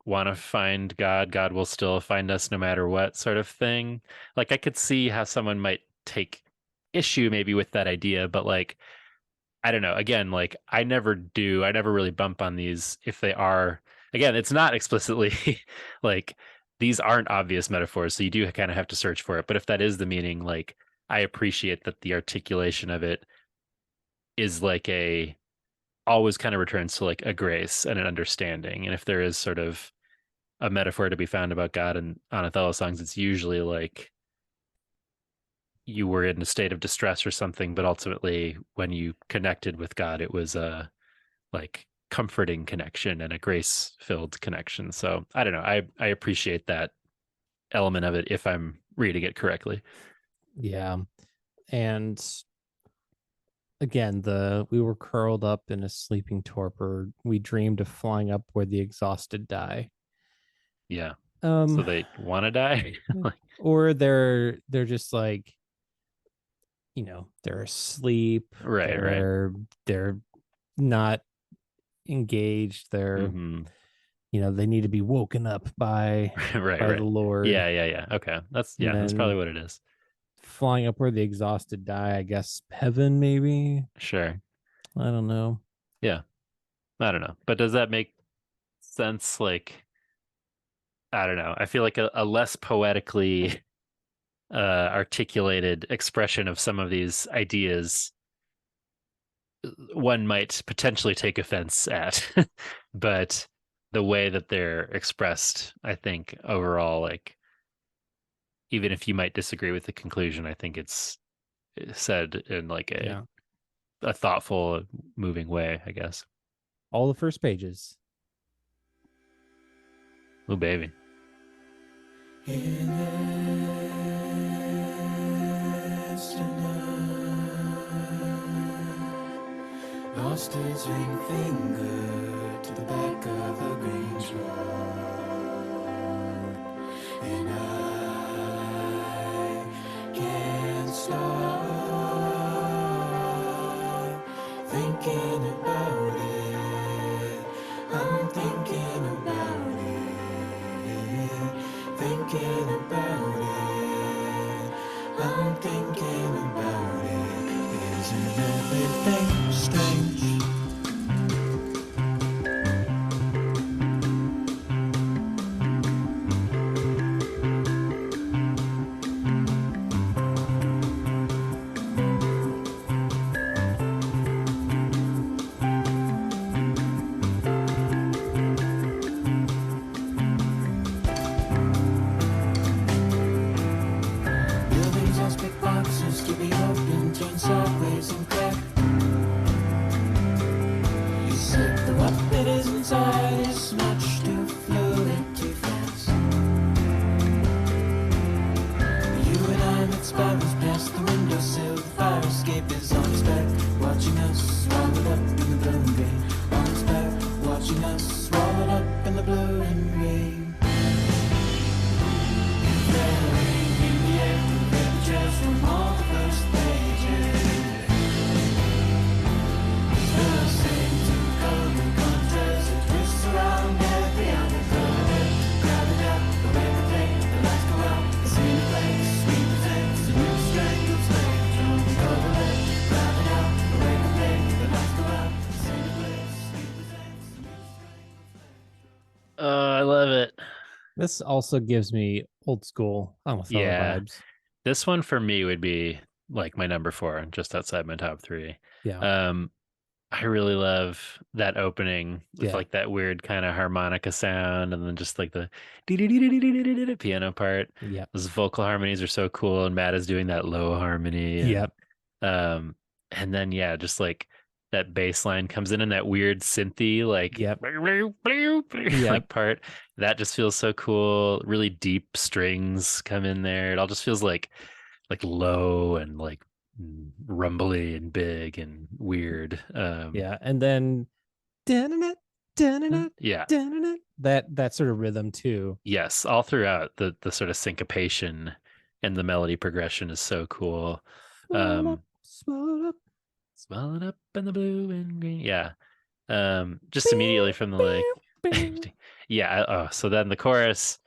D: want to find God, God will still find us no matter what, sort of thing. Like I could see how someone might take issue maybe with that idea, but like, I don't know. Again, like I never really bump on these if they are, again, it's not explicitly like these aren't obvious metaphors. So you do kind of have to search for it. But if that is the meaning, like I appreciate that the articulation of it is like always kind of returns to like a grace and an understanding. And if there is sort of a metaphor to be found about God in Anathallo songs, it's usually like you were in a state of distress or something, but ultimately when you connected with God, it was a like comforting connection and a grace-filled connection. So I don't know. I appreciate that element of it if I'm reading it correctly.
C: Yeah. And again, we were curled up in a sleeping torpor. We dreamed of flying up where the exhausted die.
D: Yeah. So they want to die?
C: Or they're just like, they're asleep.
D: Right.
C: They're not engaged. They're, they need to be woken up by the Lord.
D: Yeah. Okay. That's probably what it is.
C: Flying up where the exhausted die, I guess heaven, maybe.
D: Sure.
C: I don't know.
D: Yeah. I don't know. But does that make sense? Like, I don't know. I feel like a less poetically articulated expression of some of these ideas one might potentially take offense at. But the way that they're expressed, I think overall, like, even if you might disagree with the conclusion, I think it's said in like a thoughtful, moving way, I guess.
C: All the first pages.
D: Oh, baby.
F: Lost his ring finger to the back of the Grange Road, and I can't stop thinking about it. I'm thinking about it, thinking about it. I'm thinking about it. Isn't everything strange? outside is much too fluid, too fast. You and I make spirals past the windowsill. The fire escape is on its back, watching us swallowed up in the blue and green. On its back, watching us swallowed up in the blue and green. Flaring in the air, paper trails from all the first pages. Listening to color contrast, it twists around every other color. Grabbing up the way we play, the lights go out, the scene plays, sweet presents a new strangled spectrum. Color, grabbing up the way we play, the lights go out, the scene plays, sweet presents a new strangled spectrum.
D: Oh, I love it.
C: This also gives me old school Anathallo vibes.
D: This one for me would be like my number 4, just outside my top 3.
C: Yeah.
D: I really love that opening with like that weird kind of harmonica sound, and then just like the piano part.
C: Yeah.
D: Those vocal harmonies are so cool, and Matt is doing that low harmony. And,
C: Yep.
D: And then just like that bass line comes in and that weird synthy like like part that just feels so cool. Really deep strings come in there. It all just feels like low and like rumbly and big and weird.
C: And then that sort of rhythm too.
D: Yes, all throughout the sort of syncopation and the melody progression is so cool. Swallowed up in the blue and green. Just immediately from the like so then the chorus,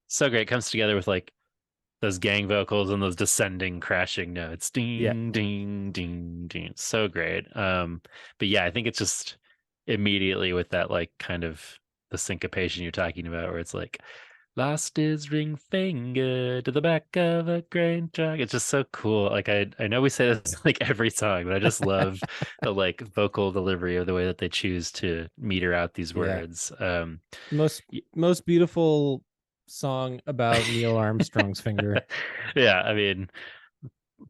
D: so great, comes together with like those gang vocals and those descending crashing notes. Ding ding ding ding. So great. But I think it's just immediately with that like kind of the syncopation you're talking about, where it's like lost his ring finger to the back of a grain truck. It's just so cool. Like I know we say this like every song, but I just love the like vocal delivery of the way that they choose to meter out these words.
C: Most beautiful song about Neil Armstrong's finger.
D: I mean,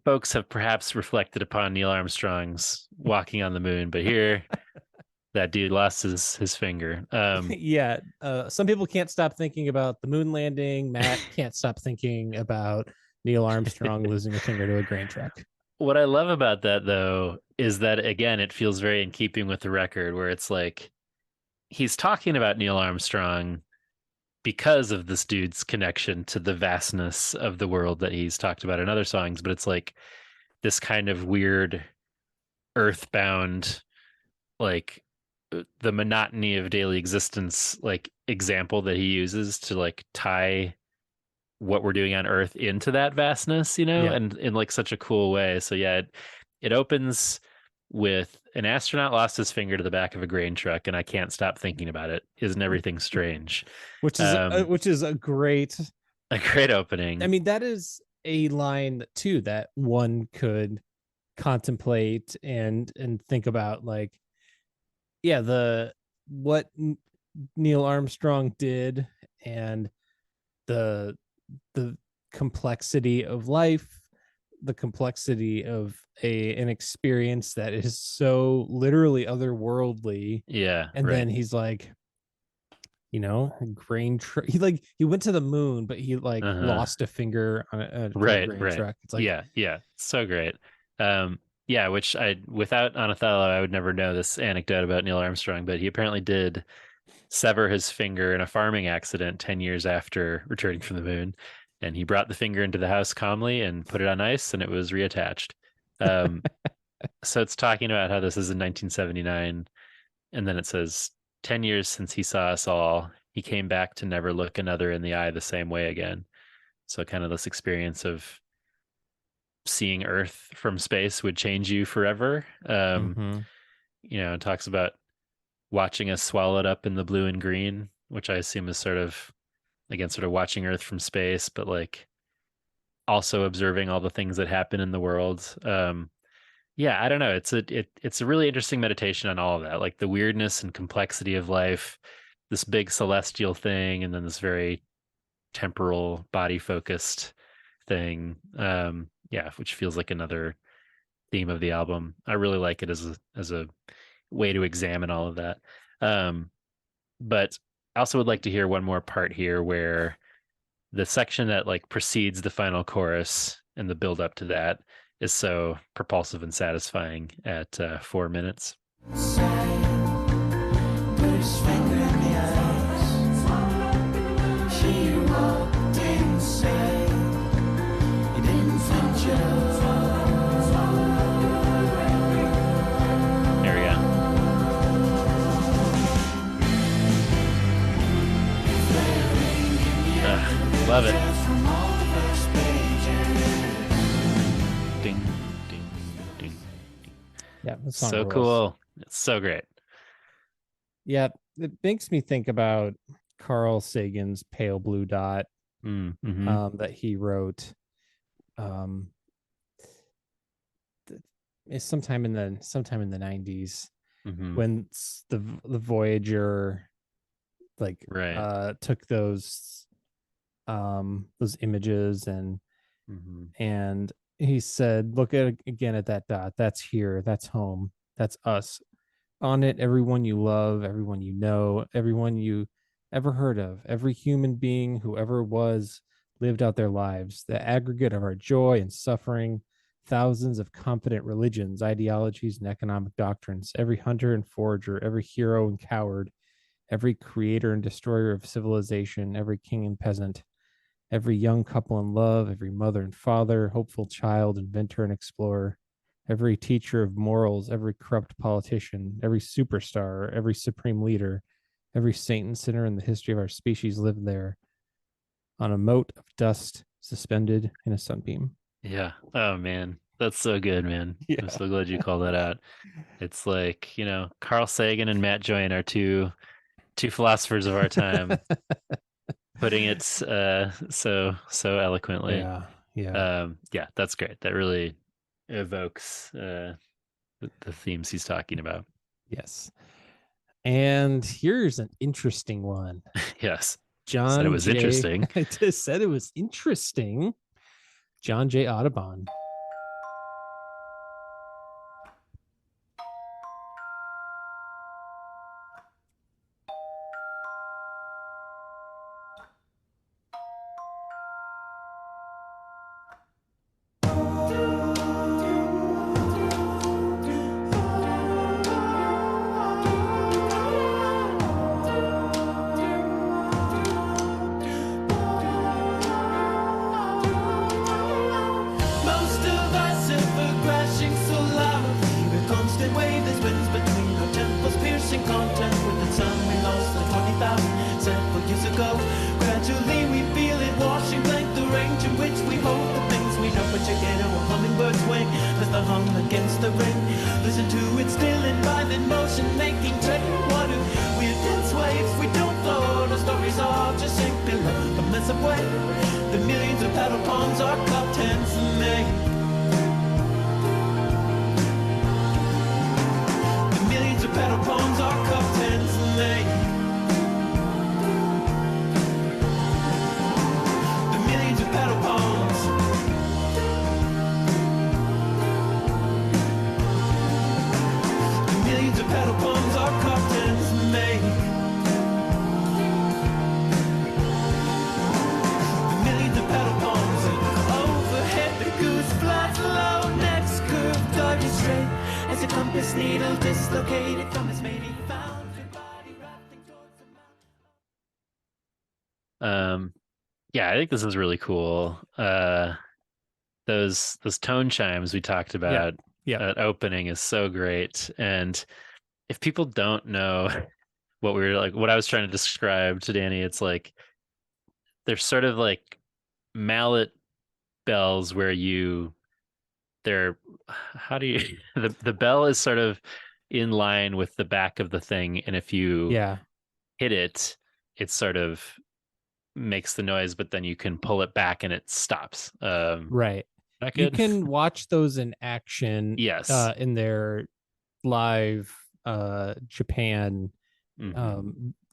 D: folks have perhaps reflected upon Neil Armstrong's walking on the moon, but here that dude lost his finger.
C: Some people can't stop thinking about the moon landing. Matt can't stop thinking about Neil Armstrong losing a finger to a grain truck.
D: What I love about that, though, is that, again, it feels very in keeping with the record, where it's like he's talking about Neil Armstrong because of this dude's connection to the vastness of the world that he's talked about in other songs. But it's like this kind of weird earthbound, like the monotony of daily existence, like example that he uses to like tie what we're doing on Earth into that vastness, and in like such a cool way. So it opens with an astronaut lost his finger to the back of a grain truck, and I can't stop thinking about it. Isn't everything strange?
C: Which is a great
D: opening.
C: I mean, that is a line too that one could contemplate and think about, like, what Neil Armstrong did and the complexity of life, the complexity of an experience that is so literally otherworldly. Then he's like, grain truck. He went to the moon, but he lost a finger on a grain truck. It's like,
D: so great. Which without Anathallo, I would never know this anecdote about Neil Armstrong, but he apparently did sever his finger in a farming accident 10 years after returning from the moon. And he brought the finger into the house calmly and put it on ice, and it was reattached. So it's talking about how this is in 1979. And then it says, 10 years since he saw us all, he came back to never look another in the eye the same way again. So kind of this experience of seeing Earth from space would change you forever. It talks about watching us swallowed up in the blue and green, which I assume is sort of watching Earth from space, but like also observing all the things that happen in the world. I don't know. It's a really interesting meditation on all of that, like the weirdness and complexity of life, this big celestial thing, and then this very temporal, body focused thing. Which feels like another theme of the album. I really like it as a way to examine all of that. but I also would like to hear one more part here where the section that like precedes the final chorus and the build up to that is so propulsive and satisfying at 4 minutes. Love it. Ding, ding, ding.
C: Yeah, that song
D: So
C: rules.
D: cool. It's so great.
C: Yeah, it makes me think about Carl Sagan's Pale Blue Dot that he wrote. It's sometime in the 90s when the Voyager took those images and he said, look again at that dot. That's here. That's home. That's us. On it, everyone you love, everyone you know, everyone you ever heard of, every human being who ever was lived out their lives, the aggregate of our joy and suffering, thousands of confident religions, ideologies, and economic doctrines, every hunter and forager, every hero and coward, every creator and destroyer of civilization, every king and peasant, every young couple in love, every mother and father, hopeful child, inventor and explorer, every teacher of morals, every corrupt politician, every superstar, every supreme leader, every saint and sinner in the history of our species lived there on a mote of dust suspended in a sunbeam.
D: Yeah. Oh, man. That's so good, man. Yeah. I'm so glad you called that out. It's like, Carl Sagan and Matt Joyne are two philosophers of our time. Putting it so eloquently.
C: Yeah,
D: that's great. That really evokes the themes he's talking about.
C: Yes. And here's an interesting one.
D: Yes.
C: John
D: said it was interesting.
C: I just said it was interesting. John J. Audubon.
D: I think this is really cool. Those tone chimes we talked about at opening is so great. And if people don't know what I was trying to describe to Danny, it's like they're sort of like mallet bells where the bell is sort of in line with the back of the thing, and if you hit it, it sort of makes the noise, but then you can pull it back and it stops.
C: Right. You can watch those in action.
D: Yes.
C: In their live Japan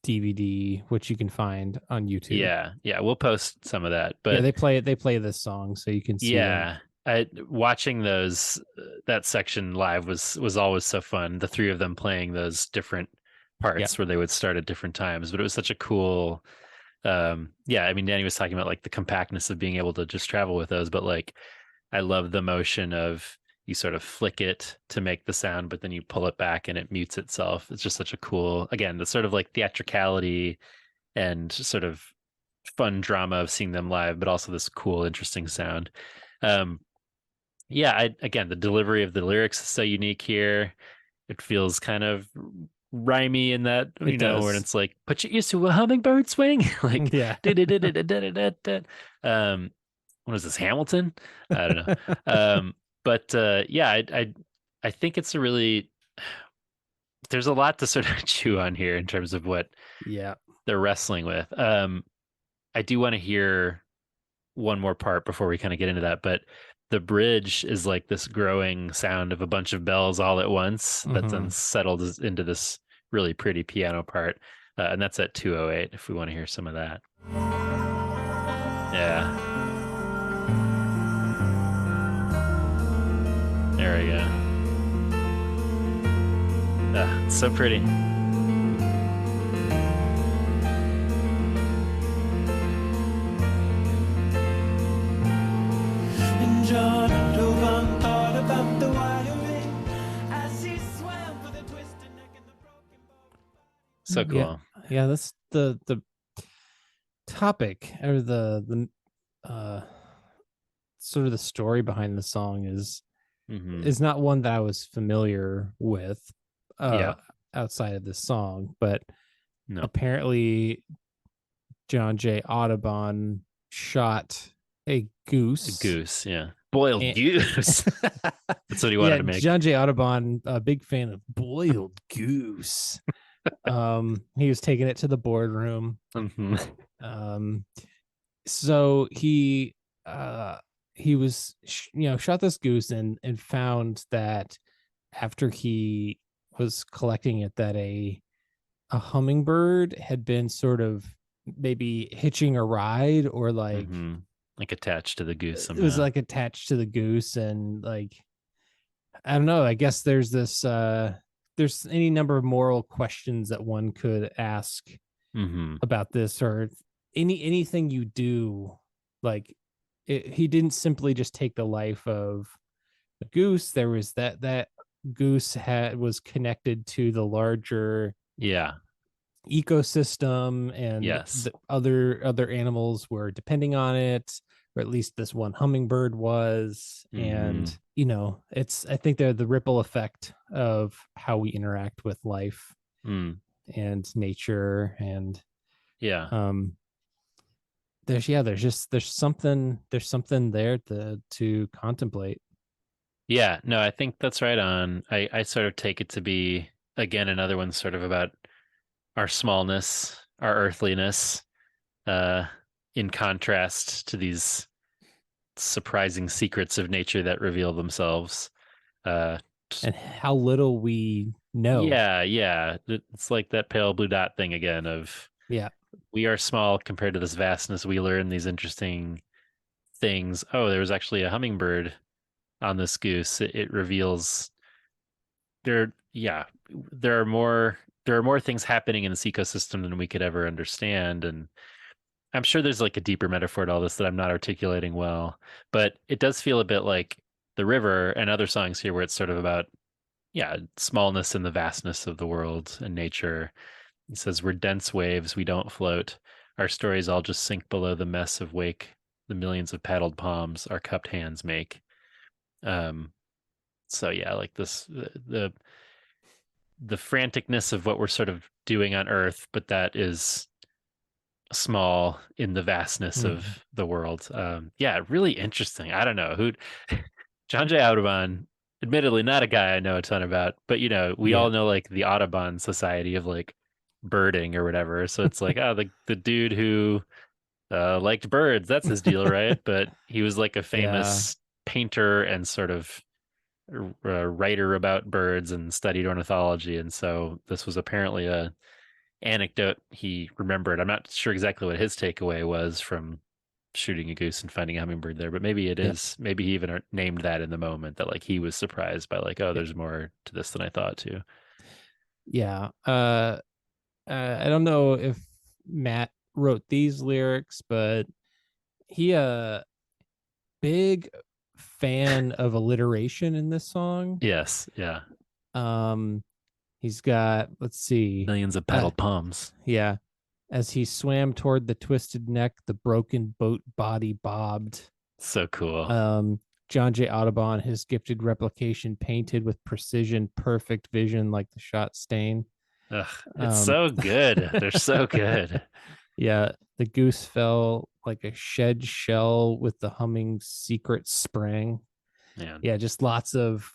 C: DVD, which you can find on YouTube.
D: Yeah, we'll post some of that. But
C: they play this song, so you can see.
D: Yeah, watching those that section live was always so fun. The three of them playing those different parts where they would start at different times, but it was such a cool I mean, Danny was talking about like the compactness of being able to just travel with those, but like I love the motion of you sort of flick it to make the sound, but then you pull it back and it mutes itself. It's just such a cool, again, the sort of like theatricality and sort of fun drama of seeing them live, but also this cool, interesting sound. Again, the delivery of the lyrics is so unique here. It feels kind of rhymey in that, when it's like, put you used to a hummingbird swing. Like, what is this, Hamilton? I don't know. I think it's there's a lot to sort of chew on here in terms of what they're wrestling with. I do want to hear one more part before we kind of get into that, but the bridge is like this growing sound of a bunch of bells all at once that then settled into this really pretty piano part. And that's at 2:08 if we want to hear some of that. Yeah. There we go. It's so pretty.
F: John drove on, thought about the Wyoming as he swam for the twisted neck and the broken bone.
D: So cool.
C: Yeah, that's the topic, or the sort of the story behind the song is not one that I was familiar with outside of this song, but apparently John J. Audubon shot a goose.
D: Boiled goose. That's what he wanted to make.
C: John J. Audubon, a big fan of boiled goose. He was taking it to the boardroom. So he was shot this goose and found that after he was collecting it, that a hummingbird had been sort of maybe hitching a ride, or like
D: attached to the goose somehow.
C: It was like attached to the goose, and like, I don't know, I guess there's this there's any number of moral questions that one could ask about this, or anything you do. Like, he didn't simply just take the life of the goose. There was that goose was connected to the larger ecosystem, and the other animals were depending on it, or at least this one hummingbird was. And I think they're the ripple effect of how we interact with life and nature, and there's something there to contemplate.
D: I think that's right on. I sort of take it to be, again, another one sort of about our smallness, our earthliness, in contrast to these surprising secrets of nature that reveal themselves.
C: And how little we know.
D: Yeah. It's like that pale blue dot thing again of, we are small compared to this vastness. We learn these interesting things. Oh, there was actually a hummingbird on this goose. It reveals there are more things happening in this ecosystem than we could ever understand. And I'm sure there's like a deeper metaphor to all this that I'm not articulating well, but it does feel a bit like The River and other songs here, where it's sort of about smallness and the vastness of the world and nature. It says, we're dense waves, we don't float. Our stories all just sink below the mess of wake. The millions of paddled palms our cupped hands make. Like this, the franticness of what we're sort of doing on Earth, but that is small in the vastness of the world. Really interesting. I don't know John J. Audubon, admittedly not a guy I know a ton about, but we all know like the Audubon Society of like birding or whatever. So it's like, the dude who liked birds, that's his deal, right? But he was like a famous painter and sort of writer about birds and studied ornithology, and so this was apparently a anecdote he remembered. I'm not sure exactly what his takeaway was from shooting a goose and finding a hummingbird there, but maybe it is. Maybe he even named that in the moment, that like he was surprised by like, there's more to this than I thought too.
C: I don't know if Matt wrote these lyrics, but he big fan of alliteration in this song.
D: Yes, yeah.
C: He's got, let's see,
D: millions of pedal palms.
C: Yeah. As he swam toward the twisted neck, the broken boat body bobbed.
D: So cool.
C: John J. Audubon, his gifted replication painted with precision, perfect vision like the shot stain.
D: Ugh, it's so good. They're so good.
C: Yeah. The goose fell like a shed shell with the humming secret sprang.
D: Man.
C: Yeah, just lots of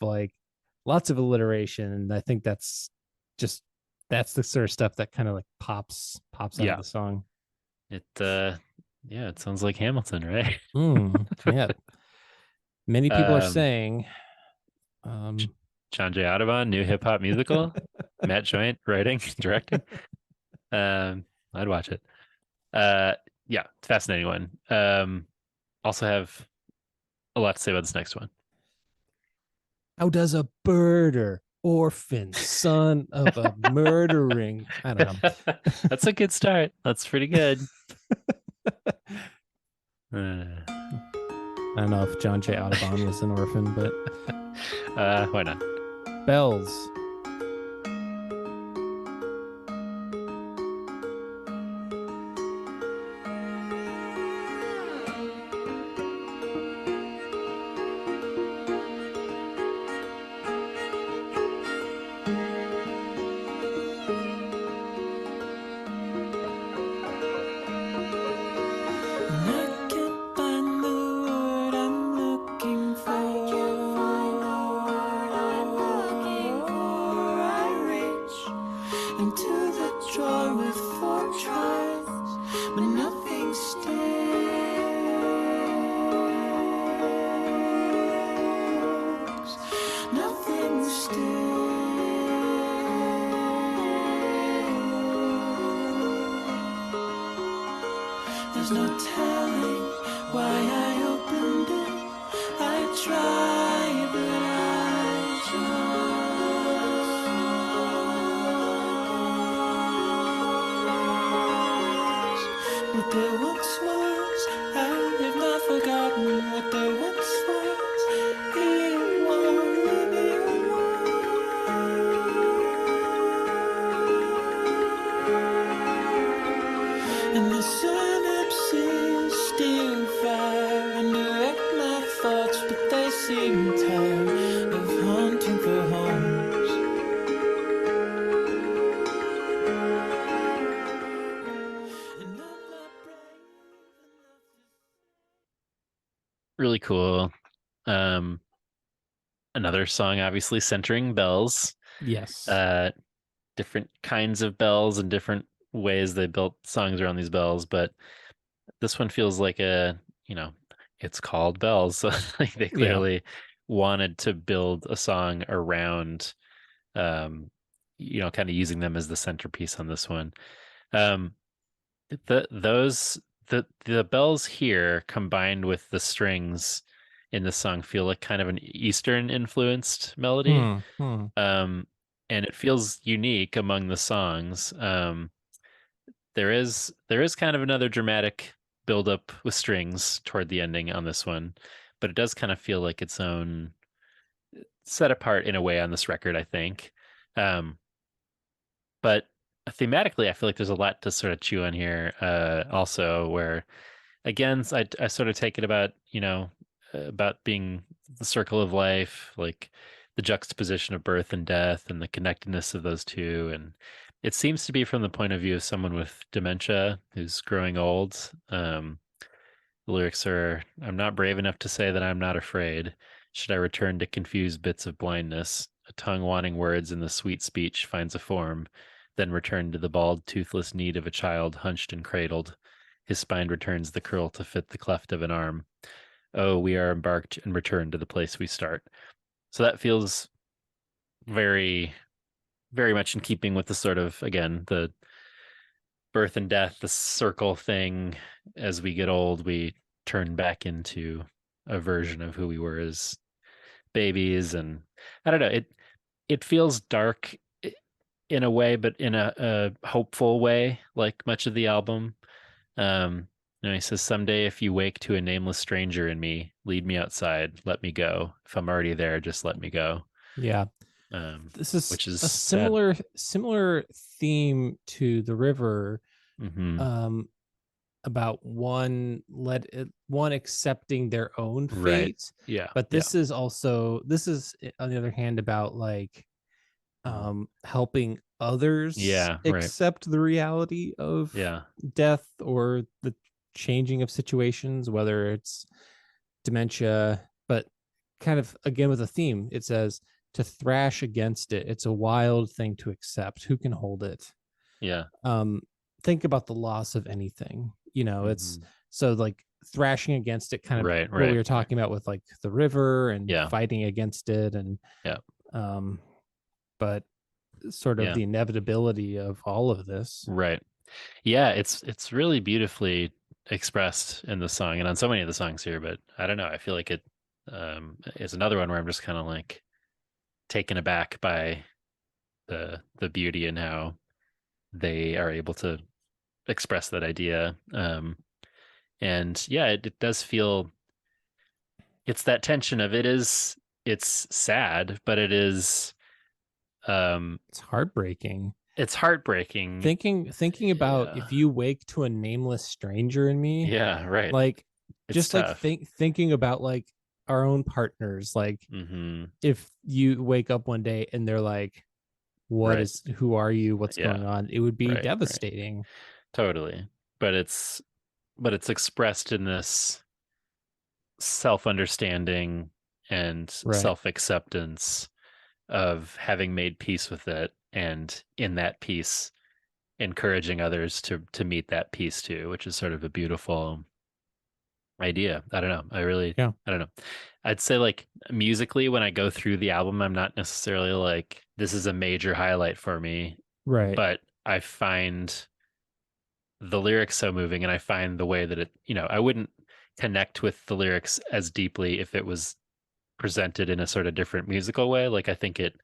C: alliteration. And I think that's the sort of stuff that kind of like pops out of the song.
D: It it sounds like Hamilton, right?
C: Yeah. Many people are saying
D: John J. Audubon, new hip hop musical. Matt Joint writing, directing. I'd watch it. Yeah, fascinating one. Also have a lot to say about this next one.
C: How does a birder, orphan, son of a murdering? I don't know.
D: That's a good start. That's pretty good.
C: I don't know if John J. Audubon was an orphan, but
D: why not?
C: Bells.
D: Really cool. Another song obviously centering bells.
C: Yes.
D: Different kinds of bells and different ways they built songs around these bells, but this one feels like it's called Bells. So like they clearly wanted to build a song around kind of using them as the centerpiece on this one. The bells here combined with the strings in the song feel like kind of an Eastern influenced melody. And it feels unique among the songs. There is kind of another dramatic buildup with strings toward the ending on this one, but it does kind of feel like its own set apart in a way on this record, I think. But thematically, I feel like there's a lot to sort of chew on here. Also, where again, I sort of take it about about being the circle of life, like the juxtaposition of birth and death, and the connectedness of those two. And it seems to be from the point of view of someone with dementia who's growing old. The lyrics are, "I'm not brave enough to say that I'm not afraid. Should I return to confused bits of blindness? A tongue wanting words in the sweet speech finds a form, then return to the bald, toothless need of a child hunched and cradled. His spine returns the curl to fit the cleft of an arm. Oh, we are embarked and return to the place we start." So that feels very, very much in keeping with the sort of, again, the birth and death, the circle thing. As we get old, we turn back into a version of who we were as babies. And I don't know, it feels dark in a way, but in a hopeful way, like much of the album. He says, "Someday if you wake to a nameless stranger in me, lead me outside, let me go. If I'm already there, just let me go."
C: Yeah. This is
D: which is
C: a similar theme to The River. About one accepting their own fate.
D: Right. Yeah.
C: But this is on the other hand about like helping others accept the reality of death or the changing of situations, whether it's dementia, but kind of again with a theme. It says to thrash against it. It's a wild thing to accept. Who can hold it?
D: Yeah.
C: Think about the loss of anything. It's so like thrashing against it, kind of what we were talking about with like The River and fighting against it, and but sort of the inevitability of all of this.
D: Right. Yeah, it's really beautifully expressed in the song and on so many of the songs here, but I don't know. I feel like it is another one where I'm just kind of like taken aback by the beauty and how they are able to express that idea. And yeah, it does feel, it's that tension of it's sad, but it is
C: it's heartbreaking.
D: It's heartbreaking.
C: Thinking about if you wake to a nameless stranger in me.
D: Yeah, right.
C: Like
D: it's
C: just
D: tough.
C: like thinking about like our own partners. Like if you wake up one day and they're like, who are you? What's going on? It would be devastating.
D: Right. Totally. But it's expressed in this self-understanding and self-acceptance of having made peace with it, and in that peace encouraging others to meet that peace too, which is sort of a beautiful idea. I don't know. I don't know. I'd say like musically, when I go through the album, I'm not necessarily like, this is a major highlight for me.
C: Right.
D: But I find the lyrics so moving, and I find the way that it, I wouldn't connect with the lyrics as deeply if it was presented in a sort of different musical way. Like I think it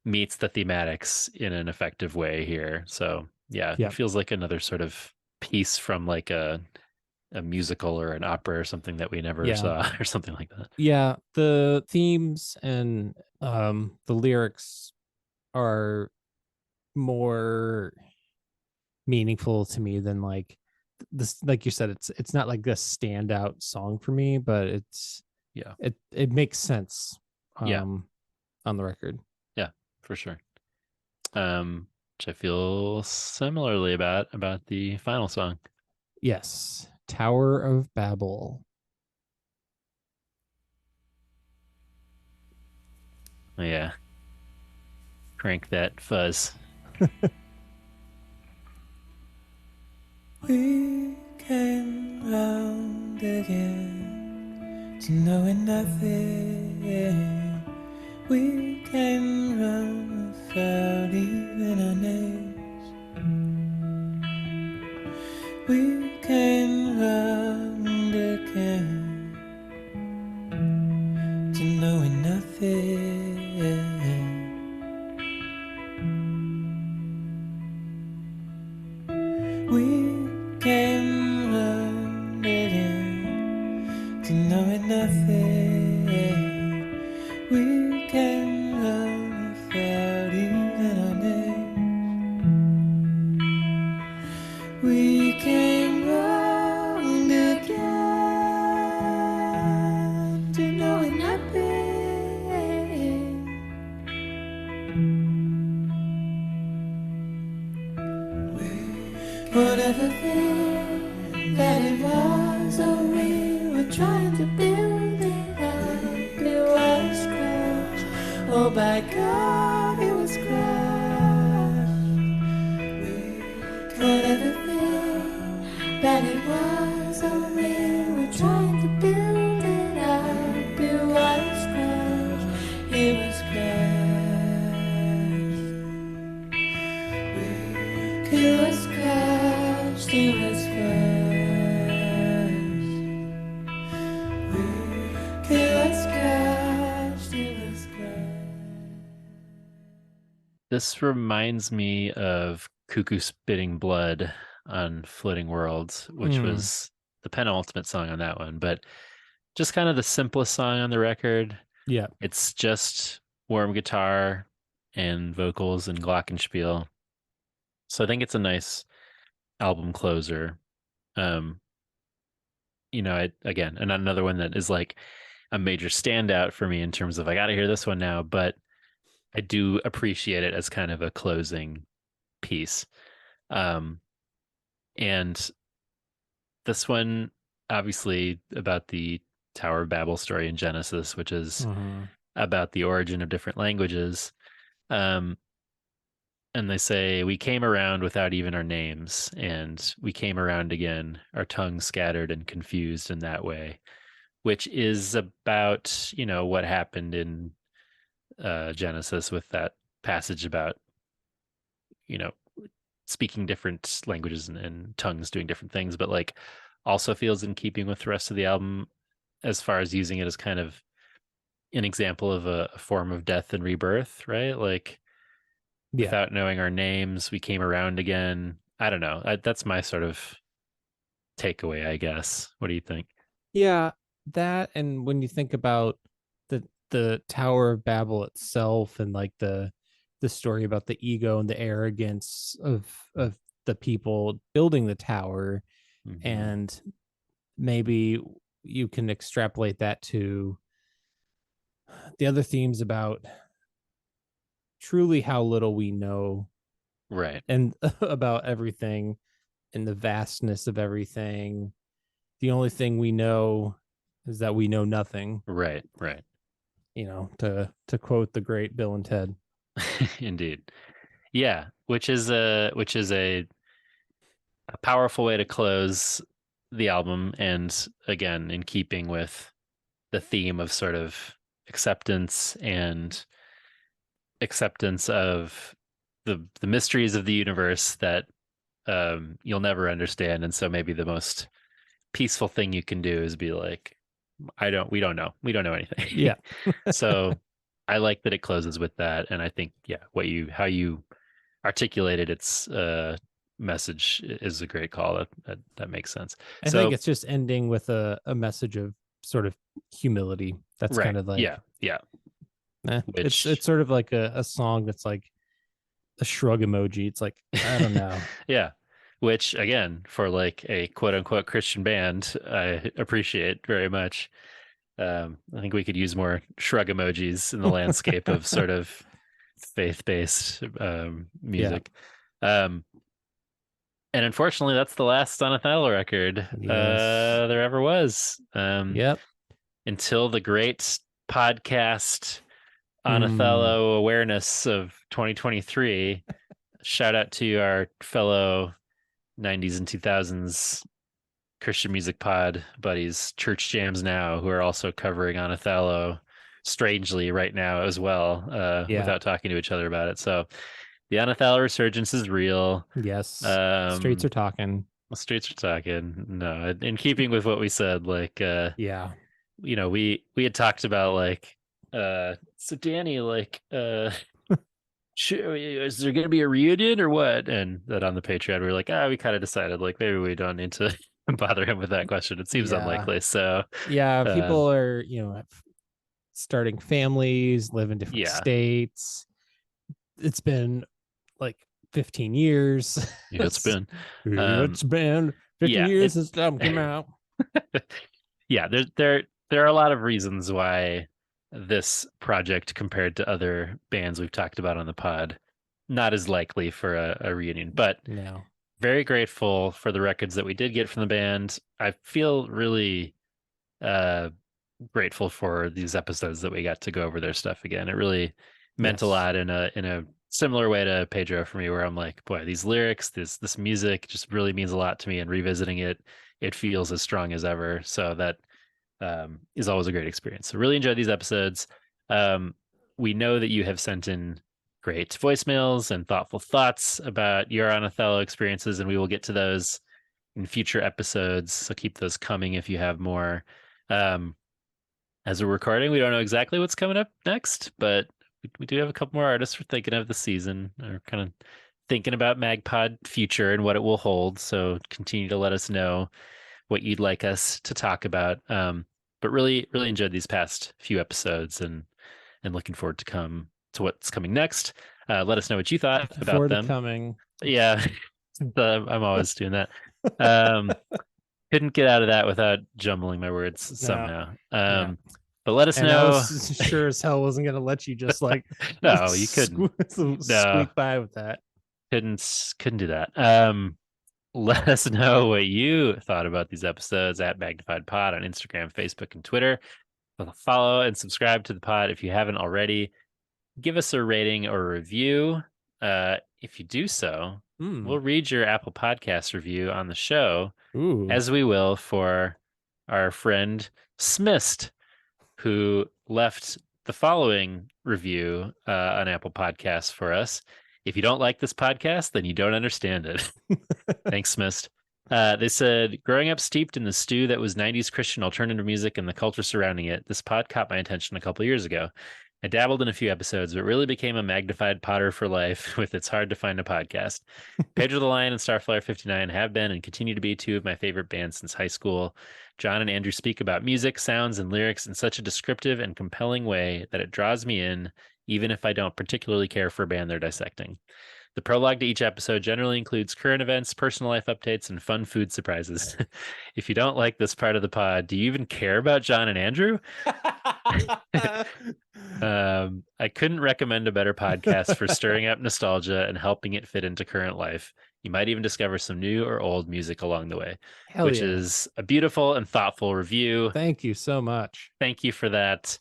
D: meets the thematics in an effective way here. So it feels like another sort of piece from like a musical or an opera or something that we never saw or something like that.
C: Yeah, the themes and the lyrics are more meaningful to me than like this. Like you said, it's not like a standout song for me, but it makes sense on the record.
D: Yeah, for sure. Which I feel similarly about the final song.
C: Yes. Tower of Babel.
D: Oh, yeah. Crank that fuzz.
F: We came round again to knowing nothing. We came round without even our names. We came round again to knowing nothing. We came round again to knowing nothing. We came round without even our names. We came round again to knowing nothing. Whatever thing that it was, or we were trying to build it up, it was crushed. Oh, by God, it was crushed. Whatever thing that it was, or we were trying to build it up, it was crushed. It was crushed. It was crushed. It was crushed. It was crushed. It was crushed.
D: This reminds me of Cuckoo Spitting Blood on Floating Worlds, which was the penultimate song on that one, but just kind of the simplest song on the record.
C: Yeah.
D: It's just warm guitar and vocals and glockenspiel. So I think it's a nice album closer. Again, and another one that is like a major standout for me in terms of I got to hear this one now, but I do appreciate it as kind of a closing piece. And this one, obviously, about the Tower of Babel story in Genesis, which is about the origin of different languages. And they say, we came around without even our names, and we came around again, our tongues scattered and confused in that way, which is about, what happened in Genesis with that passage about, speaking different languages and tongues doing different things, but like also feels in keeping with the rest of the album as far as using it as kind of an example of a form of death and rebirth, right? Like, without knowing our names, we came around again. I don't know. That's my sort of takeaway, I guess. What do you think?
C: Yeah, that, and when you think about the Tower of Babel itself, and like the story about the ego and the arrogance of the people building the tower, and maybe you can extrapolate that to the other themes about truly how little we know,
D: right,
C: and about everything and the vastness of everything. The only thing we know is that we know nothing.
D: Right.
C: To quote the great Bill and Ted.
D: Indeed. Yeah, which is a powerful way to close the album, and again, in keeping with the theme of sort of acceptance of the mysteries of the universe that you'll never understand. And so maybe the most peaceful thing you can do is be like, we don't know anything.
C: Yeah.
D: So I like that it closes with that. And I think, how you articulated its message is a great call. That makes sense.
C: I think it's just ending with a message of sort of humility. That's
D: right.
C: Kind of like,
D: Which,
C: it's sort of like a song that's like a shrug emoji. It's like, I don't know.
D: Yeah. Which, again, for like a quote unquote Christian band, I appreciate very much. I think we could use more shrug emojis in the landscape of sort of faith-based music. And unfortunately, that's the last Anathallo record there ever was. Until the great podcast Anathallo awareness of 2023. Shout out to our fellow 90s and 2000s Christian music pod buddies, Church Jams Now, who are also covering Anathallo strangely right now as well, without talking to each other about it. So the Anathallo resurgence is real.
C: Yes. Streets are talking.
D: The streets are talking. No, in keeping with what we said, like, we had talked about like, so Danny, like, is there going to be a reunion or what? And that on the Patreon, we were like, we kind of decided like maybe we don't need to bother him with that question. It seems unlikely. So
C: people are, starting families, live in different states. It's been like 15 years.
D: Yeah, it's been
C: 15 years since the album came out.
D: Yeah, there are a lot of reasons why this project, compared to other bands we've talked about on the pod, not as likely for a reunion, but very grateful for the records that we did get from the band. I feel really grateful for these episodes that we got to go over their stuff again. It really meant a lot in a similar way to Pedro for me, where I'm like, boy, these lyrics, this music just really means a lot to me, and revisiting it feels as strong as ever. So that is always a great experience. So really enjoyed these episodes. We know that you have sent in great voicemails and thoughtful thoughts about your Anathallo experiences, and we will get to those in future episodes. So keep those coming if you have more. As we're recording, we don't know exactly what's coming up next, but we do have a couple more artists we're thinking of this season. We're kind of thinking about MagPod future and what it will hold. So continue to let us know what you'd like us to talk about. But really enjoyed these past few episodes and looking forward to what's coming next. Let us know what you thought about them.
C: Coming.
D: Yeah, I'm always doing that. Couldn't get out of that without jumbling my words somehow. But let us know.
C: I was sure as hell wasn't going to let you just like
D: no, you couldn't
C: squeak by with that.
D: Couldn't do that. Let us know what you thought about these episodes at Magnified Pod on Instagram, Facebook, and Twitter. Follow and subscribe to the pod if you haven't already. Give us a rating or a review. If you do so, we'll read your Apple Podcast review on the show, as we will for our friend Smist, who left the following review on Apple Podcasts for us. If you don't like this podcast, then you don't understand it. Thanks, Smist. They said, growing up steeped in the stew that was 90s Christian alternative music and the culture surrounding it, this pod caught my attention a couple years ago. I dabbled in a few episodes, but really became a magnified potter for life with It's Hard to Find a Podcast. Pedro the Lion and Starflyer 59 have been and continue to be two of my favorite bands since high school. John and Andrew speak about music, sounds, and lyrics in such a descriptive and compelling way that it draws me in, even if I don't particularly care for a band they're dissecting. The prologue to each episode generally includes current events, personal life updates, and fun food surprises. If you don't like this part of the pod, do you even care about John and Andrew? I couldn't recommend a better podcast for stirring up nostalgia and helping it fit into current life. You might even discover some new or old music along the way, which is a beautiful and thoughtful review.
C: Thank you so much.
D: Thank you for that.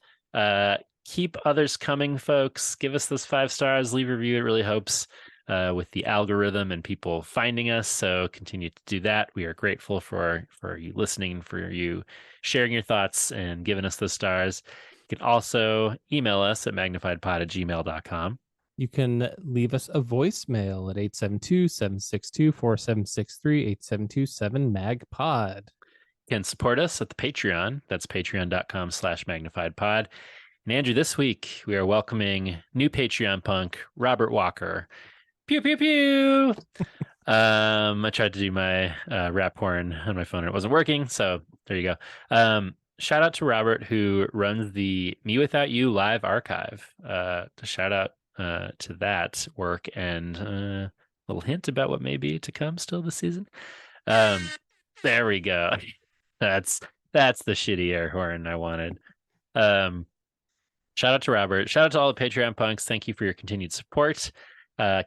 D: Keep others coming, folks. Give us those 5 stars. Leave a review. It really helps with the algorithm and people finding us. So continue to do that. We are grateful for you listening, for you sharing your thoughts and giving us those stars. You can also email us at magnifiedpod@gmail.com.
C: You can leave us a voicemail at 872-762-4763, 872-7-MAGPOD.
D: You can support us at the Patreon. That's patreon.com/magnifiedpod. And Andrew, this week we are welcoming new Patreon punk, Robert Walker. Pew, pew, pew. I tried to do my rap horn on my phone and it wasn't working. So there you go. Shout out to Robert, who runs the Me Without You live archive. To shout out to that work and a little hint about what may be to come still this season. There we go. That's the shitty air horn I wanted. Shout out to Robert. Shout out to all the Patreon punks. Thank you for your continued support.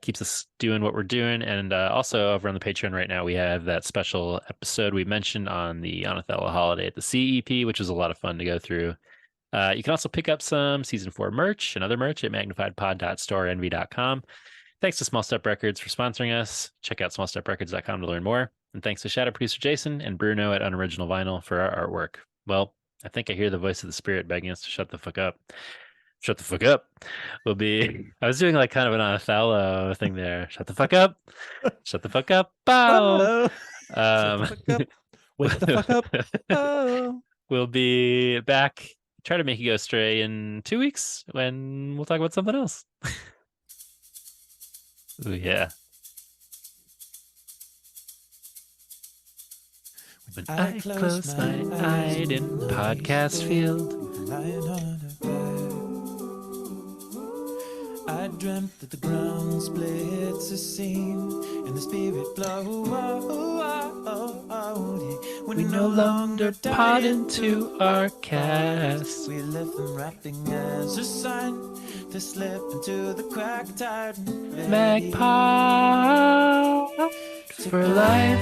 D: Keeps us doing what we're doing. And also over on the Patreon right now, we have that special episode we mentioned on the Anathallo holiday at the CEP, which was a lot of fun to go through. You can also pick up some season 4 merch and other merch at magnifiedpod.storenvy.com. Thanks to Small Step Records for sponsoring us. Check out smallsteprecords.com to learn more. And thanks to Shadow Producer Jason and Bruno at Unoriginal Vinyl for our artwork. Well, I think I hear the voice of the spirit begging us to shut the fuck up. Shut the fuck up. I was doing like kind of an Anathallo thing there. Shut the fuck up. Shut the fuck up. Bow.
C: Shut the fuck up. Wake the fuck up. Oh.
D: We'll be back. Try to make you go stray in 2 weeks when we'll talk about something else. Ooh, yeah. When I close my eyes in podcast field,
F: lying on her bed, I dreamt that the ground splits a seam and the spirit blow.
D: We no longer pod into our cast.
F: We left them rapping as a sign to slip into the crack tide.
D: Magpod for life.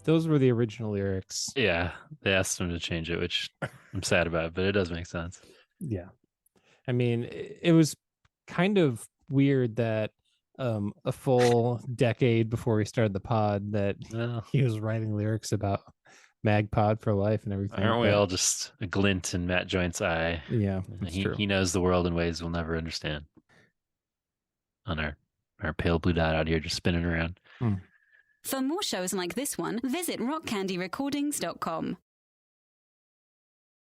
C: Those were the original lyrics.
D: Yeah, they asked him to change it, which I'm sad about, but it does make sense.
C: Yeah. I mean, it was kind of weird that a full decade before we started the pod that he was writing lyrics about Magpod for life and everything.
D: Aren't we all just a glint in Matt Joint's eye?
C: Yeah,
D: he knows the world in ways we'll never understand. On our pale blue dot out here just spinning around.
A: For more shows like this one, visit rockcandyrecordings.com.